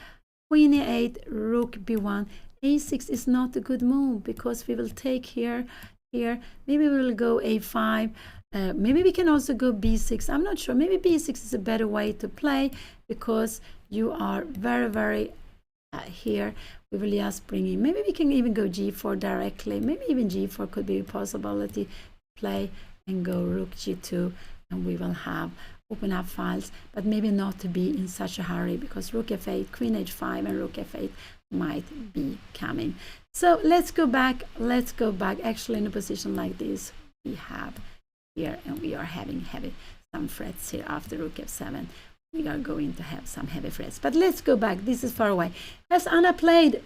queen e8, rook b1, a6 is not a good move because we will take here. Maybe we will go a5. Maybe we can also go b6. I'm not sure. Maybe b6 is a better way to play because you are very, very here. We will just bring in. Maybe we can even go g4 directly. Maybe even g4 could be a possibility. Play and go rook g2, and we will have open up files, but maybe not to be in such a hurry because rook f8, queen h5, and rook f8 might be coming. So let's go back. Let's go back. Actually, in a position like this, we have here, and we are having some frets here after rook f7. We are going to have some heavy frets. But let's go back. This is far away. As Anna played,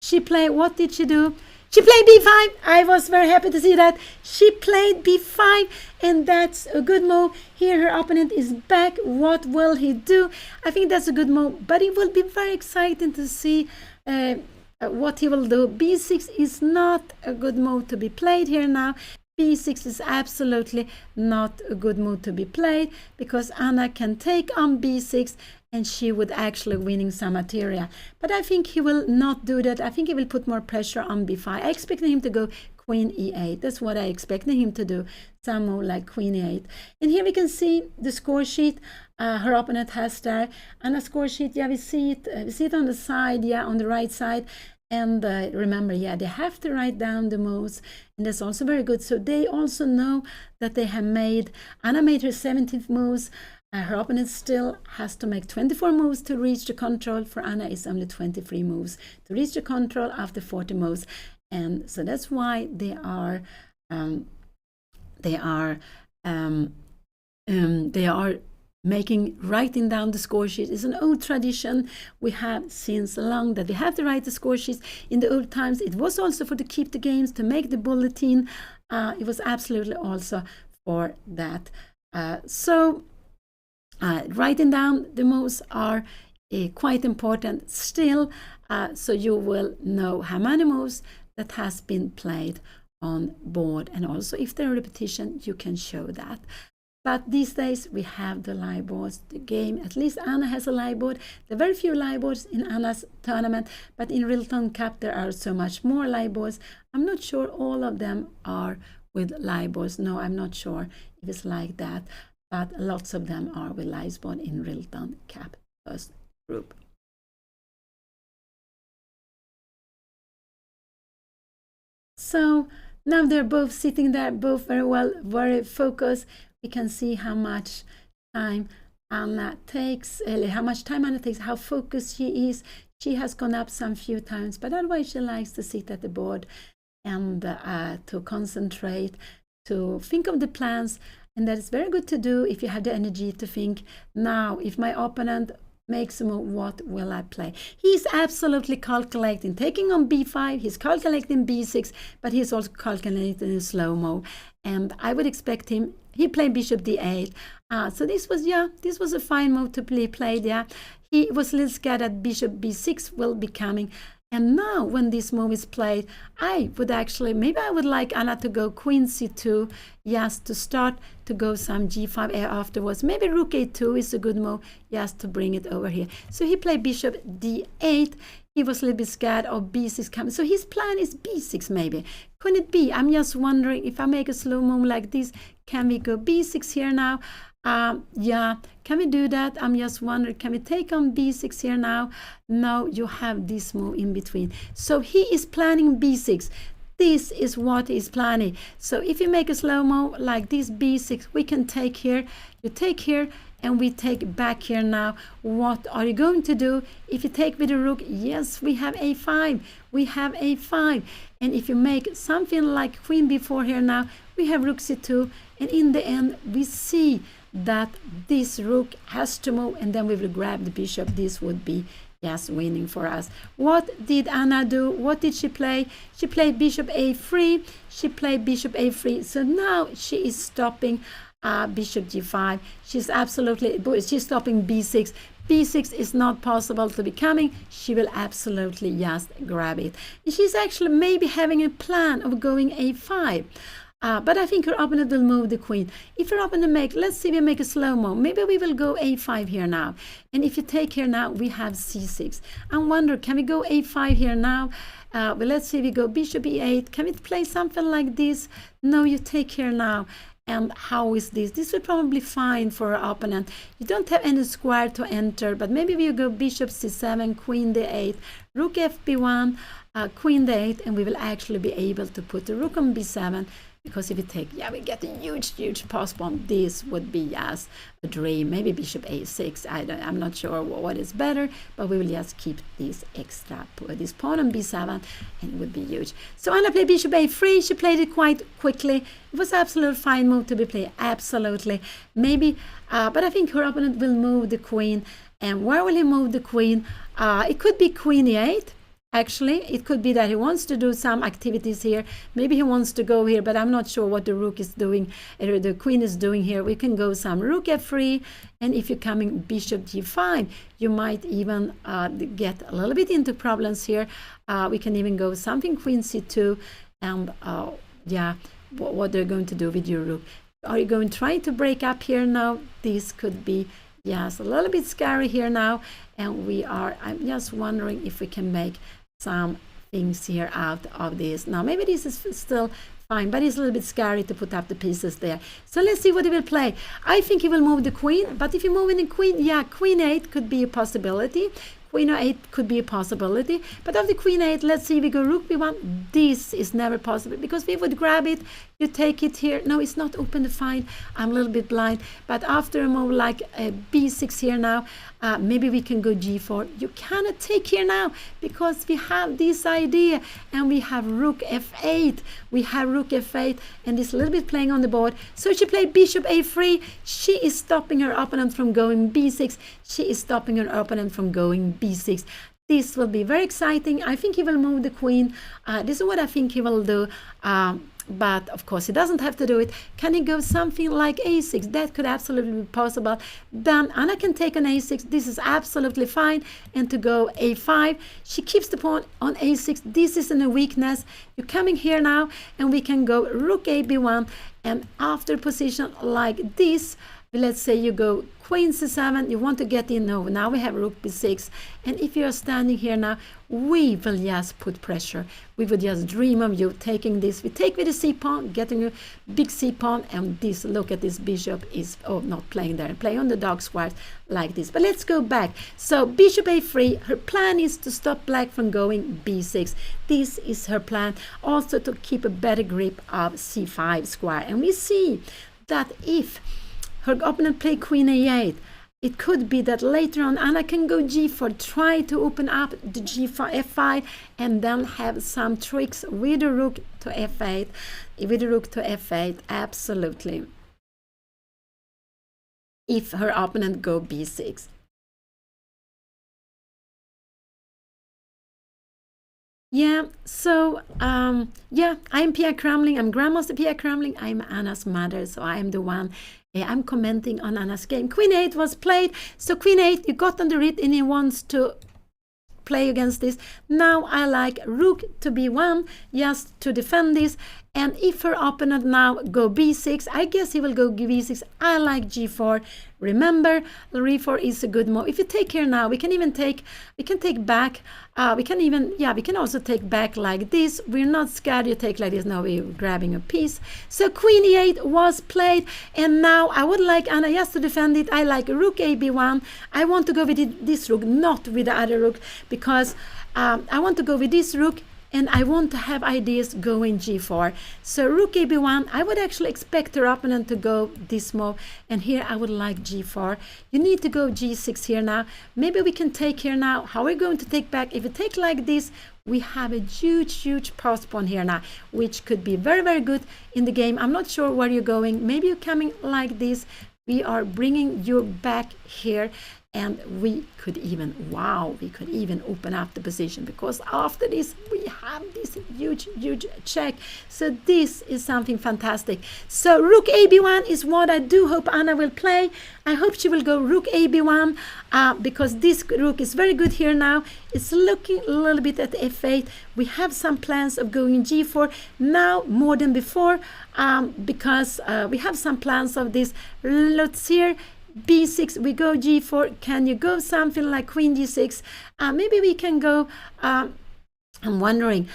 what did she do? She played b5. I was very happy to see that. She played b5, and that's a good move. Here her opponent is back. What will he do? I think that's a good move, but it will be very exciting to see what he will do. b6 is not a good move to be played here now. b6 is absolutely not a good move to be played because Anna can take on b6 and she would actually winning some material. But I think he will not do that. I think he will put more pressure on b5. I expected him to go queen e8. That's what I expected him to do, some move like queen e8. And here we can see the score sheet her opponent has there. And a score sheet, yeah, we see it on the side, yeah, on the right side. And remember, yeah, they have to write down the moves, and that's also very good. So they also know that they have made, Anna made her 17th moves. Her opponent still has to make 24 moves to reach the control. For Anna, it's only 23 moves to reach the control after 40 moves. And so that's why they are writing down the score sheet. Is an old tradition we have since long, that we have to write the score sheets. In the old times, it was also for to keep the games, to make the bulletin. It was absolutely also for that. Writing down the moves are quite important still, so you will know how many moves that has been played on board, and also if there are repetition, you can show that. But these days we have the live boards. The game, at least Anna has a live board. There are very few live boards in Anna's tournament, but in RILTON Cup there are so much more live boards. I'm not sure all of them are with live boards. No, I'm not sure if it's like that, but lots of them are with live board in RILTON Cup first group. So now they're both sitting there, both very well, very focused. We can see how much time Anna takes, how much time Anna takes, how focused she is. She has gone up some few times, but otherwise she likes to sit at the board and to concentrate, to think of the plans. And that is very good to do if you have the energy to think, now, if my opponent makes a move, what will I play? He's absolutely calculating, taking on b5, he's calculating b6, but he's also calculating in slow-mo. And I would expect him, he played bishop d8. So this was a fine move to be played, yeah. He was a little scared that bishop b6 will be coming. And now when this move is played, I would actually, maybe I would like Anna to go queen c2, yes, to start to go some g5 afterwards. Maybe rook a2 is a good move, yes, to bring it over here. So he played bishop d8. He was a little bit scared of b6 coming. So his plan is b6 maybe. Could it be? I'm just wondering, if I make a slow move like this, can we go b6 here now? Yeah, can we do that? I'm just wondering, can we take on b6 here now? No, you have this move in between. So he is planning b6. This is what he's planning. So if you make a slow move like this, b6, we can take here. You take here, and we take back here now. What are you going to do? If you take with the rook, yes, we have a5. We have a5. And if you make something like queen b4 here now, we have rook c2. And in the end, we see that this rook has to move, and then we will grab the bishop. This would be, yes, winning for us. What did Anna do? What did she play? She played bishop a3. She played bishop a3. So now she is stopping bishop g5. She's stopping b6. b6 is not possible to be coming. She will absolutely just grab it. She's actually maybe having a plan of going a5. But I think her opponent will move the queen. If her opponent let's see, we make a slow-mo. Maybe we will go a5 here now. And if you take here now, we have c6. I wonder, can we go a5 here now? Well, let's see, we go bishop e8. Can we play something like this? No, you take here now. And how is this? This will probably fine for our opponent. You don't have any square to enter, but maybe we go bishop c7, queen d8, rook fb1, queen d8, and we will actually be able to put the rook on b7. Because if you take, yeah, we get a huge pass pawn. This would be just a dream. Maybe bishop a6. I'm not sure what is better, but we will just keep this extra, put this pawn on b7, and it would be huge. So Anna played bishop a3. She played it quite quickly. It was absolute fine move to be played. Absolutely. Maybe, but I think her opponent will move the queen. And where will he move the queen? It could be queen e8. Actually, it could be that he wants to do some activities here. Maybe he wants to go here, but I'm not sure what the rook is doing, or the queen is doing here. We can go some rook f3, and if you're coming bishop g5, you might even get a little bit into problems here. We can even go something queen c2, and yeah, what they're going to do with your rook. Are you going to try to break up here now? This could be, yes, a little bit scary here now, and I'm just wondering if we can make some things here out of this. Now maybe this is still fine, but it's a little bit scary to put up the pieces there. So let's see what he will play. I think he will move the queen, but if you move in the queen, yeah, queen 8 could be a possibility. Queen 8 could be a possibility, but of the queen 8, let's see, we go rook b1. This is never possible, because we would grab it, you take it here. No, it's not open to find. I'm a little bit blind, but after a move like b6 here now, maybe we can go g4. You cannot take here now, because we have this idea, and we have rook f8. We have rook f8, and it's a little bit playing on the board. So she played bishop a3. She is stopping her opponent from going b6. She is stopping her opponent from going b6. This will be very exciting. I think he will move the queen. This is what I think he will do. But of course he doesn't have to do it. Can he go something like a6? That could absolutely be possible. Then Anna can take on a6. This is absolutely fine. And to go a5, she keeps the pawn on a6. This isn't a weakness. You're coming here now, and we can go rook a b1. And after position like this, let's say you go queen c7, you want to get in. No, now we have rook b6, and if you are standing here now, we will just put pressure. We would just dream of you taking this. We take with the c pawn, getting a big c pawn, and this, look at this bishop is not playing there, play on the dark squares like this. But let's go back. So bishop a3, her plan is to stop black from going b6. This is her plan, also to keep a better grip of c5 square. And we see that if her opponent play queen a8, it could be that later on Anna can go g4, try to open up the g5, f5, and then have some tricks with the rook to f8, absolutely, if her opponent go b6. Yeah, so yeah, I'm Pia Cramling. I'm Grandmaster Pia Cramling. I'm Anna's mother, so I'm the one. I'm commenting on Anna's game. Queen 8 was played. So Queen 8, you got on the read, and he wants to play against this. Now I like Rook to b1, just to defend this. And if her opponent now go b6, I guess he will go b6. I like g4. Remember, re4 is a good move. If you take here now, we can take back. We can also take back like this. We're not scared. You take like this. Now we're grabbing a piece. So Queen e8 was played, and now I would like Anna just to defend it. I like Rook a b1. I want to go with this Rook, not with the other Rook, because I want to go with this Rook, and I want to have ideas going g4. So Rook a b1, I would actually expect her opponent to go this move, and here I would like g4. You need to go g6 here now. Maybe we can take here now. How are we going to take back? If you take like this, we have a huge post pawn here now, which could be very, very good in the game. I'm not sure where you're going. Maybe you're coming like this. We are bringing you back here, and we could even open up the position, because after this we have this huge check. So this is something fantastic. So Rook a b1 is what I do hope Anna will play. I hope she will go Rook a b1 because this Rook is very good here now. It's looking a little bit at f8. We have some plans of going g4 now more than before, because we have some plans of this. Let's hear b6, we go g4. Can you go something like queen g6? Maybe we can go, I'm wondering,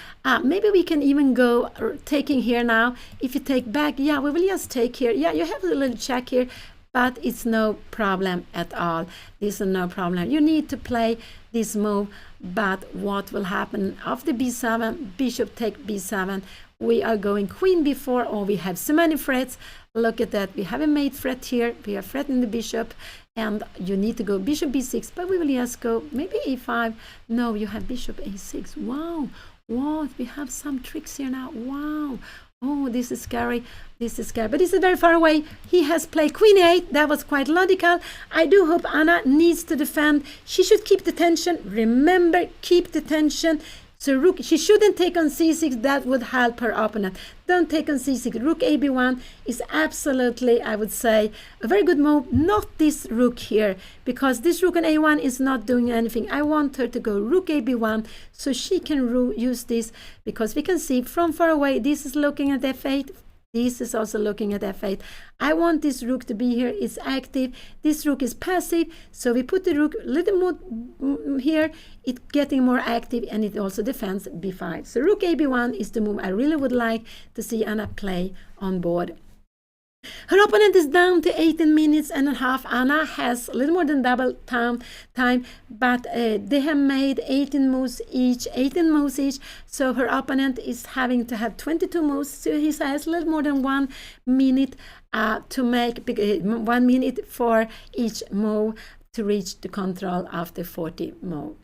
maybe we can even go taking here now. If you take back, yeah, we will just take here. Yeah, you have a little check here, but it's no problem at all. This is no problem. You need to play this move, but what will happen after b7, bishop take b7, we are going queen b4, or we have so many threats. Look at that, we have a mate threat here, we are threatening the bishop, and you need to go bishop b6, but we will just go maybe a5. No, you have bishop a6. Wow, what, we have some tricks here now. Wow, oh, this is scary, but this is very far away. He has played queen a8. That was quite logical. I do hope Anna needs to defend. She should keep the tension. Remember, keep the tension. So Rook, she shouldn't take on c6. That would help her opponent. Don't take on c6. Rook a b1 is absolutely, I would say, a very good move. Not this Rook here, because this Rook on a1 is not doing anything. I want her to go Rook a b1 so she can use this, because we can see from far away, this is looking at f8. This is also looking at f8. I want this Rook to be here. It's active. This Rook is passive. So we put the Rook a little more here. It's getting more active, and it also defends b5. So Rook a b1 is the move I really would like to see Anna play on board. Her opponent is down to 18 minutes and a half. Anna has a little more than double time, but they have made 18 moves each. So her opponent is having to have 22 moves. So he has a little more than 1 minute to make 1 minute for each move to reach the control after 40 moves.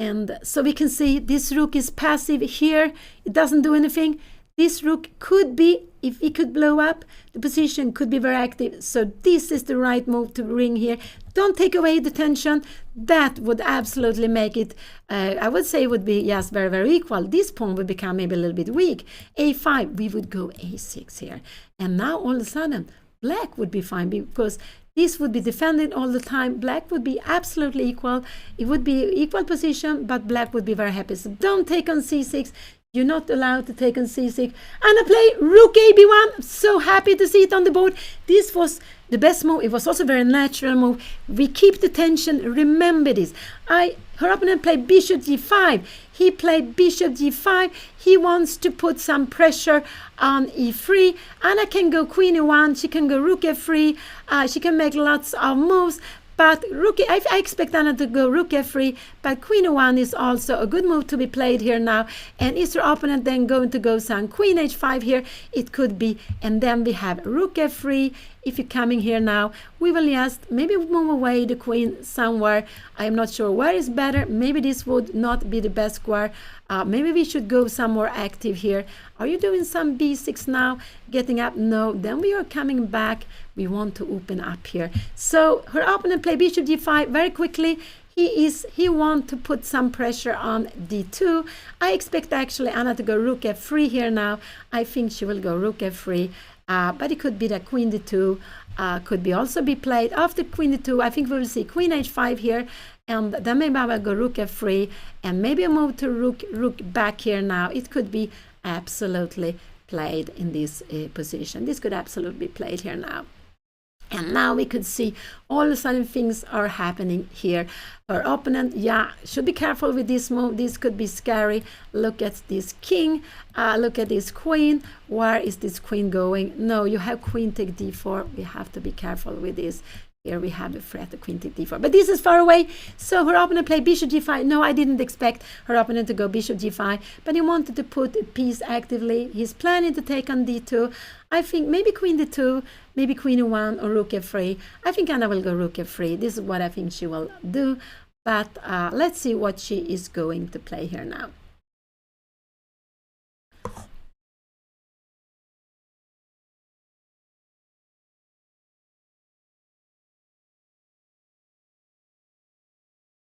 And so we can see this Rook is passive here. It doesn't do anything. This Rook could be, if it could blow up, the position could be very active. So this is the right move to bring here. Don't take away the tension. That would absolutely make it, I would say it would be, yes, very, very equal. This pawn would become maybe a little bit weak. a5, we would go a6 here. And now all of a sudden, black would be fine, because this would be defended all the time. Black would be absolutely equal. It would be equal position, but black would be very happy. So don't take on c6. You're not allowed to take on c6. Anna play rook ab1. I'm so happy to see it on the board. This was the best move. It was also a very natural move. We keep the tension. Remember this. Her opponent played bishop g5. He played bishop g5. He wants to put some pressure on e3. Anna can go queen e1. She can go rook f3. She can make lots of moves. But I expect Anna to go rook f3, but queen e1 is also a good move to be played here now. And is her opponent then going to go some queen h5 here? It could be. And then we have rook f3. If you're coming here now, we will just maybe move away the queen somewhere. I'm not sure where is better. Maybe this would not be the best square. Maybe we should go some more active here. Are you doing some b6 now? Getting up? No. Then we are coming back. We want to open up here. So her opponent played bishop g5 very quickly. He want to put some pressure on d2. I expect actually Anna to go rook f3 here now. I think she will go rook f3. But it could be that queen d2 could be also be played. After queen d2, I think we will see queen h5 here. And then maybe I will go rook f3. And maybe a move to rook back here now. It could be absolutely played in this position. This could absolutely be played here now. And now we could see all of a sudden things are happening here. Her opponent, should be careful with this move. This could be scary. Look at this king. Look at this queen. Where is this queen going? No, you have queen take d4. We have to be careful with this. Here we have a threat, the queen take d4. But this is far away. So her opponent played bishop g5. No, I didn't expect her opponent to go bishop g5. But he wanted to put a piece actively. He's planning to take on d2. I think maybe queen d2, maybe queen e1 or rook f3. I think Anna will go rook f3. This is what I think she will do. But let's see what she is going to play here now.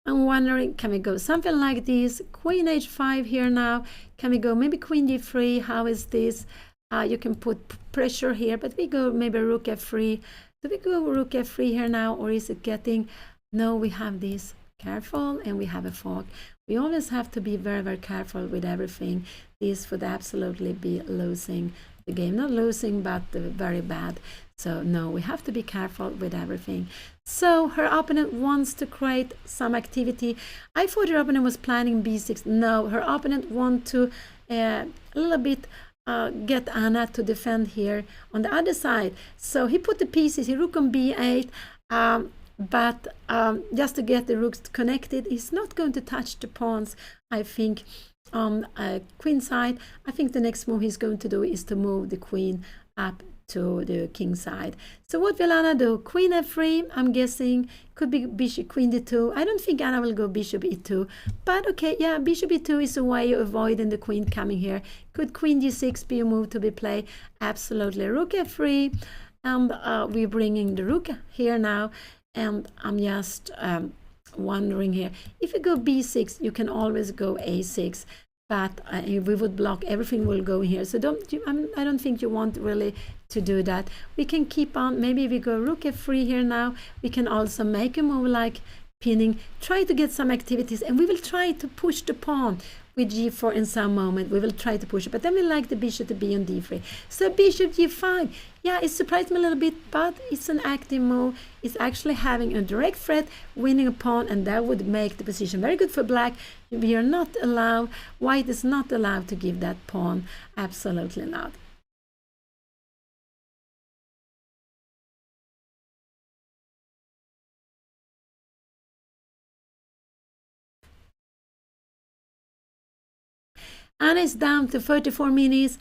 I'm wondering, can we go something like this? Queen h5 here now. Can we go maybe queen d3? How is this? You can put pressure here, but we go maybe rook f3. Do we go rook f3 here now, or is it getting? No, we have this. Careful, and we have a fork. We always have to be very, very careful with everything. This would absolutely be losing the game. Not losing, but very bad. So no, we have to be careful with everything. So her opponent wants to create some activity. I thought her opponent was planning b6. No, her opponent wants to a little bit get Anna to defend here on the other side. So he put the pieces, he rook on b8, but just to get the rooks connected. He's not going to touch the pawns, I think, on queen side. I think the next move he's going to do is to move the queen up to the king side. So what will Anna do? Queen f3, I'm guessing. Could be bishop, queen d2. I don't think Anna will go bishop e2. But okay, yeah, bishop e2 is a way of avoiding the queen coming here. Could queen g6 be a move to be played? Absolutely. Rook f3. And we're bringing the rook here now. And I'm just wondering here. If you go b6, you can always go a6. But if we would block, everything will go here. So I don't think you want really to do that. We can keep on. Maybe we go rook f3 here now. We can also make a move like pinning. Try to get some activities, and we will try to push the pawn with g4 in some moment. We will try to push it, but then we like the bishop to be on d3. So bishop g5. Yeah, it surprised me a little bit, but it's an active move. It's actually having a direct threat, winning a pawn, and that would make the position very good for black. We are not allowed, white is not allowed to give that pawn. Absolutely not. Anna is down to 34 minutes,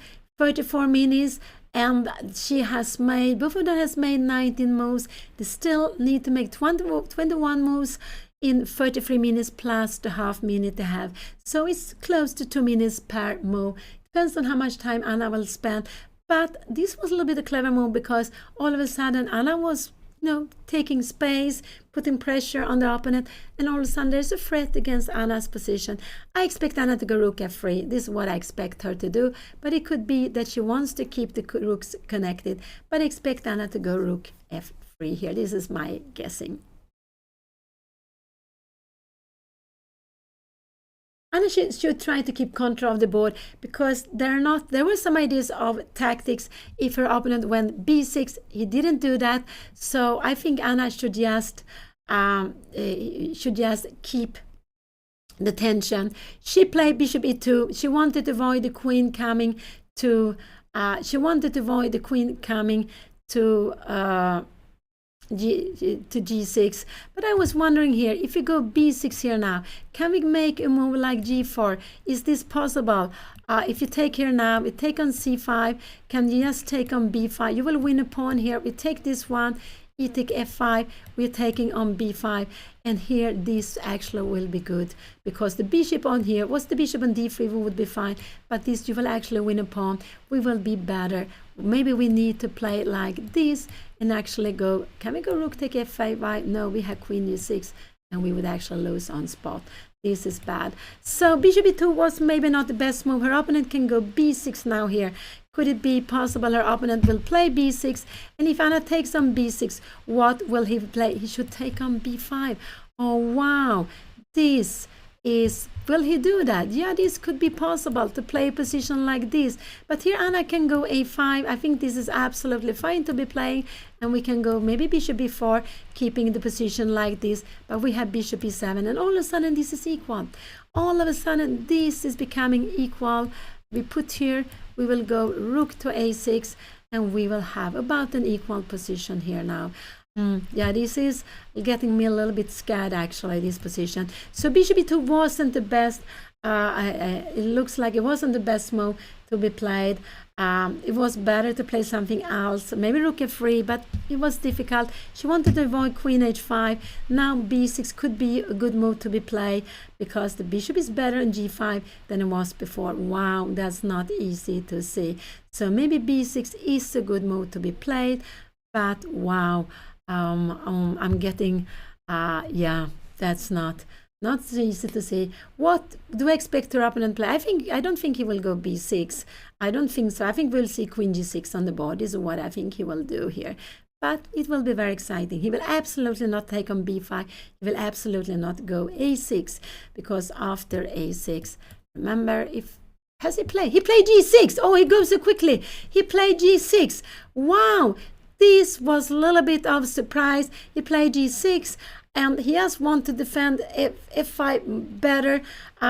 and she has made, both of them has made 19 moves. They still need to make 21 moves in 33 minutes plus the half minute they have. So it's close to 2 minutes per move. Depends on how much time Anna will spend. But this was a little bit a clever move, because all of a sudden Anna was taking space, putting pressure on the opponent, and all of a sudden there's a threat against Anna's position. I expect Anna to go rook f3. This is what I expect her to do, but it could be that she wants to keep the rooks connected, but I expect Anna to go rook f3 here. This is my guessing. Anna should try to keep control of the board, because there were some ideas of tactics if her opponent went b6. He didn't do that, so I think Anna should just keep the tension. She played bishop e2. She wanted to avoid the queen coming to g6. But I was wondering here, if you go b6 here now, can we make a move like g4? Is this possible? If you take here now, we take on c5. Can you just take on b5? You will win a pawn here. We take this one, e take f5. We're taking on b5, and here this actually will be good, because the bishop on here was the bishop on d3, we would be fine, but this you will actually win a pawn. We will be better. Maybe we need to play like this and actually go, can we go rook take f5? No, we have queen e6, and we would actually lose on spot. This is bad. So bishop e2 was maybe not the best move. Her opponent can go b6 now here. Could it be possible her opponent will play b6? And if Anna takes on b6, what will he play? He should take on b5. Oh, wow. This is... Will he do that? Yeah, this could be possible to play a position like this. But here Anna can go a5. I think this is absolutely fine to be playing. And we can go maybe bishop b4, keeping the position like this. But we have bishop e7. And all of a sudden this is equal. All of a sudden this is becoming equal. We put here, we will go rook to a6. And we will have about an equal position here now. Yeah, this is getting me a little bit scared, actually, this position. So bishop e2 wasn't the best. It looks like it wasn't the best move to be played. It was better to play something else, maybe rook f3, but it was difficult. She wanted to avoid queen h5. Now b6 could be a good move to be played, because the bishop is better in g5 than it was before. Wow, that's not easy to see. So maybe b6 is a good move to be played, but wow. I'm getting yeah, that's not so easy to see. What do I expect her opponent play? I don't think he will go b6. I don't think so. I think we'll see queen g6 on the board. This is what I think he will do here. But it will be very exciting. He will absolutely not take on b5. He will absolutely not go a6, because after a6, remember, has he played? He played g6. Oh, he goes so quickly. He played g6. Wow. This was a little bit of a surprise. He played g6, and he has wanted to defend f5 better.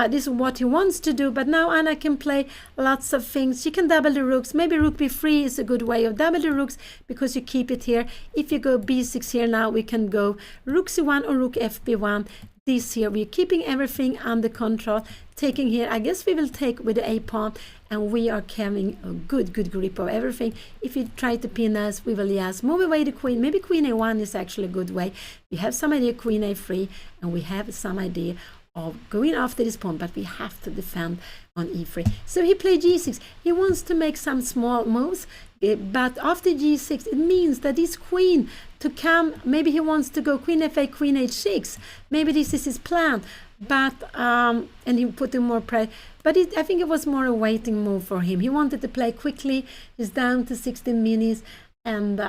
This is what he wants to do, but now Anna can play lots of things. She can double the rooks. Maybe rook b3 is a good way of double the rooks, because you keep it here. If you go b6 here now, we can go rook c1 or rook fb1. This here, we're keeping everything under control. Taking here, I guess we will take with the a pawn, and we are having a good grip of everything. If you try to pin us, we will just move away the queen. Maybe queen a1 is actually a good way. We have some idea queen a3, and we have some idea of going after this pawn, but we have to defend on e3. So he played g6. He wants to make some small moves, but after g6, it means that this queen to come, maybe he wants to go queen f8, queen h6. Maybe this is his plan. But and he put in more pressure, but I think it was more a waiting move for him. He wanted to play quickly. He's down to 16 minutes, and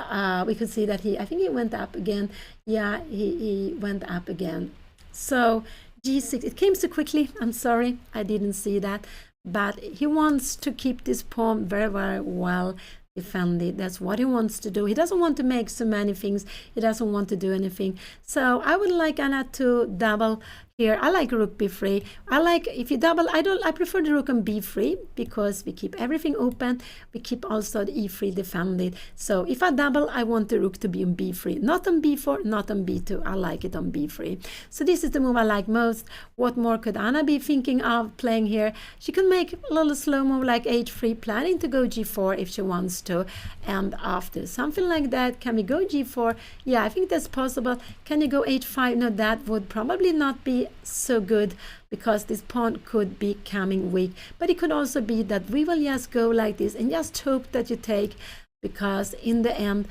we could see that I think he went up again. Yeah, he went up again. So g6, it came so quickly. I'm sorry, I didn't see that, but he wants to keep this pawn very well defended. That's what he wants to do. He doesn't want to make so many things. He doesn't want to do anything. So I would like Anna to double here. I like rook b3. I like, if you double, I prefer the rook on b3, because we keep everything open. We keep also the e3 defended. So if I double, I want the rook to be on b3, not on b4, not on b2. I like it on b3. So this is the move I like most. What more could Anna be thinking of playing here? She could make a little slow move like h3, planning to go g4 if she wants to. And after something like that, can we go g4? Yeah, I think that's possible. Can you go h5? No, that would probably not be so good, because this pawn could be coming weak. But it could also be that we will just go like this and just hope that you take, because in the end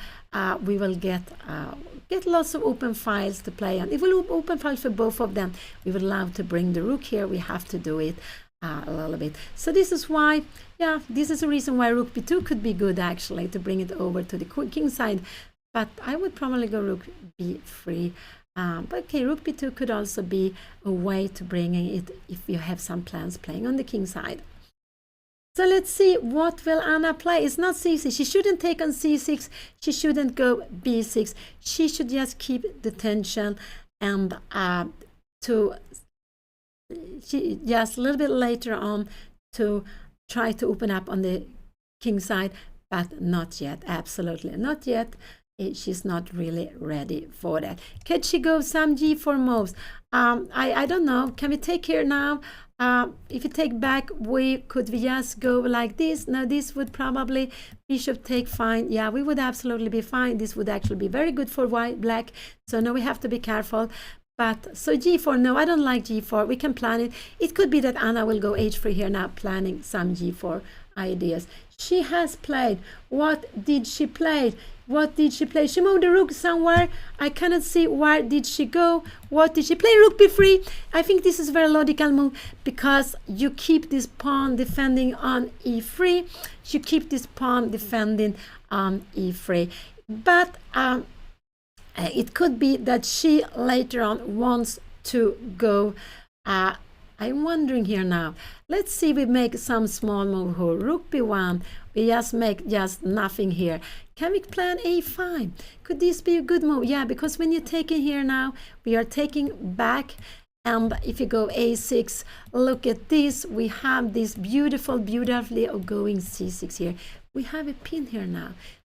we will get lots of open files to play on. If we open files for both of them, we would love to bring the rook here. We have to do it a little bit. So this is why, yeah, this is a reason why rook b2 could be good, actually, to bring it over to the king side. But I would probably go rook b3. But okay, rook b2 could also be a way to bringing it if you have some plans playing on the king side. So let's see, what will Anna play? It's not c6. She shouldn't take on c6. She shouldn't go b6. She should just keep the tension and she just a little bit later on to try to open up on the king side, but not yet. Absolutely not yet. She's not really ready for that. Could she go some g4 moves? I don't know. Can we take here now? If you take back, could we just go like this? Now this would probably bishop take fine. Yeah, we would absolutely be fine. This would actually be very good for black. So now we have to be careful. But so g4, no, I don't like g4. We can plan it. It could be that Anna will go h3 here now, planning some g4 ideas. She has played. What did she play? What did she play? She moved the rook somewhere. I cannot see where did she go. What did she play? Rook b3. I think this is a very logical move because you keep this pawn defending on e3. You keep this pawn defending on e3. But it could be that she later on wants to go. I'm wondering here now. Let's see, we make some small move here. Rook b1. We just make just nothing here. Can we plan a5? Could this be a good move? Yeah, because when you're taking here now, we are taking back. And if you go a6, look at this. We have this beautifully going c6 here. We have a pin here now.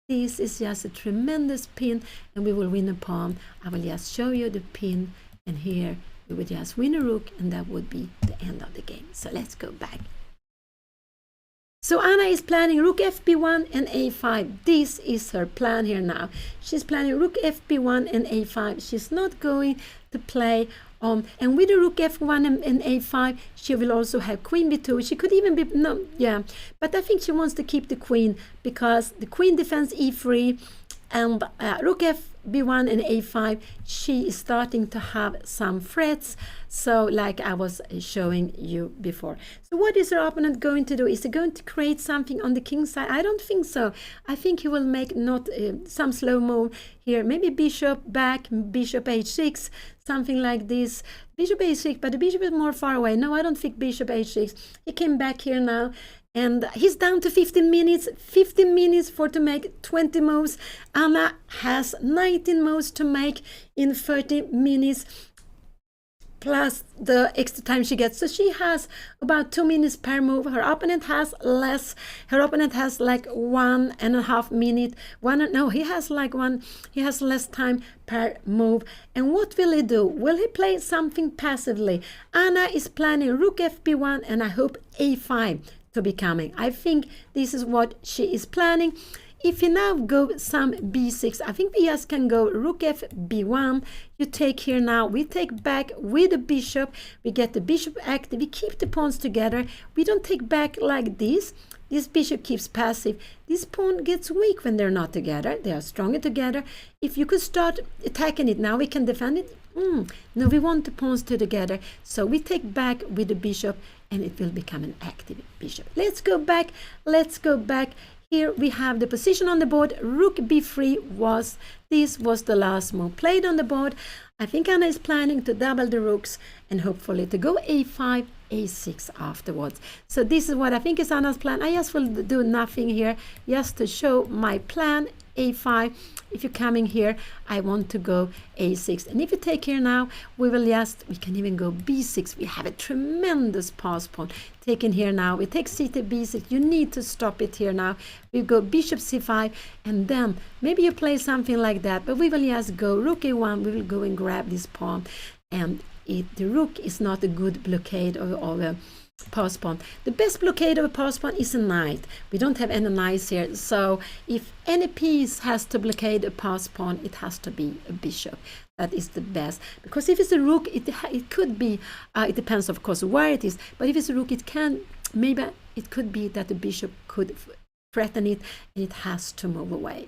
This is just a tremendous pin, and we will win a pawn. I will just show you the pin, and here we would just win a rook, and that would be the end of the game. So let's go back. So Anna is planning rook fb1 and a5. This is her plan here now. She's planning rook fb1 and a5. She's not going to play and with the rook f1 and a5, she will also have queen b2. She could even be, no, yeah, but I think she wants to keep the queen because the queen defends e3 and rook fb1 and a5, she is starting to have some threats. So like I was showing you before. So what is her opponent going to do? Is he going to create something on the king side? I don't think so. I think he will make not some slow move here. Maybe bishop back, bishop h6, something like this. Bishop h6, but the bishop is more far away. No, I don't think bishop h6. He came back here now. And he's down to 15 minutes. 15 minutes for to make 20 moves. Anna has 19 moves to make in 30 minutes. Plus the extra time she gets. So she has about 2 minutes per move. Her opponent has less. Her opponent has like 1.5 minutes. He has less time per move. And what will he do? Will he play something passively? Anna is planning rook fb1 and I hope a5 to be coming. I think this is what she is planning. If you now go some b6, I think we just can go rook fb1. You take here now, we take back with the bishop. We get the bishop active. We keep the pawns together. We don't take back like this. This bishop keeps passive. This pawn gets weak when they're not together. They are stronger together. If you could start attacking it now, we can defend it. No, we want the pawns together. So we take back with the bishop and it will become an active bishop. Let's go back. Let's go back. Here we have the position on the board. Rook b3 this was the last move played on the board. I think Anna is planning to double the rooks and hopefully to go a5, a6 afterwards. So this is what I think is Anna's plan. I just will do nothing here just to show my plan. a5. If you're coming here, I want to go a6. And if you take here now, we can even go b6. We have a tremendous pass pawn. Taken here now, we take c to b6. You need to stop it here now. We go bishop c5, and then maybe you play something like that, but we will just go rook a1. We will go and grab this pawn, and the rook is not a good blockade of a pass pawn. The best blockade of a pass pawn is a knight. We don't have any knights here, so if any piece has to blockade a pass pawn, it has to be a bishop. That is the best, because if it's a rook, it could be, it depends of course where it is, but if it's a rook, maybe it could be that the bishop could threaten it and it has to move away.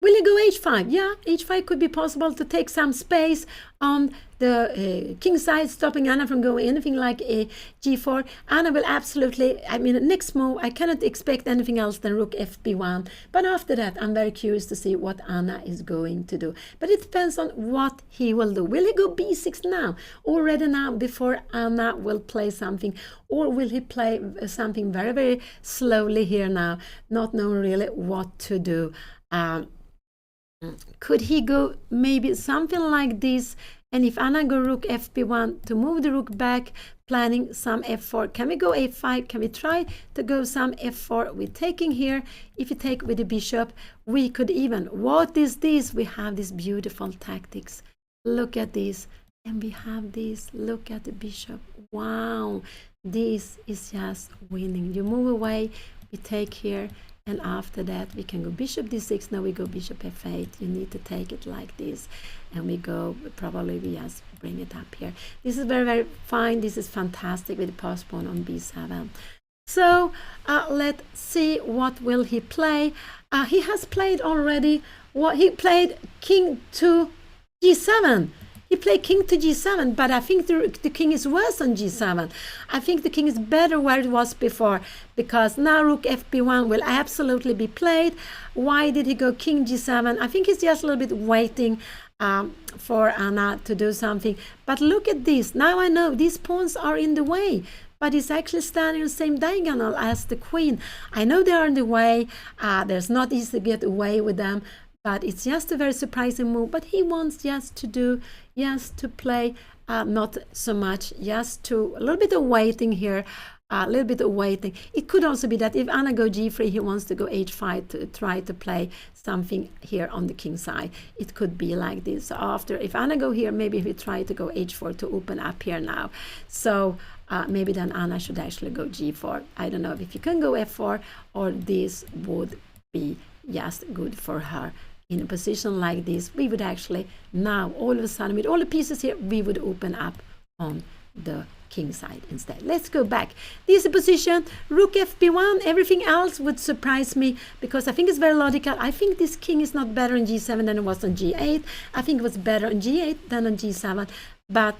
Will he go h5? Yeah, h5 could be possible to take some space on the king side, stopping Anna from going anything like a g4. Anna will absolutely, I mean, next move, I cannot expect anything else than rook fb1. But after that, I'm very curious to see what Anna is going to do. But it depends on what he will do. Will he go b6 now, already now, before Anna will play something? Or will he play something very, very slowly here now, not knowing really what to do? Could he go maybe something like this? And if Anna go rook fb1 to move the rook back, planning some f4, can we go a5? Can we try to go some f4? We're taking here. If you take with the bishop, we could even, what is this? We have this beautiful tactics. Look at this. And we have this. Look at the bishop. Wow, this is just winning. You move away, we take here. And after that, we can go bishop d6. Now we go bishop f8. You need to take it like this. And we go, probably we just bring it up here. This is very, very fine. This is fantastic with the pass pawn on b7. So let's see what will he play. He has played already. What he played king to g7. He played king to g7, but I think the king is worse on g7. I think the king is better where it was before, because now rook fb1 will absolutely be played. Why did he go king g7? I think he's just a little bit waiting for Anna to do something. But look at this. Now I know these pawns are in the way, but it's actually standing on the same diagonal as the queen. I know they are in the way. There's not easy to get away with them. But it's just a very surprising move. But he wants just to do, just to play, not so much, just to a little bit of waiting here, a little bit of waiting. It could also be that if Anna go g3, he wants to go h5 to try to play something here on the king side. It could be like this. So after, if Anna go here, maybe we try to go h4 to open up here now. So maybe then Anna should actually go g4. I don't know if you can go f4, or this would be just good for her. In a position like this, we would actually now all of a sudden with all the pieces here, we would open up on the king side instead. Let's go back. This is a position, rook fb1. Everything else would surprise me, because I think it's very logical. I think this king is not better on g7 than it was on g8. I think it was better on g8 than on g7. But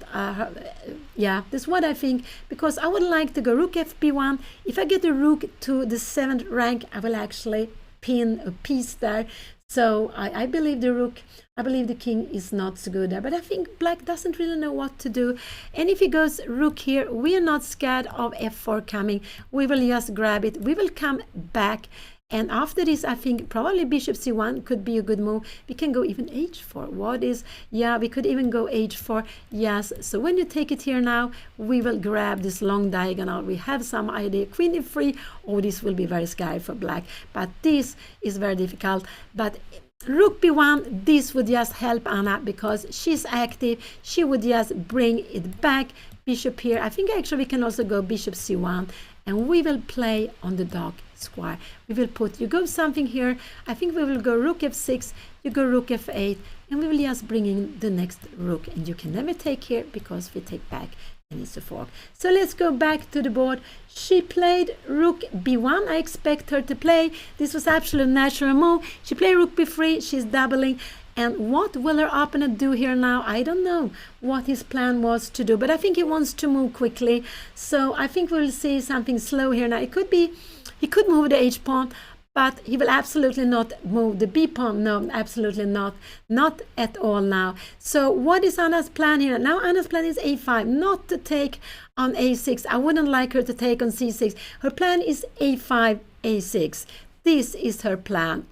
yeah, that's what I think, because I would like to go rook fb1. If I get the rook to the 7th rank, I will actually pin a piece there. So I believe the rook, I believe the king is not so good there. But I think black doesn't really know what to do. And if he goes rook here, we are not scared of f4 coming. We will just grab it. We will come back. And after this, I think probably bishop c1 could be a good move. We can go even h4. What is, yeah, we could even go h4. Yes, so when you take it here now, we will grab this long diagonal. We have some idea, queen e3. Oh, this will be very scary for black. But this is very difficult. But rook b1, this would just help Anna, because she's active. She would just bring it back. Bishop here. I think actually we can also go bishop c1. And we will play on the dark square. We will put, you go something here. I think we will go rook f6, you go rook f8, and we will just bring in the next rook. And you can never take here, because we take back and it's a fork. So let's go back to the board. She played rook b1. I expect her to play. This was absolute natural move. She played rook b3. She's doubling. And what will her opponent do here now? I don't know what his plan was to do, but I think he wants to move quickly. So I think we'll see something slow here now. It could be, he could move the h pawn, but he will absolutely not move the b pawn. No, absolutely not. Not at all now. So what is Anna's plan here? Now Anna's plan is a5, not to take on a6. I wouldn't like her to take on c6. Her plan is a5, a6. This is her plan,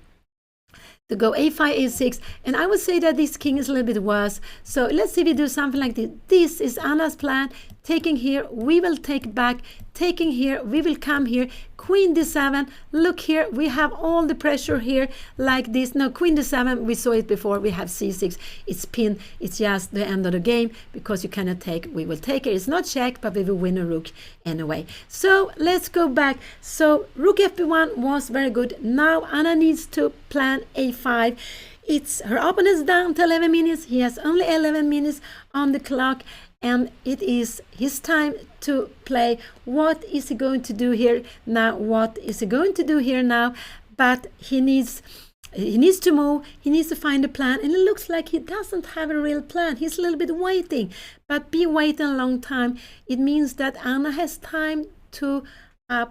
to go a5, a6, and I would say that this king is a little bit worse. So let's see if we do something like this. This is Anna's plan. Taking here, we will take back. Taking here, we will come here. Queen d7. Look here, we have all the pressure here like this. Now queen d7, we saw it before. We have c6. It's pinned. It's just the end of the game, because you cannot take. We will take it. It's not check, but we will win a rook anyway. So let's go back. So rook fb1 was very good. Now Anna needs to plan a5. It's her opponent's down to 11 minutes. He has only 11 minutes on the clock. And it is his time to play. What is he going to do here now? What is he going to do here now? But he needs, he needs to move, he needs to find a plan, and it looks like he doesn't have a real plan. He's a little bit waiting, but be waiting a long time. It means that Anna has time to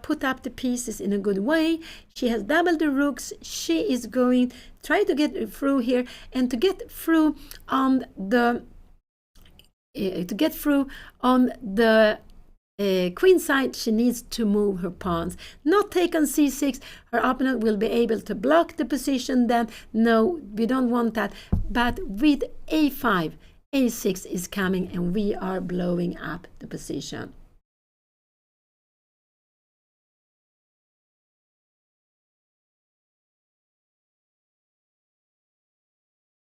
put up the pieces in a good way. She has doubled the rooks. She is going try to get through here, and to get through on the queen side, she needs to move her pawns, not take on c6. Her opponent will be able to block the position then. No, we don't want that. But with a5, a6 is coming, and we are blowing up the position.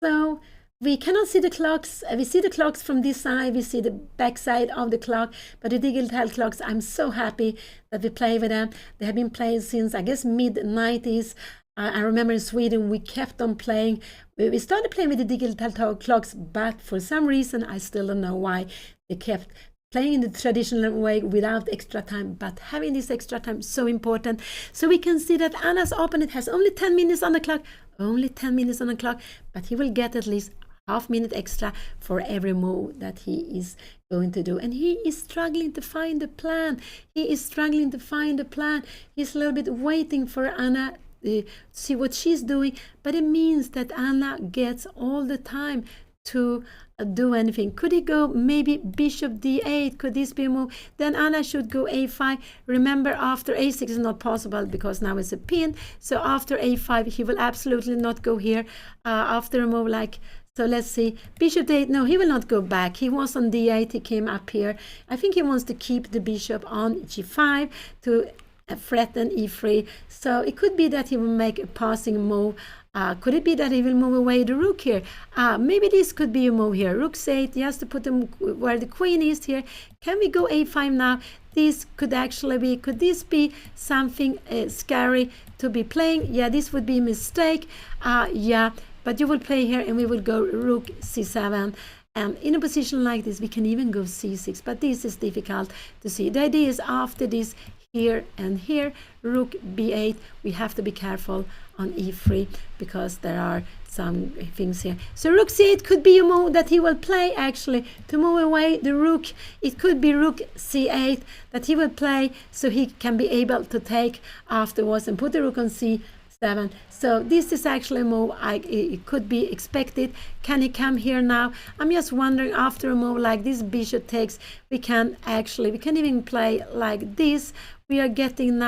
So we cannot see the clocks. We see the clocks from this side. We see the back side of the clock. But the digital clocks, I'm so happy that we play with them. They have been playing since, I guess, mid-90s. I remember in Sweden, we kept on playing. We started playing with the digital clocks, but for some reason, I still don't know why, they kept playing in the traditional way without extra time. But having this extra time is so important. So we can see that Anna's opponent has only 10 minutes on the clock. Only 10 minutes on the clock, but he will get at least half minute extra for every move that he is going to do. And he is struggling to find a plan. He's a little bit waiting for Anna to see what she's doing, but it means that Anna gets all the time to do anything. Could he go maybe bishop d8? Could this be a move? Then Anna should go a5. Remember, after a6 is not possible because now it's a pin. So after a5, he will absolutely not go here. After a move like, so let's see, bishop d8. No, he will not go back. He was on d8. He came up here. I think he wants to keep the bishop on g5 to threaten e3. So it could be that he will make a passing move. Could it be that he will move away the rook here? Maybe this could be a move here. Rook c8, he has to put him where the queen is here. Can we go a5 now? This could actually be, could this be something scary to be playing? Yeah, this would be a mistake. Yeah, but you will play here, and we will go rook c7. And in a position like this, we can even go c6, but this is difficult to see. The idea is after this, here and here, rook b8, we have to be careful on e3 because there are some things here. So rook c8 could be a move that he will play, actually, to move away the rook. It could be rook c8 that he will play so he can be able to take afterwards and put the rook on c7. So this is actually a move it could be expected. Can he come here now? I'm just wondering, after a move like this, bishop takes, we can even play like this. We're getting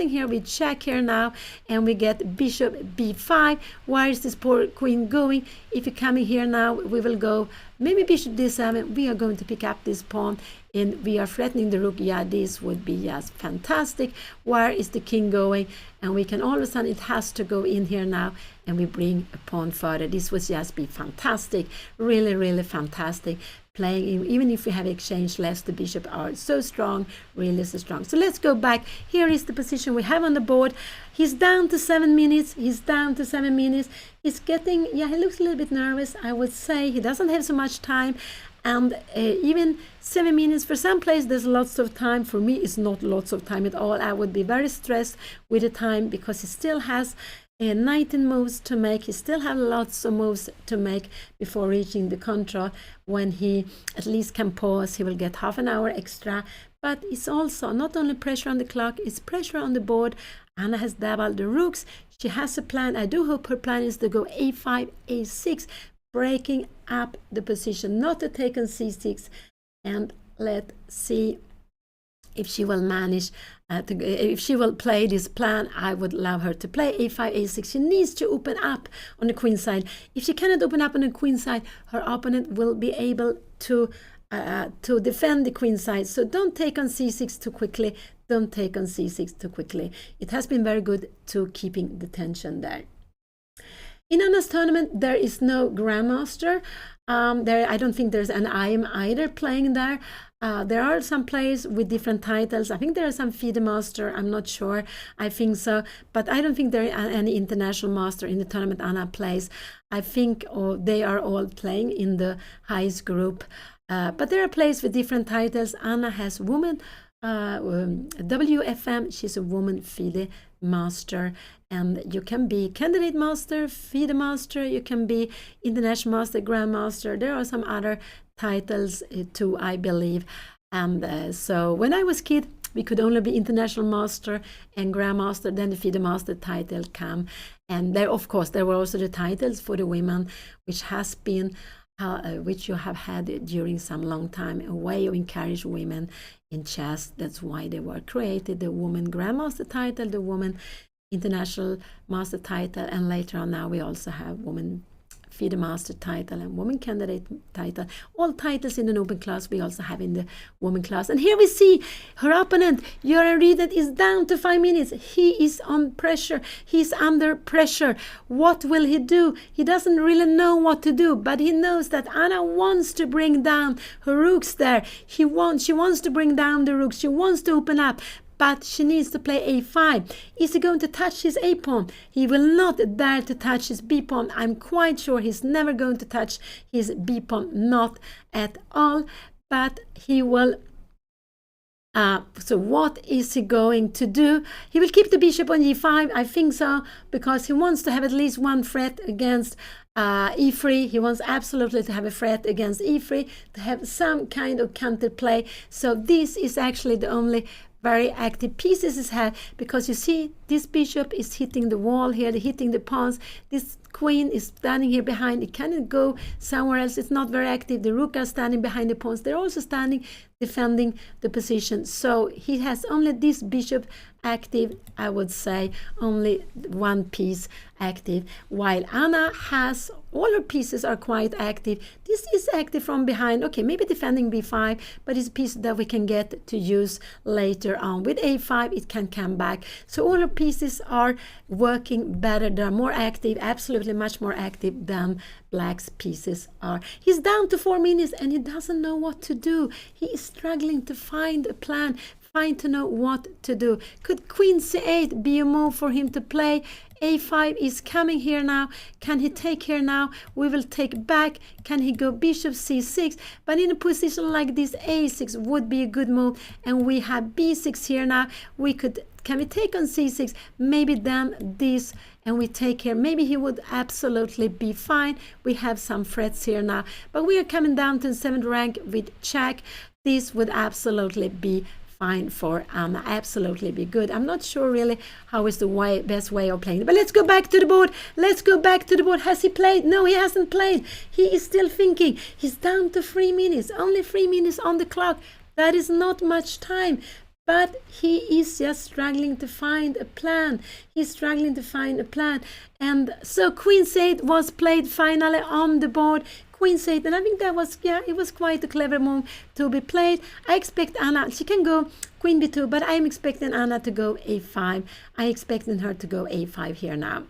here, we check here now, and we get bishop b5. Where is this poor queen going? If you're coming here now, we will go maybe bishop d7. We are going to pick up this pawn, and we are threatening the rook. Yeah, this would be just fantastic. Where is the king going? And we can all of a sudden, it has to go in here now, and we bring a pawn further. This would just be fantastic, really, really fantastic. Playing, even if we have exchanged less, the bishop are so strong, really so strong. So let's go back. Here is the position we have on the board. He's down to 7 minutes. He's getting, yeah, he looks a little bit nervous, I would say. He doesn't have so much time. And even 7 minutes, for some players, there's lots of time. For me, it's not lots of time at all. I would be very stressed with the time because he still has 19 moves to make. He still has lots of moves to make before reaching the control. When he at least can pause, he will get half an hour extra. But it's also not only pressure on the clock, it's pressure on the board. Anna has doubled the rooks. She has a plan. I do hope her plan is to go a5, a6, breaking up the position, not to take on c6. And let's see if she will manage if she will play this plan. I would love her to play a5, a6. She needs to open up on the queen side. If she cannot open up on the queen side, her opponent will be able to defend the queen side. So don't take on c6 too quickly. Don't take on c6 too quickly. It has been very good to keeping the tension there. In Anna's tournament, there is no grandmaster. I don't think there's an IM either playing there. There are some players with different titles. I think there are some FIDE master. I'm not sure. I think so. But I don't think there are any international master in the tournament Anna plays. I think they are all playing in the highest group. But there are players with different titles. Anna has woman WFM. She's a woman FIDE master, and you can be candidate master, FIDE master, you can be international master, grandmaster. There are some other titles too, I believe. And so when I was kid, we could only be international master and grandmaster. Then the FIDE master title come, and there, of course, there were also the titles for the women, which has been which you have had during some long time, a way to encourage women in chess. That's why they were created, the woman grandmaster title, the woman international master title, and later on now we also have woman FIDE master title and woman candidate title. All titles in an open class we also have in the woman class. And here we see her opponent, Göran Rydén, is down to 5 minutes. He is on pressure. He's under pressure. What will he do? He doesn't really know what to do, but he knows that Anna wants to bring down her rooks there. She wants to bring down the rooks. She wants to open up, but she needs to play a5. Is he going to touch his a pawn? He will not dare to touch his b pawn. I'm quite sure he's never going to touch his b pawn, not at all. But he will. So what is he going to do? He will keep the bishop on e5. I think so, because he wants to have at least one threat against e3. He wants absolutely to have a threat against e3, to have some kind of counter play. So this is actually the only very active pieces is had, because you see this bishop is hitting the wall here, hitting the pawns. This queen is standing here behind. It cannot go somewhere else. It's not very active. The rook are standing behind the pawns. They're also standing defending the position. So he has only this bishop active, I would say, only one piece active, while Anna has all her pieces are quite active. This is active from behind. Okay, maybe defending b5, but it's a piece that we can get to use later on. With a5, it can come back. So all her pieces are working better. They're more active, absolutely much more active than Black's pieces are. He's down to 4 minutes and he doesn't know what to do. He is struggling to find a plan, to know what to do. Could queen c8 be a move for him to play? a5 is coming here now. Can he take here now? We will take back. Can he go bishop c6? But in a position like this, a6 would be a good move. And we have b6 here now. Can we take on c6? Maybe then this, and we take here. Maybe he would absolutely be fine. We have some threats here now. But we are coming down to the 7th rank with check. This would absolutely be fine for Anna, absolutely be good. I'm not sure really how is the best way of playing it. But let's go back to the board. Let's go back to the board. Has he played? No, he hasn't played. He is still thinking. He's down to 3 minutes. Only 3 minutes on the clock. That is not much time. But he is just struggling to find a plan. He's struggling to find a plan. And so Queen c8 was played finally on the board. Queen c8, and I think that was, yeah, it was quite a clever move to be played. I expect Anna, she can go queen b2, but I'm expecting Anna to go a5. I expecting her to go a5 here now.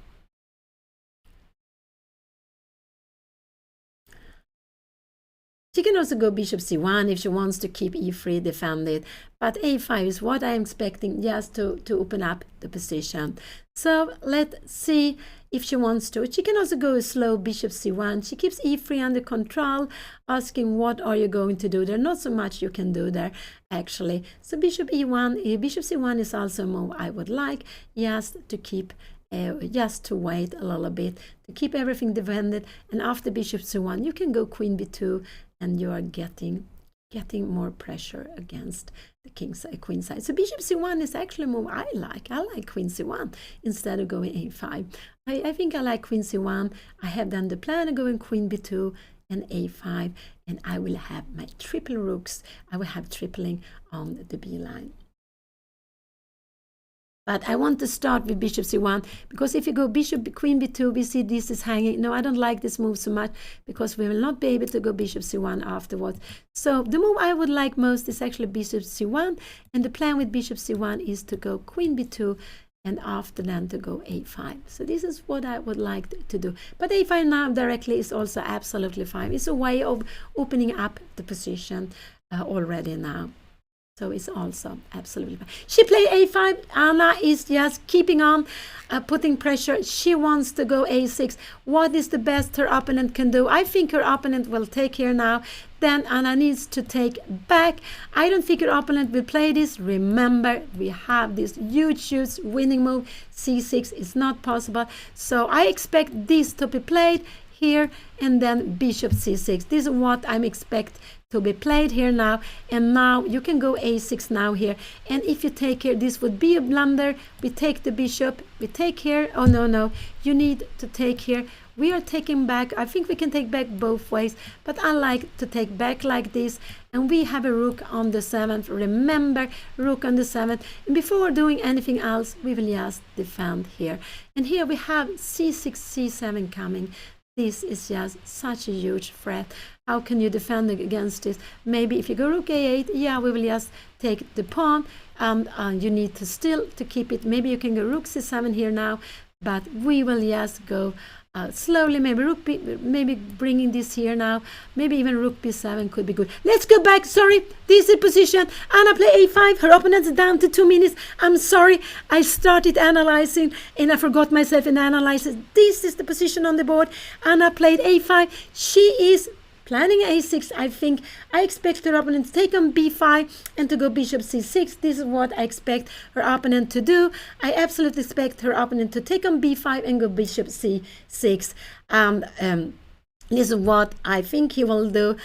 She can also go bishop c1 if she wants to keep e3 defended, but a5 is what I'm expecting, just to open up the position. So let's see if she wants to. She can also go a slow bishop c1. She keeps e3 under control, asking what are you going to do. There's not so much you can do there, actually. So bishop e1, bishop c1 is also a move I would like, just to keep just to wait a little bit, to keep everything defended. And after bishop c1, you can go queen b2, and you are getting more pressure against the queen side. So bishop c1 is actually a move I like. I like queen c1 instead of going a5. I think I like queen c1. I have done the plan of going queen b2 and a5, and I will have my triple rooks. I will have tripling on the b line. But I want to start with bishop c1, because if you go bishop queen b2, we see this is hanging. No, I don't like this move so much, because we will not be able to go bishop c1 afterwards. So the move I would like most is actually bishop c1, and the plan with bishop c1 is to go queen b2, and after then to go a5. So this is what I would like to do. But a5 now directly is also absolutely fine. It's a way of opening up the position already now. So it's also absolutely fine. She played a5. Anna is just keeping on, putting pressure. She wants to go a6. What is the best her opponent can do? I think her opponent will take here now. Then Anna needs to take back. I don't think her opponent will play this. Remember, we have this huge winning move. c6 is not possible. So I expect this to be played here, and then bishop c6. This is what I'm expect to be played here now. And now you can go a6 now here, and if you take here, this would be a blunder. We take the bishop, we take here. Oh no, you need to take here. We are taking back. I think we can take back both ways, but I like to take back like this. And we have a rook on the 7th. Remember, rook on the 7th. And before doing anything else, we will just defend here. And here we have c6, c7 coming. This is just such a huge threat. How can you defend against this? Maybe if you go rook a8, yeah, we will just take the pawn. You need to still to keep it. Maybe you can go rook c7 here now, but we will just go slowly. Maybe rook b, maybe bringing this here now. Maybe even rook b7 could be good. Let's go back. Sorry, this is position. Anna play a5. Her opponent's down to 2 minutes. I'm sorry, I started analyzing and I forgot myself in analysis. This is the position on the board. Anna played a5. She is planning a6. I expect her opponent to take on b5 and to go bishop c6. This is what I expect her opponent to do. I absolutely expect her opponent to take on b5 and go bishop c6. This is what I think he will do.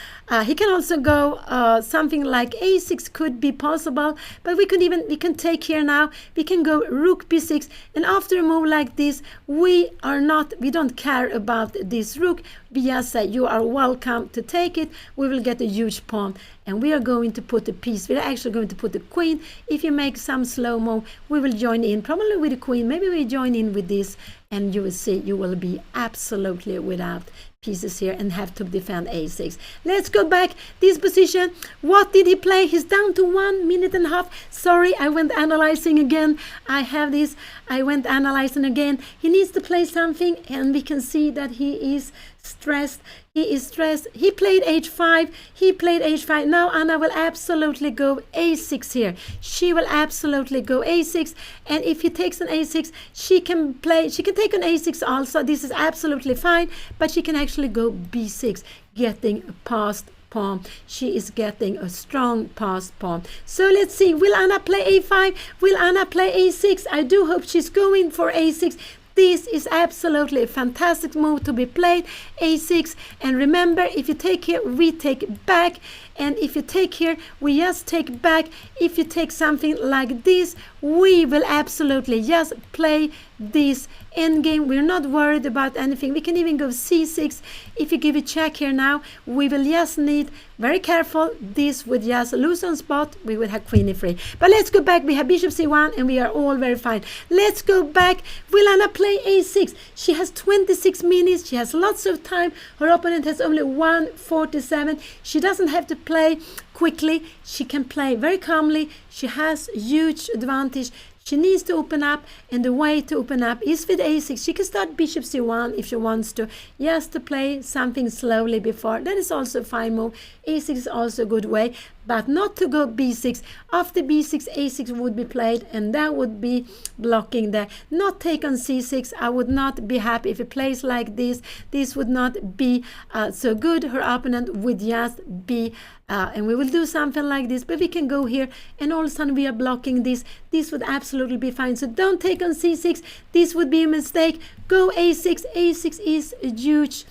He can also go something like a6 could be possible, but we can take here now. We can go rook b6, and after a move like this, we don't care about this rook. We just say you are welcome to take it. We will get a huge pawn, and we are going to put a piece. We're actually going to put the queen. If you make some slow move, we will join in probably with the queen. Maybe we join in with this, and you will see you will be absolutely without pieces here and have to defend a6. Let's go back this position. What did he play? He's down to 1 minute and a half. Sorry, I went analyzing again. I went analyzing again. He needs to play something, and we can see that he is stressed. He is stressed. He played h5. He played h5. Now Anna will absolutely go a6 here. She will absolutely go a6, and if he takes an a6, she can take an a6 also. This is absolutely fine, but she can actually go b6, getting a passed pawn. She is getting a strong passed pawn. So let's see, will Anna play a5? Will Anna play a6? I do hope she's going for a6. This is absolutely a fantastic move to be played, a6. And remember, if you take here, we take back. And if you take here, we just take back. If you take something like this, we will absolutely just play this endgame. We're not worried about anything. We can even go c6. If you give a check here now, we will just need, very careful, this would just lose on spot. We would have queen e3. But let's go back. We have bishop c1, and we are all very fine. Let's go back. Will Anna play a6? She has 26 minutes. She has lots of time. Her opponent has only 1:47. She doesn't have to play quickly. She can play very calmly. She has huge advantage. She needs to open up, and the way to open up is with a6. She can start bishop c1 if she wants to, just to play something slowly before. That is also a fine move. a6 is also a good way, but not to go b6. After b6, a6 would be played, and that would be blocking there. Not take on c6. I would not be happy if it plays like this. This would not be so good. Her opponent would just be and we will do something like this, but we can go here, and all of a sudden we are blocking this. This would absolutely be fine. So don't take on c6. This would be a mistake. Go a6. a6 is huge,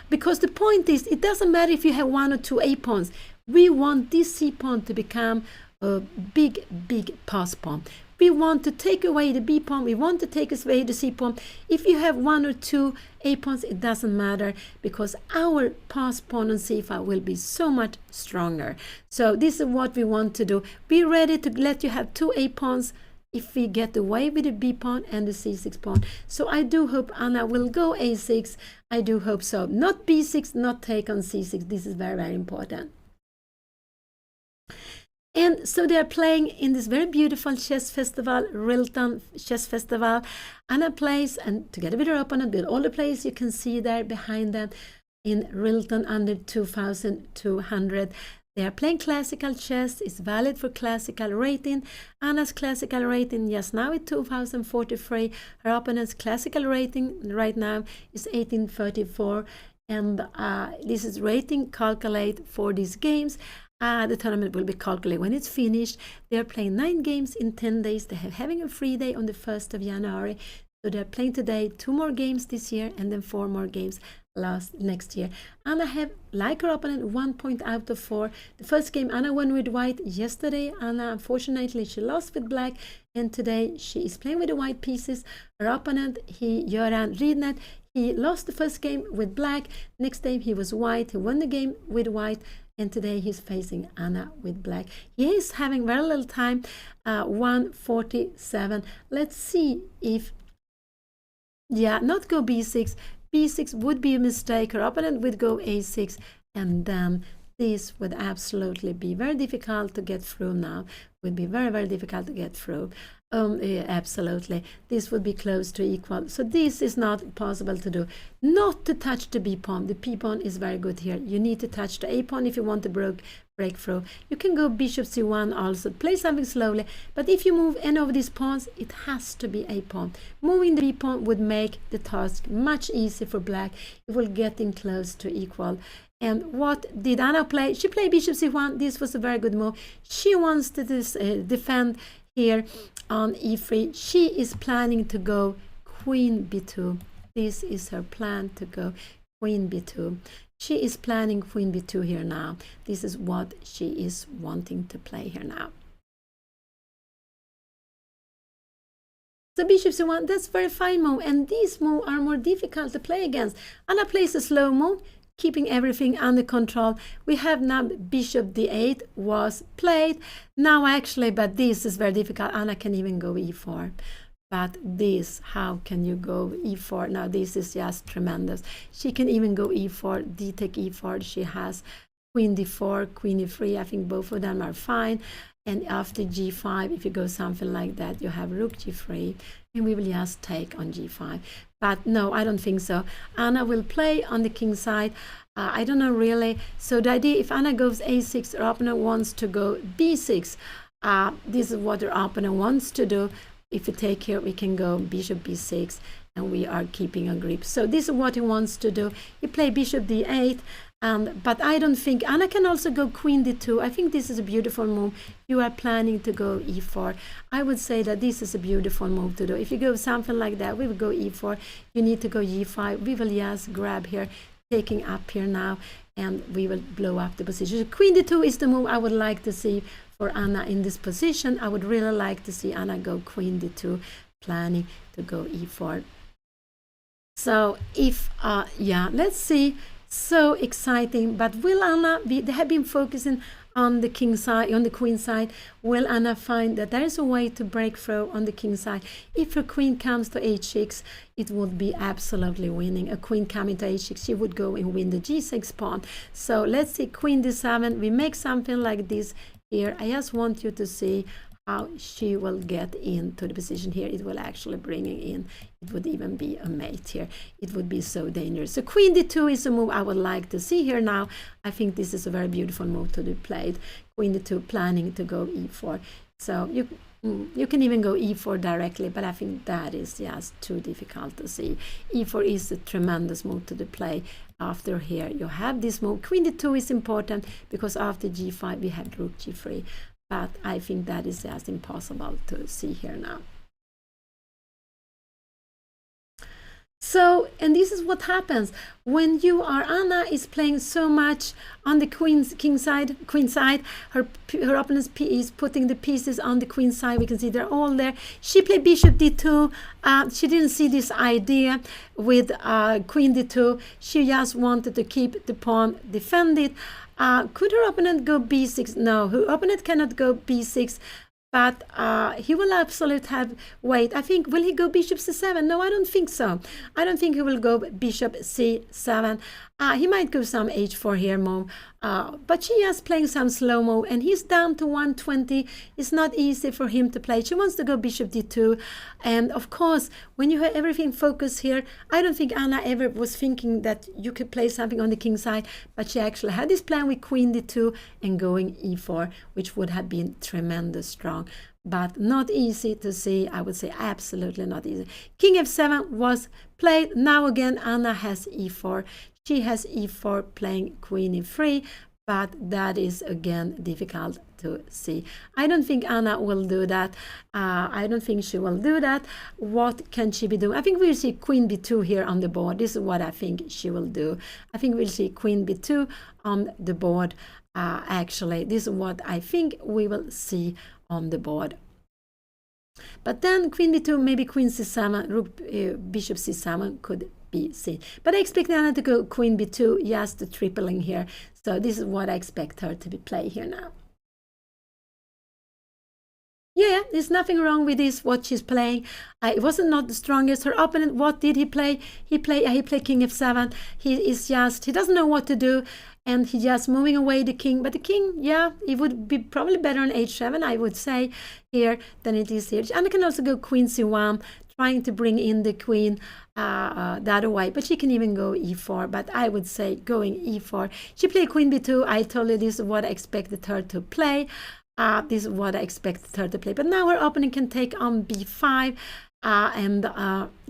because the point is, it doesn't matter if you have 1 or 2 a pawns. We want this c pawn to become a big pass pawn. We want to take away the b pawn. We want to take away the c pawn. If you have 1 or 2 a pawns, it doesn't matter, because our pass pawn on c5 will be so much stronger. So this is what we want to do. Be ready to let you have 2 a pawns if we get away with the b pawn and the c6 pawn. So I do hope Anna will go a6. I do hope so. Not b6, not take on c6. This is very important. And so they are playing in this very beautiful chess festival, RILTON chess festival. Anna plays, and together with her opponent, with all the players you can see there behind them in RILTON under 2200. They are playing classical chess. It's valid for classical rating. Anna's classical rating, yes, now it's 2043. Her opponent's classical rating right now is 1834. And this is rating calculate for these games. The tournament will be calculated when it's finished. They're playing 9 games in 10 days. They're having a free day on the 1st of January. So they're playing today 2 more games this year and then 4 more games next year. Anna have, like her opponent, 1 point out of 4. The first game Anna won with white yesterday. Anna, unfortunately, she lost with black, and today she is playing with the white pieces. Her opponent, Göran Ridnet, he lost the first game with black. Next game he was white. He won the game with white, and today he's facing Anna with black. He is having very little time, 1:47. Let's see if, yeah, not go b6. b6 would be a mistake. Her opponent would go a6, and then this would absolutely be very difficult to get through now. Would be very, very difficult to get through. Yeah, absolutely. This would be close to equal. So this is not possible to do. Not to touch the b pawn. The p pawn is very good here. You need to touch the a pawn if you want to break through. You can go bishop c1 also. Play something slowly. But if you move any of these pawns, it has to be a pawn. Moving the b pawn would make the task much easier for black. It will get in close to equal. And what did Anna play? She played bishop c1. This was a very good move. She wants to defend here on e3. She is planning to go queen b2. This is her plan, to go queen b2. She is planning queen b2 here now. This is what she is wanting to play here now. So bishop c1, that's very fine move, and these moves are more difficult to play against. Anna plays a slow move, keeping everything under control. We have now bishop d8 was played. Now actually, but this is very difficult. Anna can even go e4. But this, how can you go e4? Now this is just tremendous. She can even go e4, d take e4. She has queen d4, queen e3. I think both of them are fine. And after g5, if you go something like that, you have rook g3, and we will just take on g5. But no, I don't think so. Anna will play on the king side. I don't know really. So the idea, if Anna goes a6, her opponent wants to go b6. This is what her opponent wants to do. If we take here, we can go bishop b6, and we are keeping a grip. So this is what he wants to do. He play bishop d8. But I don't think Anna can also go queen d2. I think this is a beautiful move. You are planning to go e4. I would say that this is a beautiful move to do. If you go something like that, we will go e4. You need to go e5. We will just grab here, taking up here now, and we will blow up the position. So queen d2 is the move I would like to see for Anna in this position. I would really like to see Anna go queen d2, planning to go e4. So if, yeah, let's see. So exciting. But will Anna, they have been focusing on the king side, on the queen side. Will Anna find that there is a way to break through on the king side? If her queen comes to h6, it would be absolutely winning. A queen coming to h6, she would go and win the g6 pawn. So let's see, queen d7. We make something like this here. I just want you to see how she will get into the position here. It will actually bring it in. It would even be a mate here. It would be so dangerous. So queen d2 is a move I would like to see here now. I think this is a very beautiful move to be played. Queen d2, planning to go e4. So you can even go e4 directly, but I think that is just too difficult to see. e4 is a tremendous move to the play. After here, you have this move. Queen d2 is important because after g5, we have rook g3. But I think that is just impossible to see here now. So, and this is what happens when you are, Anna is playing so much on the queen side. Her opponent's is putting the pieces on the queen side. We can see they're all there. She played bishop d2. She didn't see this idea with queen d2. She just wanted to keep the pawn defended. Could her opponent go b6? No, her opponent cannot go b6. But he will absolutely have, wait, I think, will he go bishop c7? No, I don't think so. I don't think he will go bishop c7. He might go some h4 here, Mom. But she is playing some slow-mo, and he's down to 120. It's not easy for him to play. She wants to go bishop d2. And of course, when you have everything focused here, I don't think Anna ever was thinking that you could play something on the king side, but she actually had this plan with queen d2 and going e4, which would have been tremendous strong. But not easy to see. I would say absolutely not easy. King f7 was played. Now again, Anna has e4. She has e4 playing queen e3, but that is again difficult to see. I don't think Anna will do that. I don't think she will do that. What can she be doing? I think we'll see queen b2 here on the board. This is what I think she will do. I think we'll see queen b2 on the board. Actually, this is what I think we will see on the board. But then queen b2, maybe queen c7, rook, bishop c7 could be seen. But I expect Anna to go queen b2, just the tripling here. So this is what I expect her to be play here now. Yeah, there's nothing wrong with this, what she's playing. It wasn't not the strongest. Her opponent, what did he play? He played king f7. He doesn't know what to do, and he just moving away the king. But the king, yeah, it would be probably better on h7, I would say, here than it is here. Anna can also go queen c1, trying to bring in the queen the other way, but she can even go e4, but I would say going e4. She played queen b2. I told you this is what I expected her to play. This is what I expected her to play. But now her opponent can take on b5 and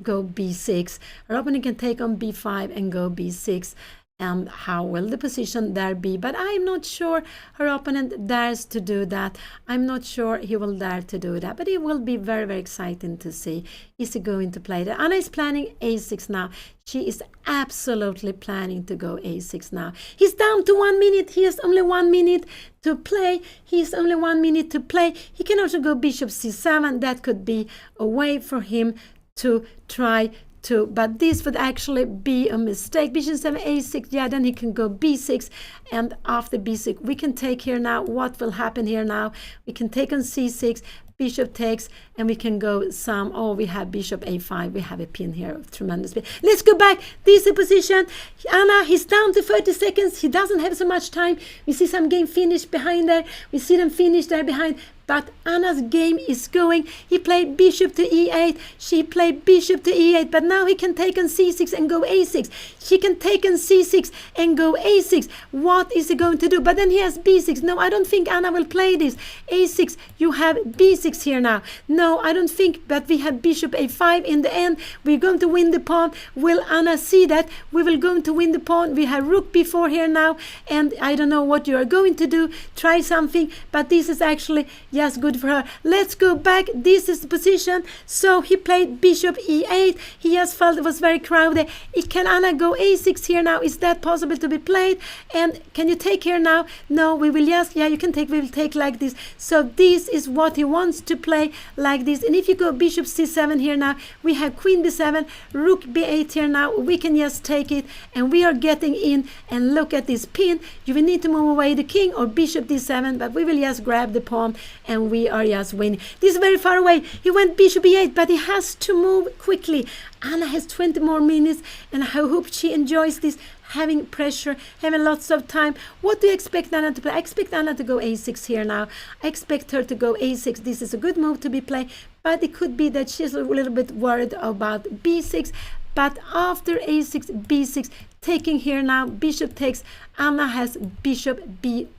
go b6. Her opponent can take on b5 and go b6. And how will the position there be? But I'm not sure her opponent dares to do that. I'm not sure he will dare to do that. But it will be very, very exciting to see. Is he going to play that? Anna is planning a6 now. She is absolutely planning to go a6 now. He's down to 1 minute. He has only 1 minute to play. He's only 1 minute to play. He can also go bishop c7. That could be a way for him to try to, but this would actually be a mistake. Bishop 7 a6, yeah, then he can go b6, and after b6 we can take here now. What will happen here now? We can take on c6, bishop takes, and we can go some, oh, we have bishop a5, we have a pin here, tremendous pin. Let's go back. This is the position. Anna, he's down to 30 seconds. He doesn't have so much time. We see some game finished behind there. We see them finish there behind. But Anna's game is going. He played bishop to e8. She played bishop to e8. But now he can take on c6 and go a6. She can take on c6 and go a6. What is he going to do? But then he has b6. No, I don't think Anna will play this. a6. You have b6 here now. No, I don't think. But we have bishop a5 in the end. We're going to win the pawn. Will Anna see that? We will going to win the pawn. We have rook b4 here now. And I don't know what you are going to do. Try something. But this is actually... yes, good for her. Let's go back. This is the position. So he played bishop e8. He just felt it was very crowded. Can Anna go a6 here now? Is that possible to be played? And can you take here now? No, we will just, yeah, you can take, we will take like this. So this is what he wants to play, like this. And if you go bishop c7 here now, we have queen b7, rook b8 here now. We can just take it, and we are getting in. And look at this pin. You will need to move away the king or bishop d7, but we will just grab the pawn, and we are just winning. This is very far away. He went bishop e8, but he has to move quickly. Anna has 20 more minutes, and I hope she enjoys this, having pressure, having lots of time. What do you expect Anna to play? I expect Anna to go a6 here now. I expect her to go a6. This is a good move to be played, but it could be that she's a little bit worried about b6. But after a6, b6, taking here now, bishop takes. Anna has bishop b5.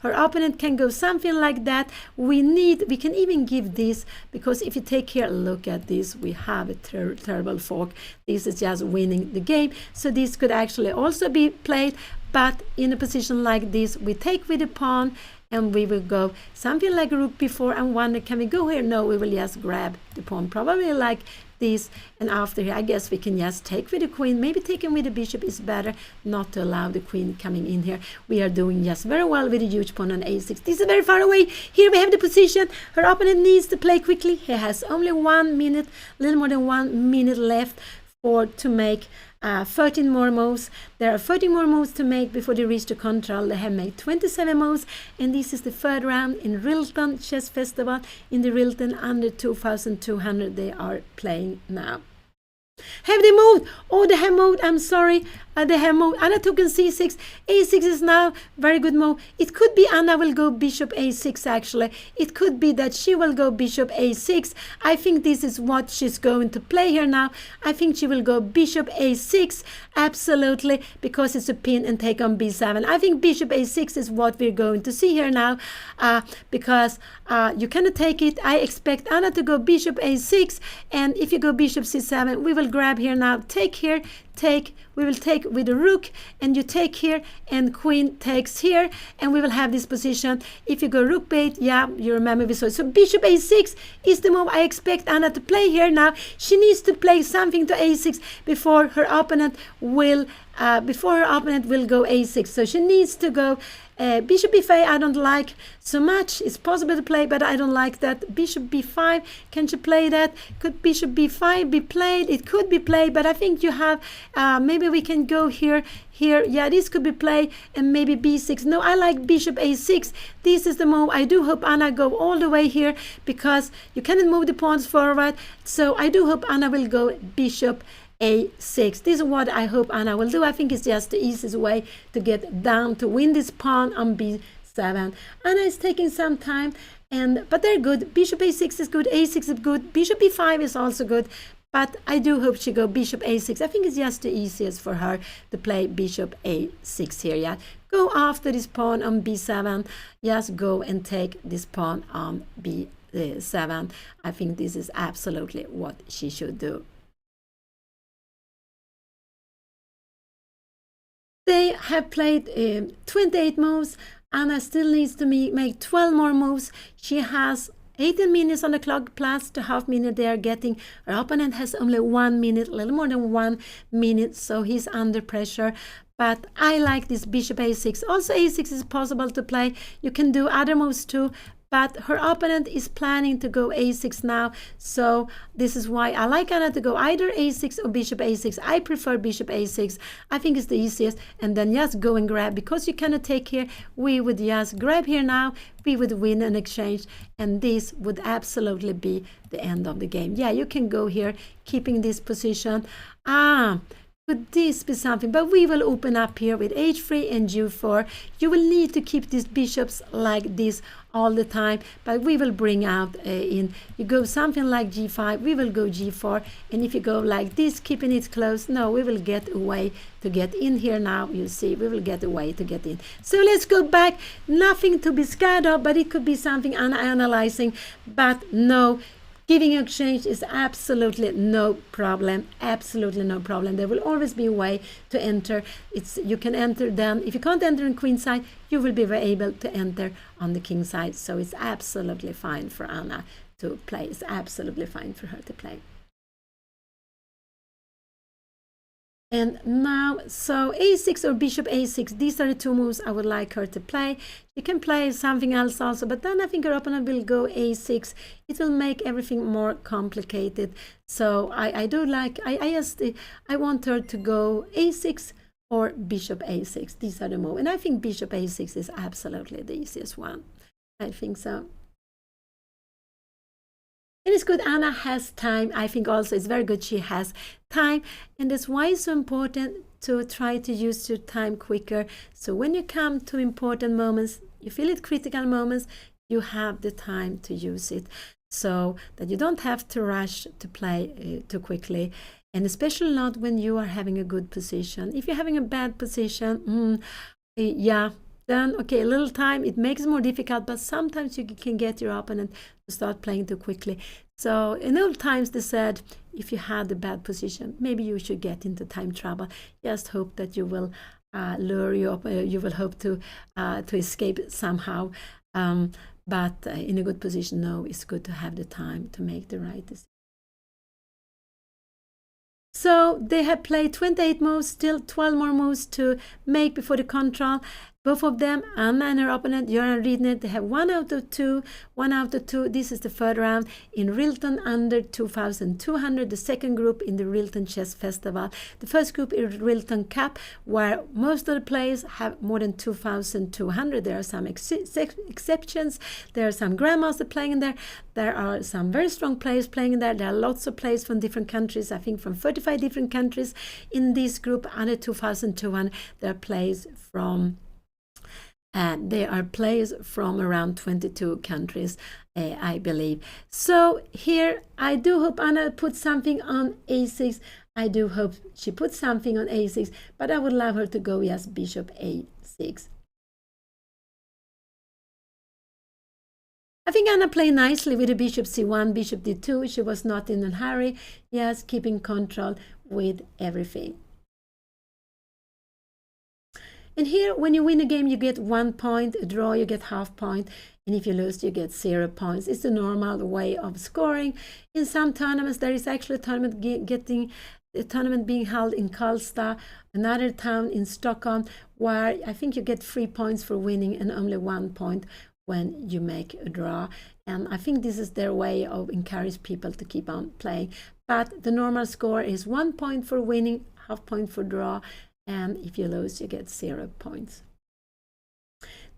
Her opponent can go something like that. We can even give this, because if you take here, look at this, we have a terrible fork. This is just winning the game. So this could actually also be played, but in a position like this, we take with the pawn, and we will go something like rook b4, and wonder, can we go here? No, we will just grab the pawn, probably like this, and after here I guess we can just take with the queen. Maybe taking with the bishop is better, not to allow the queen coming in here. We are doing just very well with a huge pawn on a6. This is very far away. Here we have the position. Her opponent needs to play quickly. He has only 1 minute, a little more than 1 minute left to make 13 more moves. There are 13 more moves to make before they reach the control. They have made 27 moves, and this is the third round in RILTON Chess Festival in the RILTON under 2200 they are playing now. Have they moved? Oh, they have moved. I'm sorry. They have moved. Anna took in c6. a6 is now very good move. It could be Anna will go bishop a6 actually. It could be that she will go bishop a6. I think this is what she's going to play here now. I think she will go bishop a6. Absolutely. Because it's a pin and take on b7. I think bishop a6 is what we're going to see here now. Because you cannot take it. I expect Anna to go bishop a6. And if you go bishop c7, we will grab here now. Take here. Take, we will take with the rook, and you take here, and queen takes here, and we will have this position. If you go rook bait, yeah, you remember we saw it. So bishop a6 is the move I expect Anna to play here now. She needs to play something to a6 before her opponent will go a6. So she needs to go bishop b5. I don't like so much. It's possible to play, but I don't like that. Bishop b5, can she play that? Could bishop b5 be played? It could be played, but I think you have, maybe we can go here. Yeah, this could be played, and maybe b6. No, I like bishop a6. This is the move. I do hope Anna go all the way here, because you cannot move the pawns forward. So I do hope Anna will go bishop a6. This is what I hope Anna will do. I think it's just the easiest way to get down to win this pawn on b7. Anna is taking some time, but they're good. Bishop a6 is good, a6 is good, bishop b5 is also good, but I do hope she go bishop a6. I think it's just the easiest for her to play bishop a6 here. Yeah, go after this pawn on b7. Just go and take this pawn on b7. I think this is absolutely what she should do. They have played 28 moves. Anna still needs to make 12 more moves. She has 18 minutes on the clock plus the half minute they are getting. Her opponent has only 1 minute, a little more than 1 minute, so he's under pressure. But I like this bishop a6. Also a6 is possible to play. You can do other moves too. But her opponent is planning to go a6 now, so this is why I like Anna to go either a6 or bishop a6. I prefer bishop a6. I think it's the easiest, and then just go and grab. Because you cannot take here, we would just grab here now. We would win an exchange, and this would absolutely be the end of the game. Yeah, you can go here, keeping this position. Could this be something? But we will open up here with h3 and g4. You will need to keep these bishops like this all the time, but we will bring out in, you go something like g5, we will go g4, and if you go like this, keeping it close, no, we will get a way to get in here now. You see, we will get a way to get in. So let's go back. Nothing to be scared of, but it could be something analyzing, but no. Giving exchange is absolutely no problem. Absolutely no problem. There will always be a way to enter. You can enter then. If you can't enter on queen side, you will be able to enter on the king side. So it's absolutely fine for Anna to play. It's absolutely fine for her to play. And now, so a6 or bishop a6, these are the two moves I would like her to play. She can play something else also, but then I think her opponent will go a6. It will make everything more complicated. So I do like, I want her to go a6 or bishop a6. These are the moves. And I think bishop a6 is absolutely the easiest one. I think so. It is good Anna has time. I think also it's very good she has time, and that's why it's so important to try to use your time quicker. So when you come to important moments, you feel it critical moments, you have the time to use it, so that you don't have to rush to play too quickly, and especially not when you are having a good position. If you're having a bad position, yeah, then okay, a little time, it makes it more difficult, but sometimes you can get your opponent to start playing too quickly. So in old times they said, if you had a bad position, maybe you should get into time trouble. Just hope that you will lure you up, you will hope to escape somehow. But in a good position, no, it's good to have the time to make the right decision. So they have played 28 moves, still 12 more moves to make before the control. Both of them, Anna and her opponent, Göran Riedner, they have 1 out of 2. 1 out of 2. This is the third round in RILTON under 2200, the second group in the RILTON Chess Festival. The first group is RILTON Cup, where most of the players have more than 2200. There are some exceptions. There are some grandmasters playing in there. There are some very strong players playing in there. There are lots of players from different countries, I think from 35 different countries in this group under 2200. There are players from around 22 countries, I believe. So here, I do hope Anna puts something on a6. I do hope she puts something on a6, but I would love her to go, yes, bishop a6. I think Anna played nicely with the bishop c1, bishop d2. She was not in a hurry, yes, keeping control with everything. And here, when you win a game, you get 1 point. A draw, you get half point. And if you lose, you get 0 points. It's the normal way of scoring. In some tournaments, there is actually a tournament being held in Karlstad, another town in Stockholm, where I think you get 3 points for winning and only 1 point when you make a draw. And I think this is their way of encourage people to keep on playing. But the normal score is 1 point for winning, half point for draw. And if you lose, you get 0 points.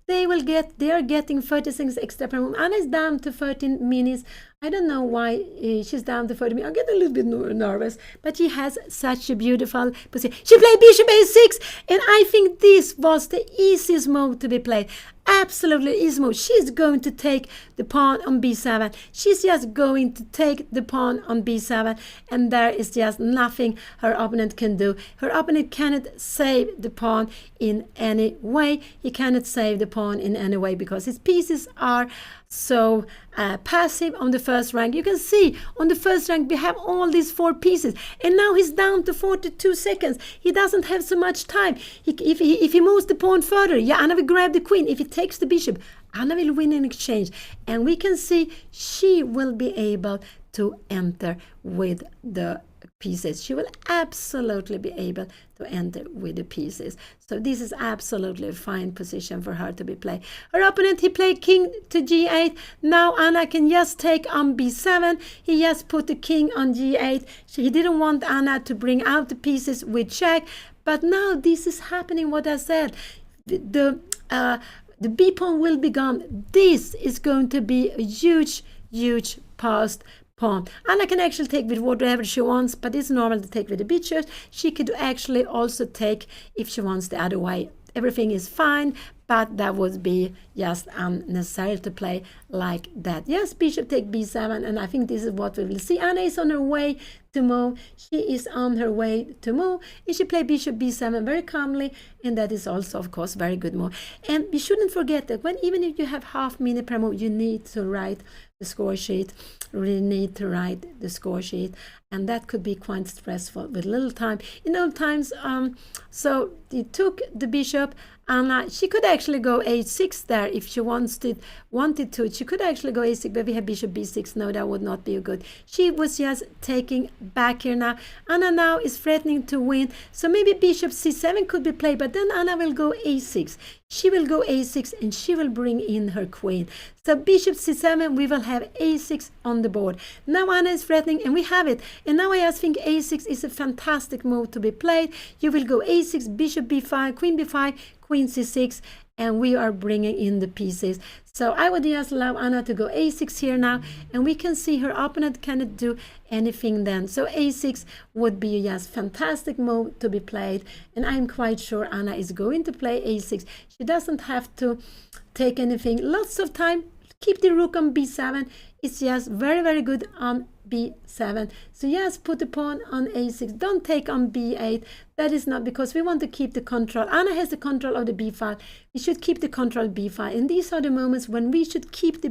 They are getting 36 extra per move. Anna is down to 13 minutes. I don't know why she's down to 30 minutes. I get a little bit nervous, but she has such a beautiful position. She played bishop a6, and I think this was the easiest move to be played. Absolutely easy move. She's going to take the pawn on b7. She's just going to take the pawn on b7, and there is just nothing her opponent can do. Her opponent cannot save the pawn in any way. He cannot save the pawn in any way because his pieces are so passive on the first rank. You can see on the first rank we have all these 4 pieces, and now he's down to 42 seconds. He doesn't have so much time. If he moves the pawn further, yeah, Anna will grab the queen. If he takes the bishop, Anna will win in exchange, and we can see she will be able to enter with the pieces. She will absolutely be able to enter with the pieces. So this is absolutely a fine position for her to be played. Her opponent, he played king to g8. Now Anna can just take on b7. He just put the king on g8. He didn't want Anna to bring out the pieces with check, but now this is happening, what I said. The b pawn will be gone. This is going to be a huge passed pawn. Anna can actually take with whatever she wants, but it's normal to take with the bishop. She could actually also take if she wants the other way. Everything is fine, but that would be just unnecessary to play like that. Yes, bishop take b7, and I think this is what we will see. Anna is on her way to move. She is on her way to move, and she play bishop b7 very calmly, and that is also, of course, very good move. And we shouldn't forget that even if you have half minute per move, you need to write the score sheet. Really need to write the score sheet, and that could be quite stressful with little time. In old times, so they took the bishop. Anna, she could actually go a6 there if she wanted to. She could actually go a6, but we have bishop b6. No, that would not be good. She was just taking back here now. Anna now is threatening to win, so maybe bishop c7 could be played, but then Anna will go a6. She will go a6, and she will bring in her queen. So bishop c7, we will have a6 on the board. Now Anna is threatening, and we have it. And now I just think a6 is a fantastic move to be played. You will go a6, bishop b5, queen b5, queen c6, and we are bringing in the pieces. So I would just allow Anna to go a6 here now, and we can see her opponent cannot do anything then. So a6 would be a just fantastic move to be played, and I'm quite sure Anna is going to play a6. She doesn't have to take anything. Lots of time. Keep the rook on b7. It's just very good on b7. So yes, put the pawn on a6. Don't take on b8. That is not, because we want to keep the control. Anna has the control of the b file. We should keep the control of b file. And these are the moments when we should keep the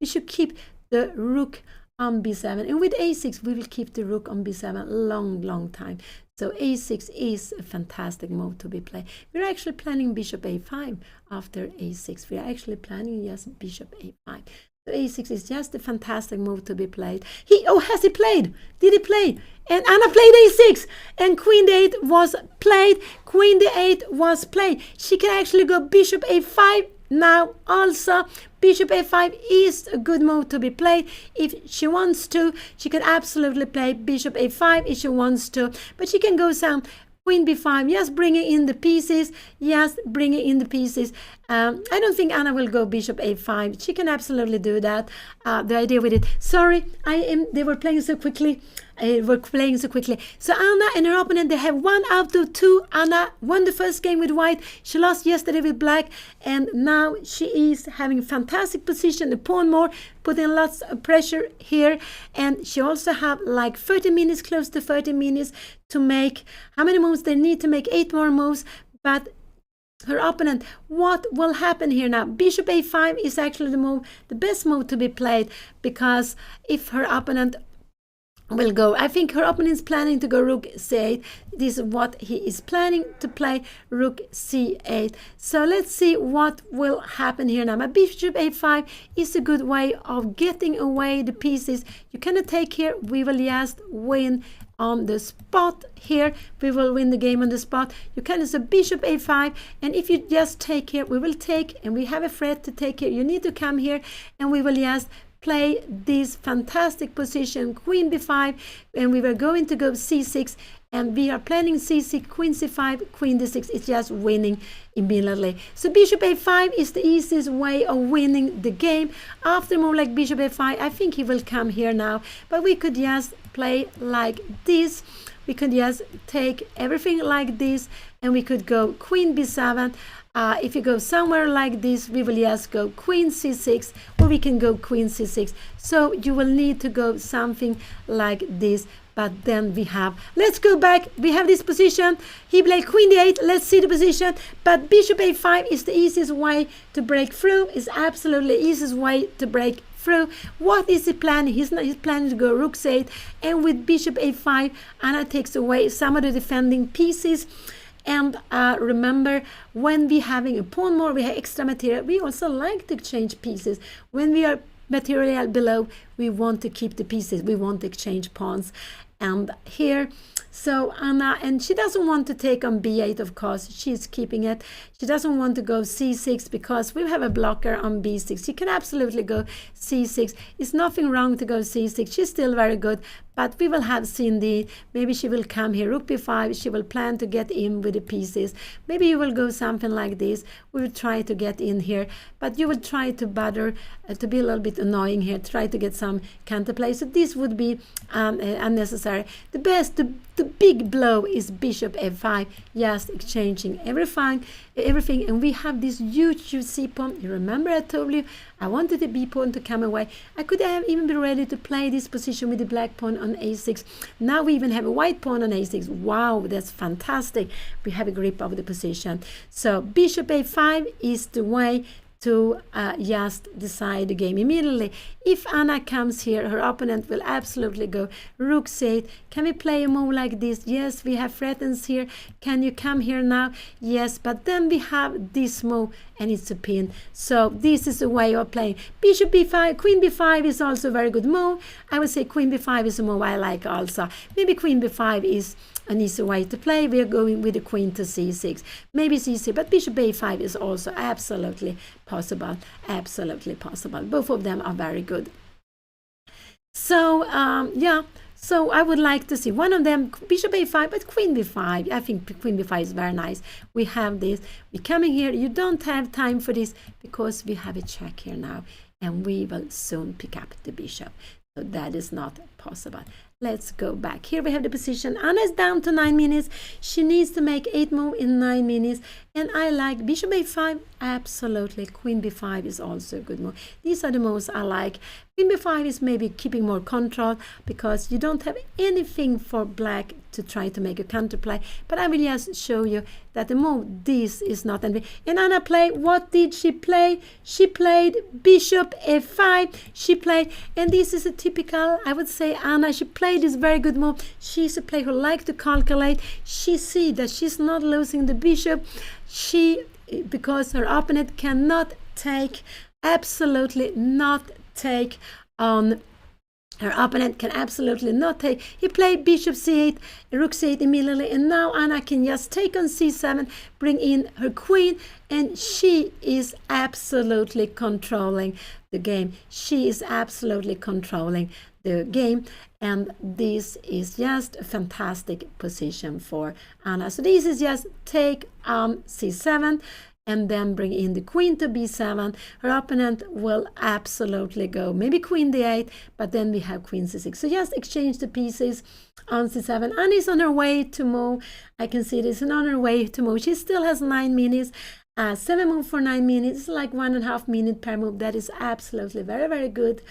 we should keep the rook on b7. And with a6, we will keep the rook on b7 long time. So a6 is a fantastic move to be played. We're actually planning bishop a5 after a6. We're actually planning, yes, bishop a5. So a6 is just a fantastic move to be played. Has he played? Did he play? And Anna played a6, and queen d8 was played. Queen d8 was played. She can actually go bishop a5 now also. Bishop a5 is a good move to be played. If she wants to, she can absolutely play bishop a5 if she wants to. But she can go some queen b5, yes, bringing in the pieces. Yes, bringing in the pieces. I don't think Anna will go bishop a5. She can absolutely do that. The idea with it. Sorry, they were playing so quickly. So Anna and her opponent, they have 1 out of 2. Anna won the first game with white. She lost yesterday with black, and now she is having a fantastic position. The pawn more, putting lots of pressure here, and she also have like 30 minutes, close to 30 minutes to make. How many moves they need to make? 8 more moves, but her opponent, what will happen here now? Bishop a5 is actually the best move to be played, because if her opponent will go, I think her opponent is planning to go rook c8. This is what he is planning to play, rook c8. So let's see what will happen here now. My bishop a5 is a good way of getting away the pieces. You cannot take here. We will just win on the spot here. We will win the game on the spot. You can also bishop a5, and if you just take here, we will take, and we have a threat to take here. You need to come here, and we will just play this fantastic position, queen b5, and we were going to go c6, and we are planning c6, queen c5, queen d6. It's just winning immediately. So bishop a5 is the easiest way of winning the game. After a move like bishop a5, I think he will come here now, but we could just play like this. We could just take everything like this, and we could go queen b7. If you go somewhere like this, we will just go queen c6, or we can go queen c6. So you will need to go something like this. But then we have, let's go back, we have this position. He played queen d8, let's see the position. But bishop a5 is the easiest way to break through. It's absolutely the easiest way to break through. What is he planning? He's planning to go rook c8, and with bishop a5, Anna takes away some of the defending pieces. And remember, when we having a pawn more, we have extra material. We also like to exchange pieces. When we are material below, we want to keep the pieces. We want to exchange pawns. And here, so Anna, and she doesn't want to take on b8, of course. She's keeping it. She doesn't want to go c6 because we have a blocker on b6. She can absolutely go c6. It's nothing wrong to go c6. She's still very good. But we will have Cindy. Maybe she will come here, rook b5. She will plan to get in with the pieces. Maybe you will go something like this. We will try to get in here. But you will try to bother, to be a little bit annoying here, try to get some counterplay. So this would be unnecessary. The best, the big blow is bishop f5. Just exchanging everything. And we have this huge c pawn. You remember I told you I wanted the b pawn to come away. I could have even been ready to play this position with the black pawn on a6. Now we even have a white pawn on a6. Wow, that's fantastic. We have a grip of the position. So bishop a5 is the way to just decide the game immediately. If Anna comes here, her opponent will absolutely go rook c8. Can we play a move like this? Yes, we have threatens here. Can you come here now? Yes, but then we have this move, and it's a pin. So this is a way of playing. Bishop b5, queen b5 is also a very good move. I would say queen b5 is a move I like also. Maybe queen b5 is an easy way to play. We are going with the queen to c6, maybe c6, but bishop a5 is also absolutely possible. Absolutely possible. Both of them are very good. So yeah, so I would like to see one of them, bishop a5, but queen b5. I think queen b5 is very nice. We have this. We're coming here. You don't have time for this because we have a check here now, and we will soon pick up the bishop. So that is not possible. Let's go back. Here we have the position. Anna is down to 9 minutes. She needs to make 8 moves in 9 minutes. And I like bishop a5. Absolutely. Queen b5 is also a good move. These are the moves I like. Queen b5 is maybe keeping more control because you don't have anything for black to try to make a counterplay. But I will just show you that the move, this is not anything. And Anna played, what did she play? She played bishop f5. She played, and this is a typical, I would say, Anna, she played this very good move. She's a player who likes to calculate. She sees that she's not losing the bishop. Because her opponent cannot take, absolutely not take on her opponent, can absolutely not take. He played bishop c8, rook c8 immediately, and now Anna can just take on c7, bring in her queen, and she is absolutely controlling the game. She is absolutely controlling the game, and this is just a fantastic position for Anna. So this is just take on c7 and then bring in the queen to b7. Her opponent will absolutely go maybe queen d8, but then we have queen c6. So just exchange the pieces on c7. Anna is on her way to move. I can see this, and on her way to move. She still has 9 minutes. 7 move for 9 minutes, like 1.5 minutes per move. That is absolutely very, very good.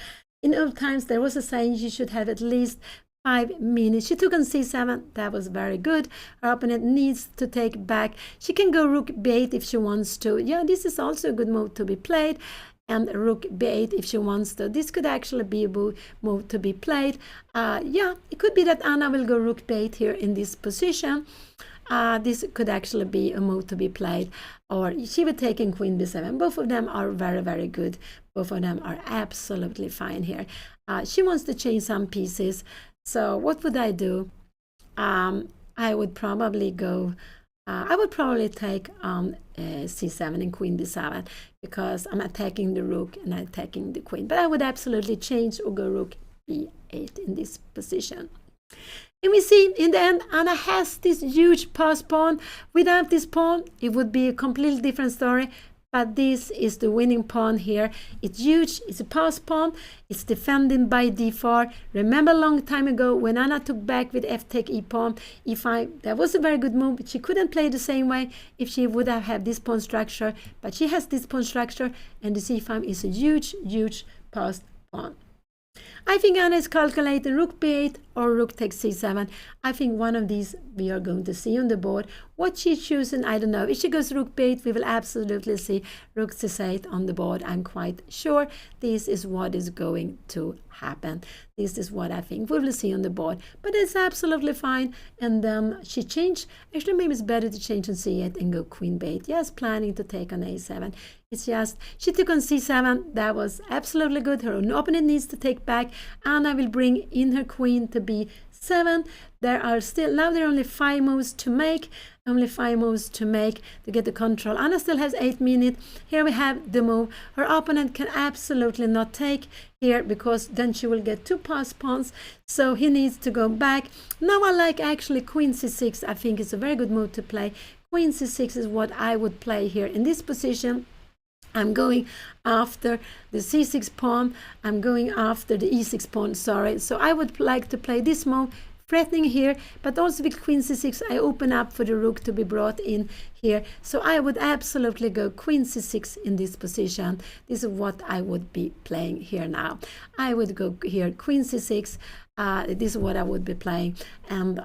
In old times, there was a saying you should have at least 5 minutes. She took on c7. That was very good. Her opponent needs to take back. She can go rook b8 if she wants to. Yeah, this is also a good move to be played. And rook b8 if she wants to. This could actually be a move to be played. Yeah, it could be that Anna will go rook b8 here in this position. This could actually be a move to be played, or she would take in queen b7. Both of them are very, very good. Both of them are absolutely fine here. She wants to change some pieces. So what would I do? I would probably go, I would probably take c7 and queen b7, because I'm attacking the rook and attacking the queen. But I would absolutely change or go rook b8 in this position. And we see in the end, Anna has this huge pass pawn. Without this pawn, it would be a completely different story. But this is the winning pawn here. It's huge. It's a pass pawn. It's defended by d4. Remember a long time ago when Anna took back with f-take e pawn, e5. That was a very good move. She couldn't play the same way if she would have had this pawn structure. But she has this pawn structure, and the c5 is a huge, huge pass pawn. I think Anna is calculating rook b8 or rook takes c7. I think one of these we are going to see on the board. What she's choosing, I don't know. If she goes rook b8, we will absolutely see rook c8 on the board. I'm quite sure this is what is going to happen. This is what I think we will see on the board. But it's absolutely fine. And then she changed. Actually, maybe it's better to change on c8 and go queen b8. Yes, planning to take on a7. It's just, she took on c7. That was absolutely good. Her opponent needs to take back. Anna will bring in her queen to b7. There are still, now there are only 5 moves to make. Only 5 moves to make to get the control. Anna still has 8 minutes. Here we have the move. Her opponent can absolutely not take here, because then she will get 2 pass pawns. So he needs to go back. Now I like actually queen c6. I think it's a very good move to play. Queen c6 is what I would play here in this position. I'm going after the c6 pawn. I'm going after the e6 pawn, sorry. So I would like to play this move, threatening here, but also with queen c6, I open up for the rook to be brought in here. So I would absolutely go queen c6 in this position. This is what I would be playing here now. I would go here, queen c6. This is what I would be playing. And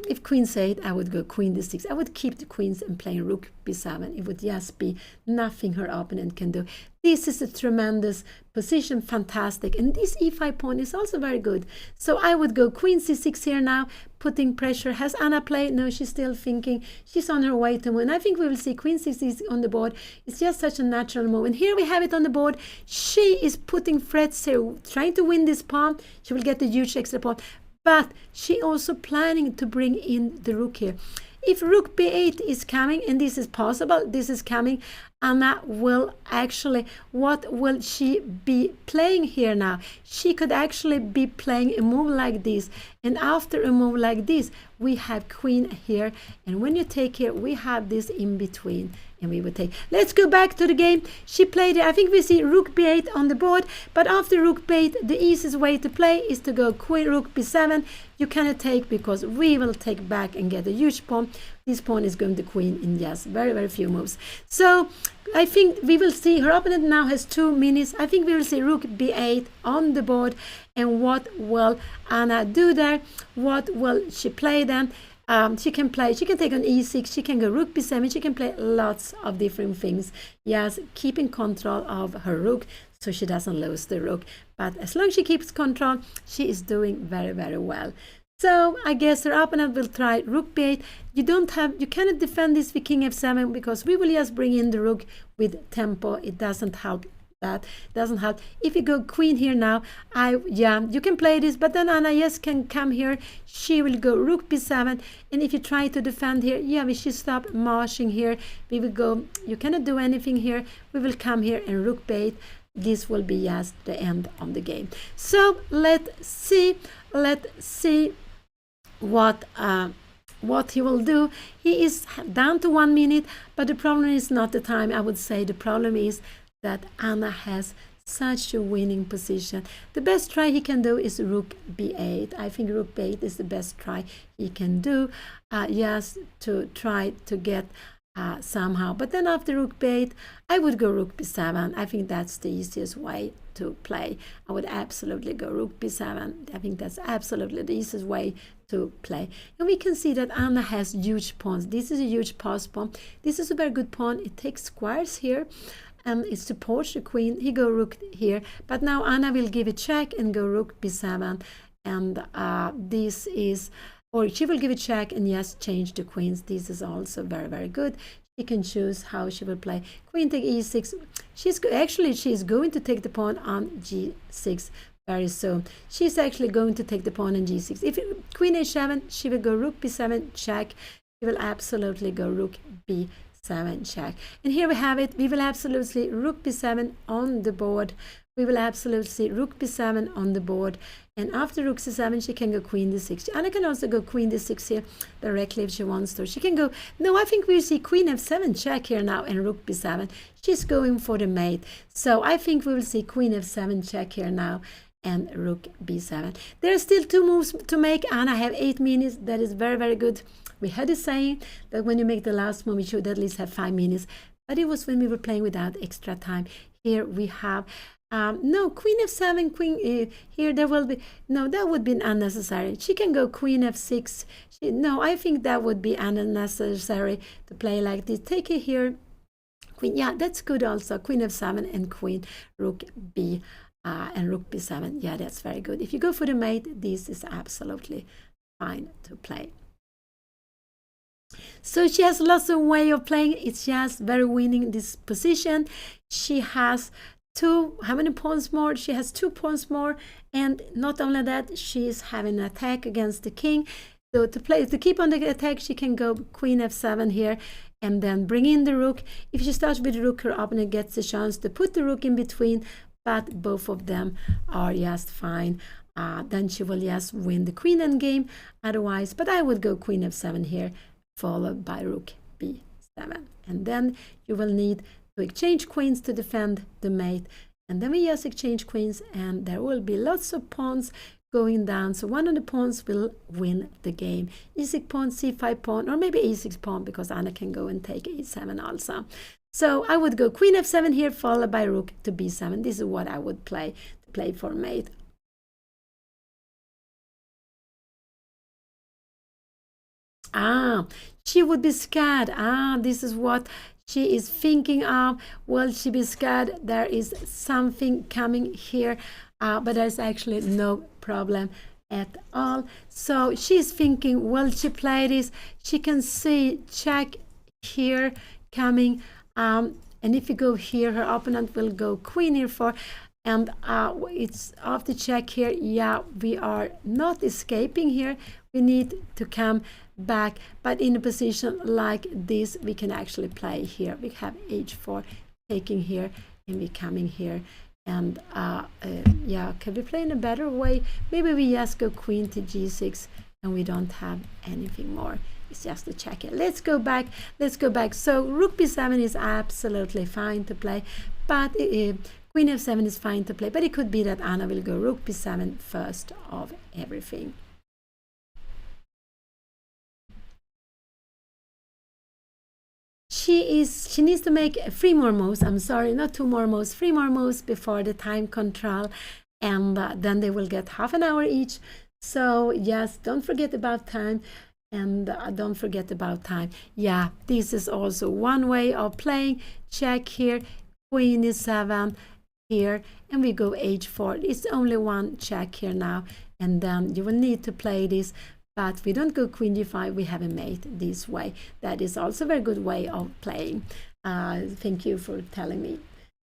if queen c8, I would go queen d6. I would keep the queens and playing rook b7. It would just be nothing her opponent can do. This is a tremendous position, fantastic. And this e5 pawn is also very good. So I would go queen c6 here now, putting pressure. Has Anna played? No, she's still thinking. She's on her way to win. I think we will see queen c6 on the board. It's just such a natural move. And here we have it on the board. She is putting threats here, trying to win this pawn. She will get the huge extra pawn. But she also planning to bring in the rook here. If rook b8 is coming, and this is possible, this is coming, Anna will actually, what will she be playing here now? She could actually be playing a move like this. And after a move like this, we have queen here. And when you take here, we have this in between. And we would take. Let's go back to the game. She played it. I think we see rook b8 on the board. But after rook b8, the easiest way to play is to go queen rook b7. You cannot take, because we will take back and get a huge pawn. This pawn is going to queen in just very, very few moves. So I think we will see her opponent now has 2 minutes. I think we will see rook b8 on the board. And what will Anna do there? What will she play then? She can take on e6, she can go rook b7, she can play lots of different things. Yes, keeping control of her rook so she doesn't lose the rook. But as long as she keeps control, she is doing very, very well. So I guess her opponent will try rook b8. You cannot defend this with king f7, because we will just bring in the rook with tempo. It doesn't help that doesn't help. If you go queen here now, you can play this, but then Anna, yes, can come here. She will go rook b7, and if you try to defend here, we should stop marching here. We will go, you cannot do anything here. We will come here and rook b8. This will be just the end of the game. So let's see what he will do. He is down to 1 minute, but the problem is not the time. I would say the problem is that Anna has such a winning position. The best try he can do is rook b8. I think rook b8 is the best try he can do, just to try to get somehow. But then after rook b8, I would go rook b7. I think that's the easiest way to play. I would absolutely go rook b7. I think that's absolutely the easiest way to play. And we can see that Anna has huge pawns. This is a huge pass pawn. This is a very good pawn. It takes squares here, and it supports the queen. He go rook here, but now Anna will give a check and go rook b7, and this is, or she will give a check and yes, change the queens. This is also very, very good. She can choose how she will play. Queen take e6. She's going to take the pawn on g6 very soon. She's actually going to take the pawn on g6. If queen h7, she will go rook b7 check. She will absolutely go rook b7 check. And here we have it. We will absolutely rook b7 on the board. We will absolutely rook b7 on the board. And after rook c7, she can go queen d6. Anna can also go queen d6 here directly if she wants to. She can go, no, I think we see queen f7 check here now and rook b7. She's going for the mate. So I think we will see queen f7 check here now and rook b7. There are still 2 moves to make. Anna have 8 minutes. That is very, very good. We had a saying that when you make the last move, you should at least have 5 minutes. But it was when we were playing without extra time. Here we have no, queen f7, queen here there will be, no, that would be unnecessary. She can go queen f6. No, I think that would be unnecessary to play like this. Take it here, queen, that's good also. Queen f7 and queen rook b and rook b7. Yeah, that's very good. If you go for the mate, this is absolutely fine to play. So she has lots of way of playing. It's just very winning this position. She has how many pawns more? She has 2 pawns more, and not only that, she is having an attack against the king. So to keep on the attack, she can go queen f7 here and then bring in the rook. If she starts with the rook, her opponent gets a chance to put the rook in between, but both of them are just fine. Then she will just win the queen endgame otherwise. But I would go queen f7 here, followed by rook b7, and then you will need to exchange queens to defend the mate, and then we just exchange queens, and there will be lots of pawns going down. So one of the pawns will win the game. e6 pawn, c5 pawn, or maybe e6 pawn, because Anna can go and take e7 also. So I would go queen f7 here, followed by rook to b7. This is what I would play to play for mate. She would be scared. This is what she is thinking of. Will she be scared? There is something coming here, but there's actually no problem at all. So she's thinking, will she play this? She can see check here coming, and if you go here, her opponent will go queen here for, and it's after check here. Yeah, we are not escaping here. We need to come back, but in a position like this, we can actually play here. We have h4 taking here, and we coming here, and can we play in a better way? Maybe we just go queen to g6, and we don't have anything more. It's just a check here. Let's go back. So rook b7 is absolutely fine to play, but queen f7 is fine to play, but it could be that Anna will go rook b7 first of everything. She needs to make 3 more moves. I'm sorry, not 2 more moves, 3 more moves before the time control, and then they will get half an hour each. So yes, don't forget about time, and don't forget about time. Yeah, this is also one way of playing. Check here, queen is 7 here, and we go h4. It's only one check here now, and then you will need to play this. But we don't go queen d5, we have a mate this way. That is also a very good way of playing. Thank you for telling me.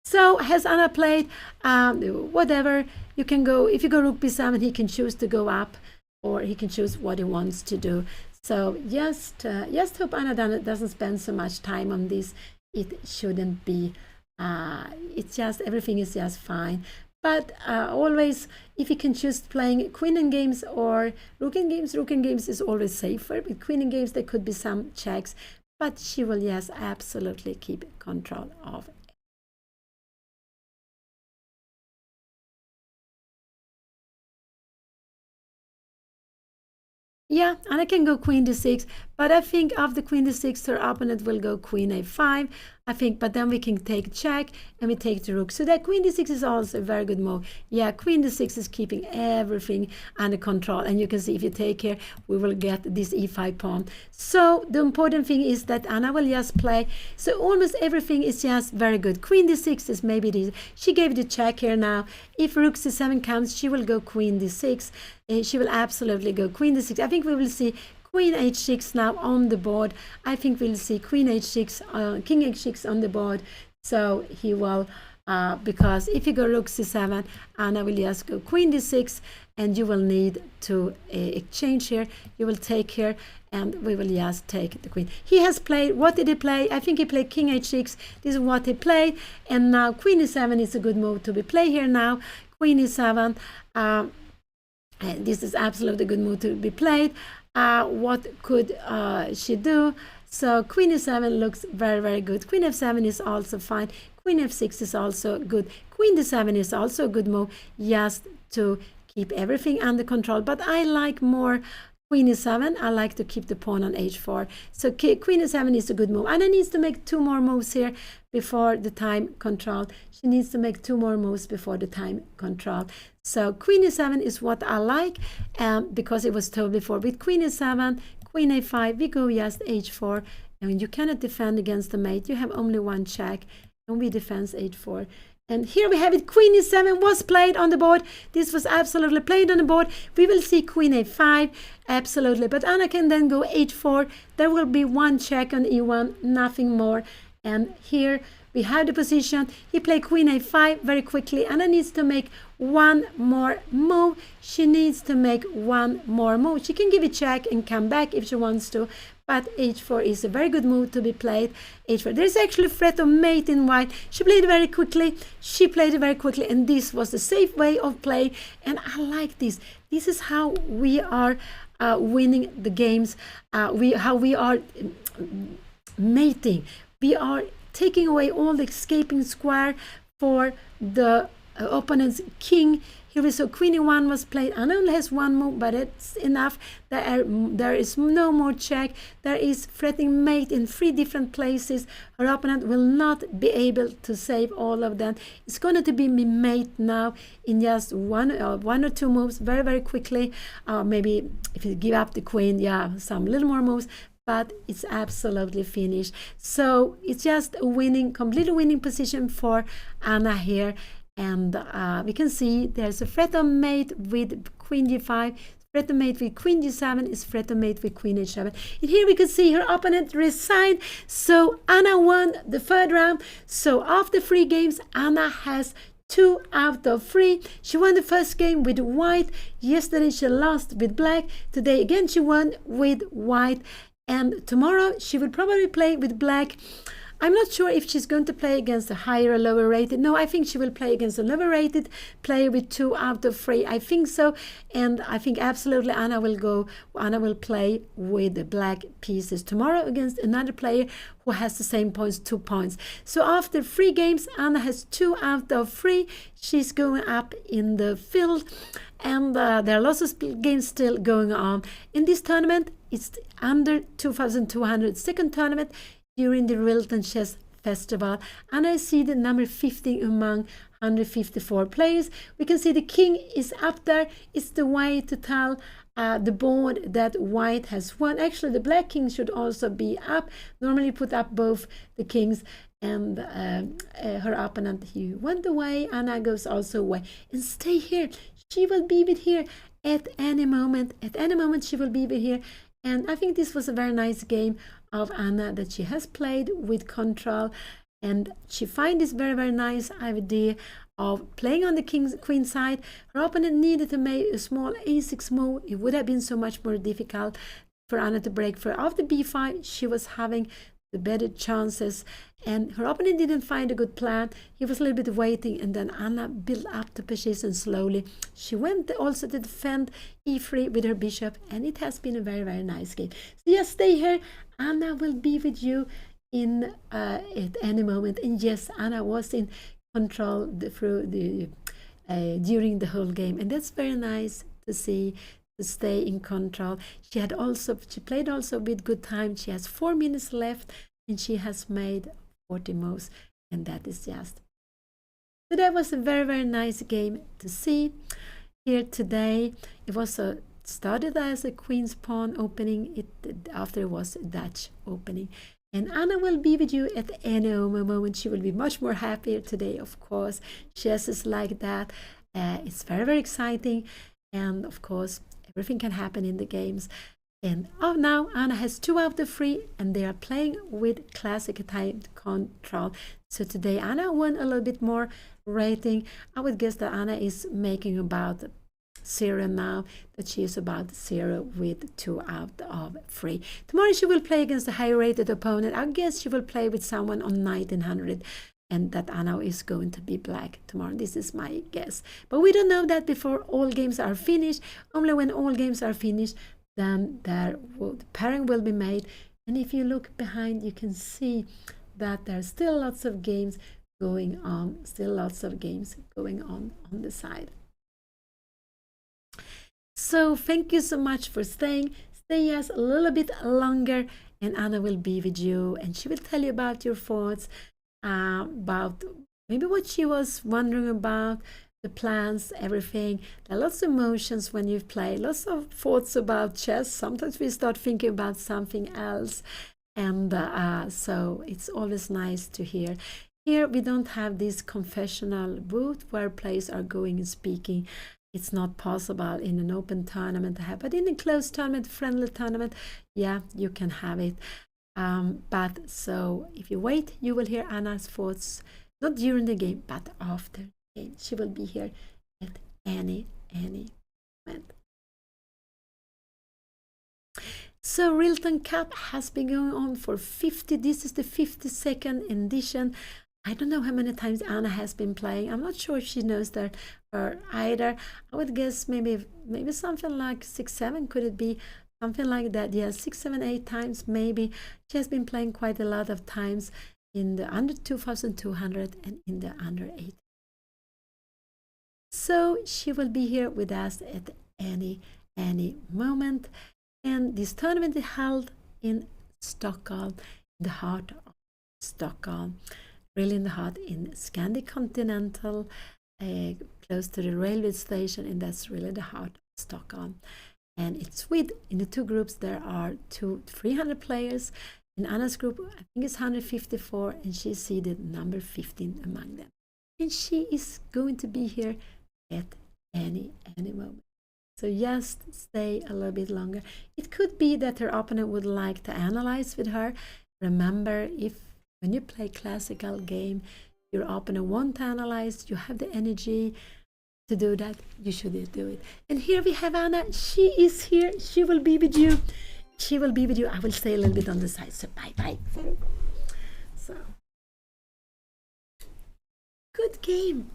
So has Anna played? Whatever. You can go, if you go Rook B7, he can choose to go up, or he can choose what he wants to do. So just hope Anna doesn't spend so much time on this. It shouldn't be. It's just, everything is just fine. But always, if you can choose playing queen in games or rook in games is always safer. With queen in games, there could be some checks, but she will, yes, absolutely keep control of it. Yeah, and I can go queen d6, but I think after queen d6, her opponent will go queen a5. I think, but then we can take check and we take the rook. So that queen d6 is also a very good move. Yeah, queen d6 is keeping everything under control. And you can see if you take here, we will get this e5 pawn. So the important thing is that Anna will just play. So almost everything is just very good. Queen d6 is maybe this. She gave the check here now. If rook c7 comes, she will go queen d6. She will absolutely go queen d6. I think we will see queen h6 now on the board. I think we'll see queen h6, king h6 on the board. So he will, because if you go rook c7, Anna will just go queen d6, and you will need to exchange here. You will take here, and we will just take the queen. He has played, what did he play? I think he played king h6. This is what he played. And now queen e7 is a good move to be played here now. Queen e7. This is absolutely a good move to be played. What could she do? So queen e7 looks very, very good. Queen f7 is also fine. Queen f6 is also good. Queen d7 is also a good move, just to keep everything under control. But I like more queen e7. I like to keep the pawn on h4. So queen e7 is a good move. Anna needs to make 2 more moves here before the time control. She needs to make 2 more moves before the time control. So queen e7 is what I like, because it was told before. With queen e7, queen a5, we go just h4. And you cannot defend against the mate. You have only one check, and we defend h4. And here we have it. Queen e7 was played on the board. This was absolutely played on the board. We will see queen a5, absolutely. But Anna can then go h4. There will be one check on e1, nothing more. And here we have the position. He played queen a5 very quickly. Anna needs to make one more move. She needs to make one more move. She can give a check and come back if she wants to. But h4 is a very good move to be played. h4. There's actually a threat of mate in white. She played it very quickly. She played it very quickly. And this was the safe way of play. And I like this. This is how we are winning the games. How we are mating. We are taking away all the escaping square for the opponent's king. Here we saw queen e1 was played. Anna only has one move, but it's enough. There is no more check. There is threatening mate in 3 different places. Her opponent will not be able to save all of them. It's going to be mate now in just one or two moves, very, very quickly. Maybe if you give up the queen, yeah, some little more moves. But it's absolutely finished. So it's just a winning, completely winning position for Anna here. And we can see there's a threat of mate with queen g5, threat of mate with queen g7 is threat of mate with queen h7. And here we can see her opponent resigned. So Anna won the 3rd round. So after 3 games, Anna has 2 out of 3. She won the first game with white. Yesterday she lost with black. Today again she won with white. And tomorrow she will probably play with black. I'm not sure if she's going to play against a higher or lower rated. No, I think she will play against a lower rated player with 2 out of 3. I think so. And I think absolutely Anna will play with the black pieces tomorrow against another player who has the same points, 2 points. So after 3 games, Anna has 2 out of 3. She's going up in the field. And there are lots of games still going on. In this tournament, it's under 2,200 second tournament during the RILTON Chess Festival. And I see the number 50 among 154 players. We can see the king is up there. It's the way to tell the board that white has won. Actually, the black king should also be up. Normally put up both the kings, and her opponent, he went away. Anna goes also away. And stay here. She will be with here at any moment. At any moment she will be with here. And I think this was a very nice game of Anna that she has played with control. And she find this very, very nice idea of playing on the queen side. Her opponent needed to make a small a6 move. It would have been so much more difficult for Anna to break for. After b5, she was having the better chances, and her opponent didn't find a good plan. He was a little bit waiting, and then Anna built up the position slowly. She went also to defend e3 with her bishop, and it has been a very, very nice game. So just stay here. Anna will be with you in at any moment. And yes, Anna was in control during the whole game, and that's very nice to see, to stay in control. She played also with good time. She has 4 minutes left, and she has made 40 moves, and that is just. So that was a very, very nice game to see here today. It was started as a queen's pawn opening. After it was a Dutch opening. And Anna will be with you at any moment. She will be much more happier today, of course. Chess is like that. It's very, very exciting. And of course, everything can happen in the games. And now Anna has 2 out of 3, and they are playing with classic time control. So today Anna won a little bit more rating. I would guess that Anna is making about 0 now, that she is about 0 with 2 out of 3. Tomorrow she will play against a high-rated opponent. I guess she will play with someone on 1900, and that Anna is going to be black tomorrow. This is my guess. But we don't know that before all games are finished. Only when all games are finished, then the pairing will be made. And if you look behind, you can see that there are still lots of games going on. Still lots of games going on the side. So thank you so much for staying. Stay just a little bit longer, and Anna will be with you, and she will tell you about your thoughts, about maybe what she was wondering about, the plans, everything. There are lots of emotions when you play, lots of thoughts about chess. Sometimes we start thinking about something else, and so it's always nice to hear. Here we don't have this confessional booth where players are going and speaking. It's not possible in an open tournament to have, but in a closed tournament, friendly tournament, yeah, you can have it. But so if you wait, you will hear Anna's thoughts, not during the game, but after the game. She will be here at any moment. So RILTON Cup has been going on for 50. This is the 52nd edition. I don't know how many times Anna has been playing. I'm not sure if she knows that or either. I would guess maybe something like 6, 7. Could it be something like that? Yeah, 6, 7, 8 times maybe. She has been playing quite a lot of times in the under 2200 and in the under 8. So she will be here with us at any moment. And this tournament is held in Stockholm, the heart of Stockholm. Really in the heart, in Scandi Continental, close to the railway station, and that's really the heart of Stockholm. And it's in the 2 groups, there are 300 players. In Anna's group, I think it's 154, and she's seated number 15 among them. And she is going to be here at any moment. So just stay a little bit longer. It could be that her opponent would like to analyze with her. Remember, when you play classical game, your opponent won't analyze, you have the energy to do that, you should do it. And here we have Anna. She is here. She will be with you. She will be with you. I will stay a little bit on the side. So bye. So good game.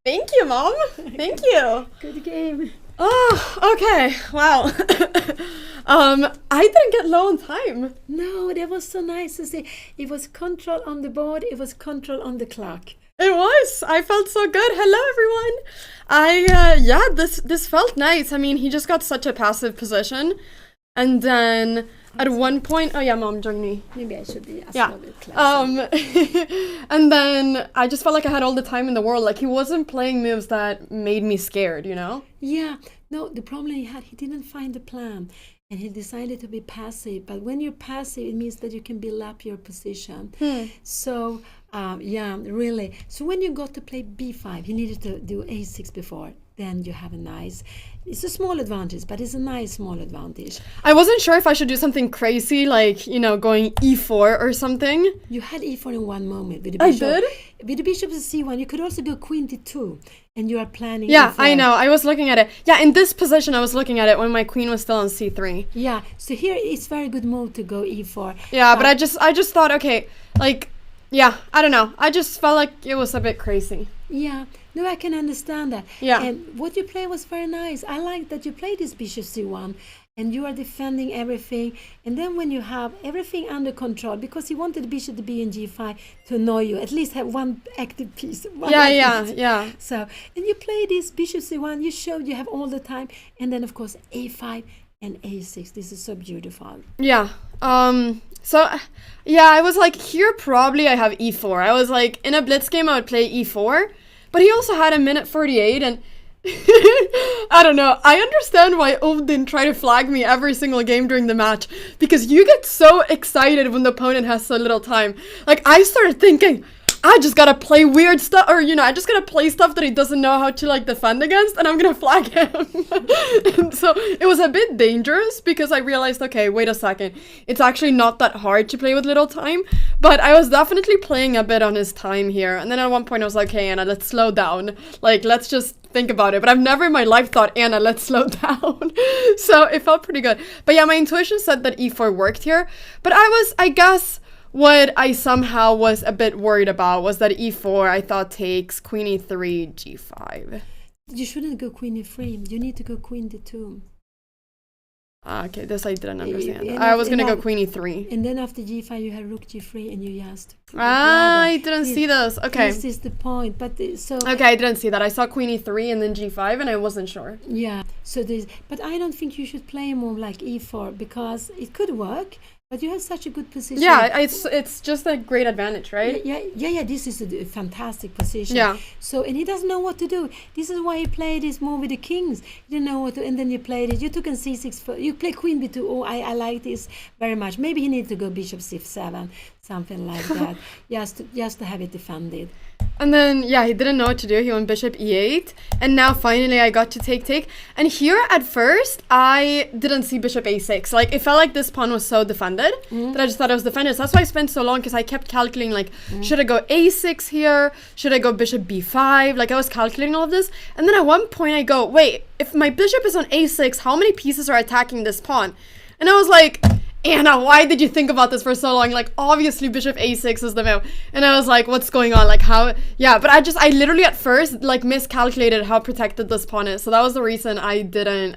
Thank you, Mom. Thank you. Good game. Oh, okay. Wow. I didn't get low on time. No, that was so nice to see. It was control on the board. It was control on the clock. It was. I felt so good. Hello, everyone. This felt nice. I mean, he just got such a passive position. And then at one point, oh yeah, Mom, join me. Maybe I should be a little bit closer. And then I just felt like I had all the time in the world. Like, he wasn't playing moves that made me scared, you know? Yeah. No, the problem he didn't find a plan. And he decided to be passive. But when you're passive, it means that you can build up your position. So, yeah, really. So when you got to play b5, he needed to do a6 before. then you have a nice, it's a small advantage, but it's a nice small advantage. I wasn't sure if I should do something crazy, like, you know, going e4 or something. You had e4 in one moment with the bishop. I did? With the bishop is c1. You could also go queen d2, and you are planning Yeah, e4. I know. I was looking at it. Yeah, in this position, I was looking at it when my queen was still on c3. Yeah, so here it's very good move to go e4. Yeah, but I just thought, okay, like, yeah, I don't know. I just felt like it was a bit crazy. Yeah, no, I can understand that. Yeah. And what you play was very nice. I like that you played this bishop c1, and you are defending everything. And then when you have everything under control, because he wanted the bishop to be in g5 to annoy you, at least have one active piece. Yeah. So, and you play this bishop c1, you showed you have all the time. And then, of course, a5 and a6. This is so beautiful. Yeah. So, yeah, I was like, here probably I have e4. I was like, in a blitz game, I would play e4. But he also had a minute 48, and I don't know. I understand why Ove didn't try to flag me every single game during the match, because you get so excited when the opponent has so little time. Like, I started thinking, I just gotta play weird stuff, or, you know, I just gotta play stuff that he doesn't know how to, like, defend against, and I'm gonna flag him. And so it was a bit dangerous, because I realized, okay, wait a second, it's actually not that hard to play with little time, but I was definitely playing a bit on his time here. And then at one point I was like, hey, Anna, let's slow down. Like, let's just think about it. But I've never in my life thought, Anna, let's slow down. So it felt pretty good. But yeah, my intuition said that e4 worked here. But I guess, what I somehow was a bit worried about was that e4, I thought, takes queen e3, g5. You shouldn't go queen e3. You need to go queen d2. Okay, this I didn't understand. And I was going to go queen e3. And then after g5, you have rook g3, and you just... I didn't see this. Okay. This is the point. But so... Okay, I didn't see that. I saw queen e3 and then g5, and I wasn't sure. Yeah, so this... But I don't think you should play more like e4, because it could work, but you have such a good position. Yeah, it's just a great advantage, right? Yeah. This is a fantastic position. Yeah. So, and he doesn't know what to do. This is why he played this move with the kings. He didn't know what to, and then you played it. You took on c6. You play queen b2. Oh, I like this very much. Maybe he needs to go bishop c7, something like that, just to have it defended. And then, yeah, he didn't know what to do. He went bishop e8. And now, finally, I got to take. And here, at first, I didn't see bishop a6. Like, it felt like this pawn was so defended that I just thought it was defended. So that's why I spent so long, because I kept calculating, like, should I go a6 here? Should I go bishop b5? Like, I was calculating all of this. And then at one point, I go, wait, if my bishop is on a6, how many pieces are attacking this pawn? And I was like... Anna, why did you think about this for so long? Like, obviously bishop a6 is the move. And I was like, what's going on? Like, how? Yeah, but I literally at first, like, miscalculated how protected this pawn is. So that was the reason I didn't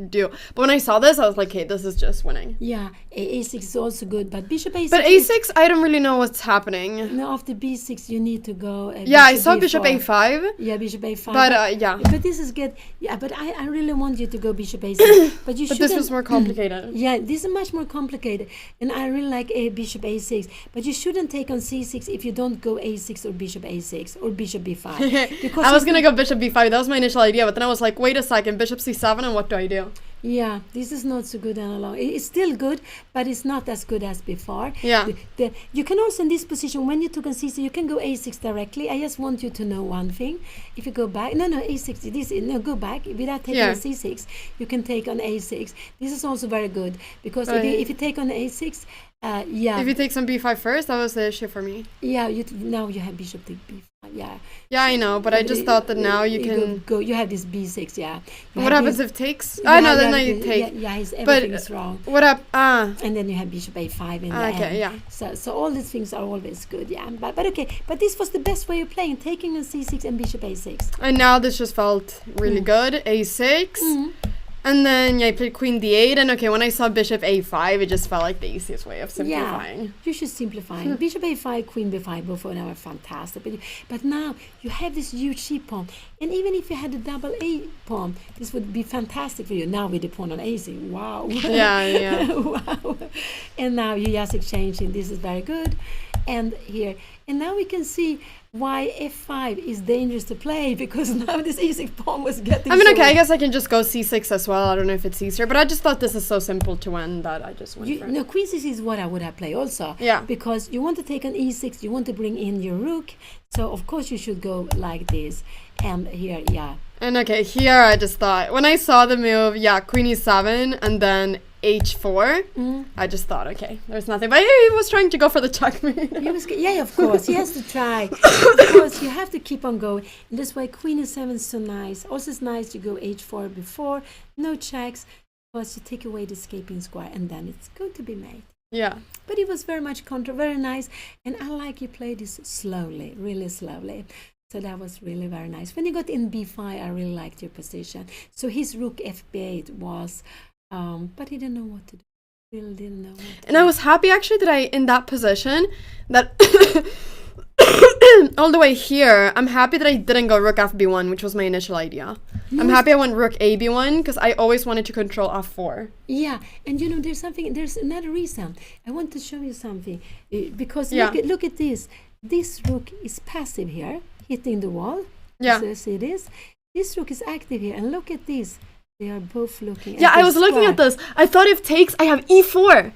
do. But when I saw this, I was like, hey, this is just winning. Yeah, a6 is also good, but bishop a6... But a6, I don't really know what's happening. No, after b6, you need to go... yeah, I saw bishop a5. Yeah, bishop a5. But, yeah. But this is good. Yeah, but I really want you to go bishop a6. But you But this was more complicated. Yeah, this is much more complicated, and I really like a bishop a6, but you shouldn't take on c6 if you don't go a6 or bishop a6 or bishop b5. Because I was gonna go bishop b5. That was my initial idea, but then I was like, wait a second, bishop c7, and what do I do? Yeah, this is not so good analog. It's still good, but it's not as good as before. Yeah. You can also, in this position, when you took on c6, you can go a6 directly. I just want you to know one thing. If you go back, go back. Without taking on c6, you can take on a6. This is also very good, because if you take on a6, if you take some b5 first, that was the issue for me. Yeah, now you have bishop take b5. Yeah. Yeah, I know, but I just thought that now you can go. You have this b6. Yeah. What happens if takes? Oh no, then you take. Everything is wrong. What up? And then you have bishop a5 in the end. Okay, yeah. So all these things are always good. Yeah. But okay. But this was the best way of playing, taking on c6 and bishop a6. And now this just felt really good. A6. And then, I played queen d8, and okay, when I saw bishop a5, it just felt like the easiest way of simplifying. Yeah, you should simplify. Bishop a5, queen b5, both of them are fantastic. But now, you have this huge c pawn, and even if you had a double a pawn, this would be fantastic for you. Now with the pawn on a6, wow. Yeah. Wow. And now you just exchanging, this is very good. And here, and now we can see why f5 is dangerous to play, because now this e6 pawn was getting. I mean, so okay, I guess I can just go c6 as well. I don't know if it's easier, but I just thought this is so simple to win that I just went for it. No, queen c6 is what I would have played also. Yeah. Because you want to take on e6, you want to bring in your rook, so of course you should go like this. And here, yeah. And okay, here I just thought, when I saw the move, yeah, queen e7 and then h4, I just thought, okay, there's nothing. But he was trying to go for the checkmate. Yeah, of course, he has to try. Because you have to keep on going. And that's why queen e7 is so nice. Also, it's nice to go h4 before, no checks, because you take away the escaping square, and then it's going to be made. Yeah. But it was very much very nice. And I like you play this slowly, really slowly. So that was really very nice. When you got in b5, I really liked your position. So his rook fb8 was, but he didn't know what to do. Really didn't know what to do. And I was happy actually that in that position, that all the way here, I'm happy that I didn't go rook fb1, which was my initial idea. I'm happy I went rook ab1 because I always wanted to control f4. Yeah, and you know, there's another reason. I want to show you something. Because look at this. This rook is passive here, hitting the wall. Yeah. So see this? This rook is active here, and look at this. They are both looking at Yeah, I was looking at this. I thought if takes, I have e4.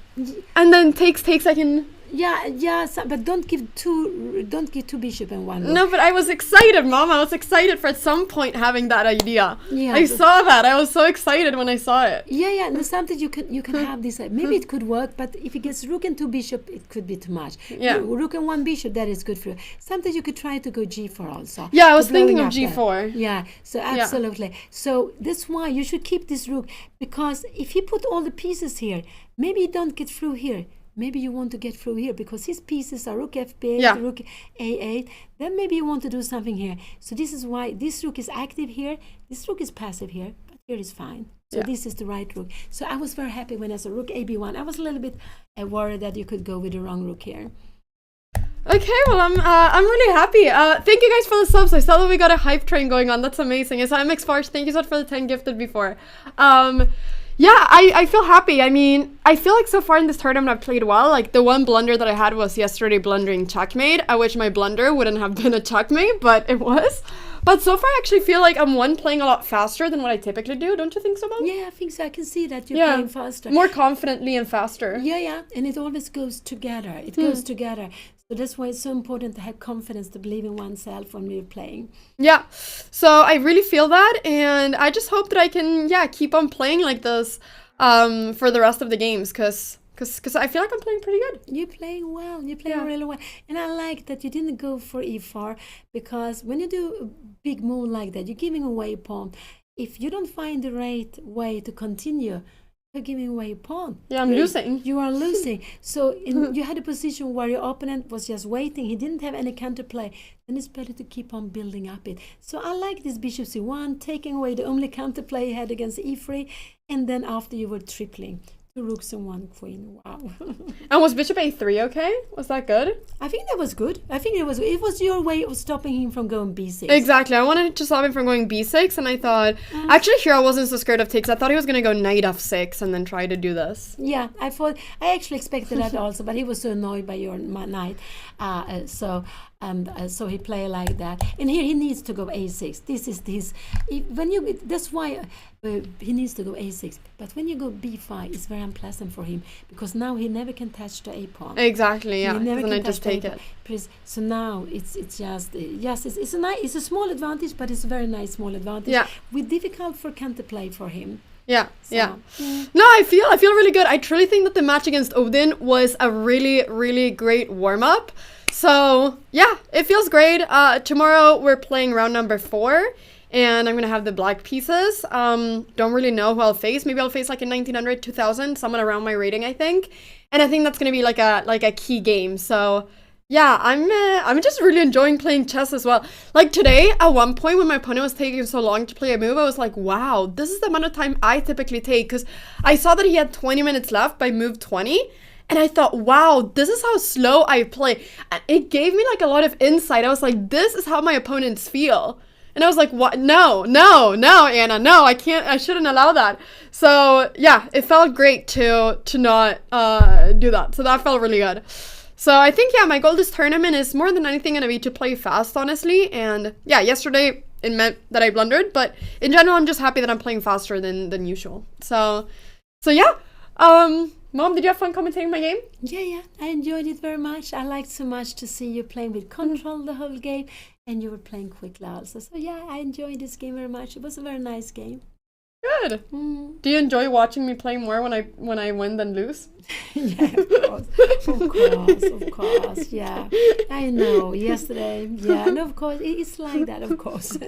And then takes, I can... Yeah, but don't give two bishop and one rook. No, but I was excited, Mom. I was excited for at some point having that idea. Yeah, I saw that. I was so excited when I saw it. Yeah. And sometimes you can have this. Maybe it could work, but if it gets rook and two bishop, it could be too much. Yeah. Rook and one bishop, that is good for you. Sometimes you could try to go g4 also. Yeah, I was thinking of g4. Yeah, so absolutely. Yeah. So that's why you should keep this rook, because if you put all the pieces here, maybe you don't get through here. Maybe you want to get through here because his pieces are rook fb8, rook a8. Then maybe you want to do something here. So this is why this rook is active here. This rook is passive here, but here is fine. So this is the right rook. So I was very happy when I saw rook ab1. I was a little bit worried that you could go with the wrong rook here. Okay, well, I'm really happy. Thank you guys for the subs. I saw that we got a hype train going on. That's amazing. It's MX Farsh. Thank you so much for the 10 gifted before. Yeah, I feel happy. I mean, I feel like so far in this tournament I've played well. Like, the one blunder that I had was yesterday blundering checkmate. I wish my blunder wouldn't have been a checkmate, but it was. But so far I actually feel like I'm playing a lot faster than what I typically do. Don't you think so, Mom? Yeah, I think so. I can see that you're playing faster. More confidently and faster. Yeah. And it always goes together. It goes together. So that's why it's so important to have confidence, to believe in oneself when we're playing. Yeah. So I really feel that, and I just hope that I can, keep on playing like this for the rest of the games, because I feel like I'm playing pretty good. You're playing well. You're playing really well. And I like that you didn't go for e4, because when you do a big move like that, you're giving away a pawn. If you don't find the right way to continue, you're giving away a pawn. Yeah, I'm losing. You are losing. So you had a position where your opponent was just waiting. He didn't have any counterplay. Then it's better to keep on building up it. So I like this bishop c1, taking away the only counterplay he had against e3. And then after you were tripling. 2 rooks and 1 queen. Wow. And was bishop a3 okay? Was that good? I think that was good. It was your way of stopping him from going b6. Exactly. I wanted to stop him from going b6, and I thought... Actually, here I wasn't so scared of takes. I thought he was going to go knight f6 and then try to do this. Yeah, I actually expected that also, but he was so annoyed by your knight. So he played like that. And here he needs to go a6. This is his... That's why... he needs to go a6, but when you go b5, it's very unpleasant for him, because now he never can touch the a pawn. Exactly, yeah. He never can can just take it. So now it's just it's a small advantage, but it's a very nice small advantage. Yeah. With difficult for counterplay for him. Yeah. No, I feel really good. I truly think that the match against Odin was a really, really great warm up. So yeah, it feels great. Tomorrow we're playing round number 4. And I'm going to have the black pieces. Don't really know who I'll face. Maybe I'll face like a 1900, 2000, someone around my rating, I think. And I think that's going to be like a key game. So yeah, I'm just really enjoying playing chess as well. Like today, at one point when my opponent was taking so long to play a move, I was like, wow, this is the amount of time I typically take. Because I saw that he had 20 minutes left by move 20. And I thought, wow, this is how slow I play. And it gave me like a lot of insight. I was like, this is how my opponents feel. And I was like, what? No, Anna, no, I can't, I shouldn't allow that. So yeah, it felt great to not do that. So that felt really good. So I think, yeah, my goal this tournament is more than anything going to be to play fast, honestly. And yeah, yesterday it meant that I blundered, but in general, I'm just happy that I'm playing faster than usual. So yeah. Mom, did you have fun commentating my game? Yeah, I enjoyed it very much. I liked so much to see you playing with control the whole game, and you were playing quickly also. So yeah, I enjoyed this game very much. It was a very nice game. Good. Do you enjoy watching me play more when I win than lose? Yeah, of course, yeah. I know. Yesterday, yeah, and of course, it's like that. Of course,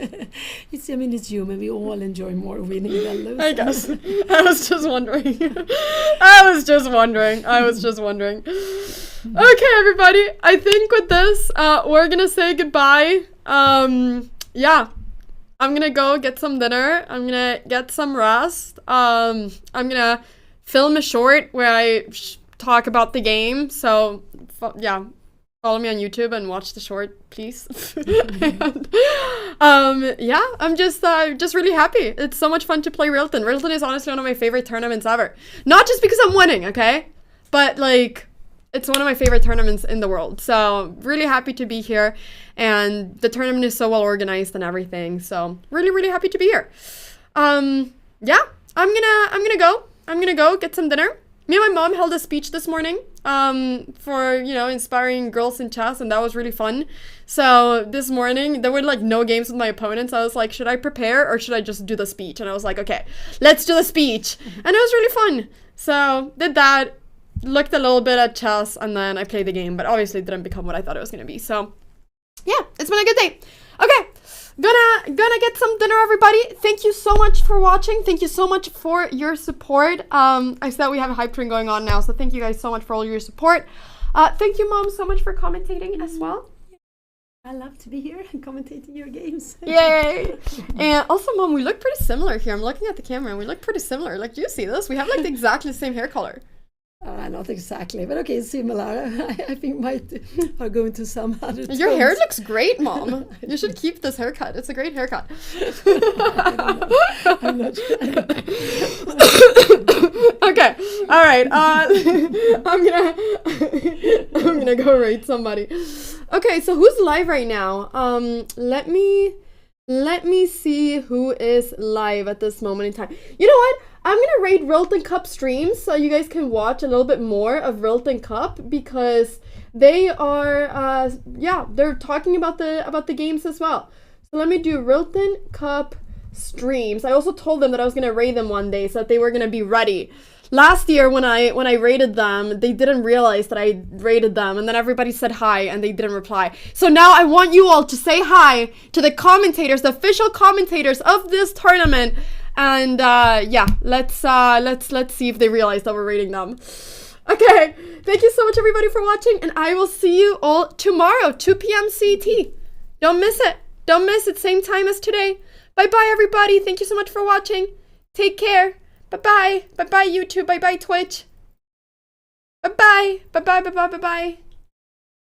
it's human. We all enjoy more winning than losing. I guess. I was just wondering. Okay, everybody. I think with this, we're gonna say goodbye. Yeah. I'm gonna go get some dinner. I'm gonna get some rest. I'm gonna film a short where I talk about the game. So, yeah, follow me on YouTube and watch the short, please. And, yeah, I'm just really happy. It's so much fun to play RILTON. RILTON is honestly one of my favorite tournaments ever. Not just because I'm winning, okay? But, like, it's one of my favorite tournaments in the world. So really happy to be here. And the tournament is so well organized and everything. So really, really happy to be here. Yeah, I'm gonna go get some dinner. Me and my mom held a speech this morning for, inspiring girls in chess, and that was really fun. So this morning, there were like no games with my opponents. I was like, should I prepare or should I just do the speech? And I was like, okay, let's do the speech. And it was really fun. So did that. Looked a little bit at chess, and then I played the game, but obviously it didn't become what I thought it was going to be. So, yeah, it's been a good day. Okay, gonna get some dinner, everybody. Thank you so much for watching. Thank you so much for your support. I said we have a hype train going on now, so thank you guys so much for all your support. Thank you, Mom, so much for commentating as well. I love to be here and commentating your games. Yay! And also, Mom, we look pretty similar here. I'm looking at the camera, and we look pretty similar. Like, do you see this? We have like the exactly the same hair color. Not exactly, but okay, similar. I think might are going to some other tones. Your hair looks great, Mom. You should keep this haircut. It's a great haircut. I'm not sure. Okay, all right. I'm gonna go rate somebody. Okay, so who's live right now? Let me see who is live at this moment in time. You know what? I'm gonna rate RILTON Cup streams so you guys can watch a little bit more of RILTON Cup, because they are they're talking about the games as well. So let me do RILTON Cup streams. I also told them that I was gonna rate them one day so that they were gonna be ready. Last year when I rated them, they didn't realize that I rated them, and then everybody said hi and they didn't reply. So now I want you all to say hi to the commentators, the official commentators of this tournament. And yeah, let's see if they realize that we're rating them. Okay, thank you so much, everybody, for watching, and I will see you all tomorrow, 2 p.m. CT. Don't miss it. Don't miss it. Same time as today. Bye-bye, everybody. Thank you so much for watching. Take care. Bye-bye. Bye-bye, YouTube. Bye-bye, Twitch. Bye-bye. Bye-bye. Bye-bye. Bye-bye.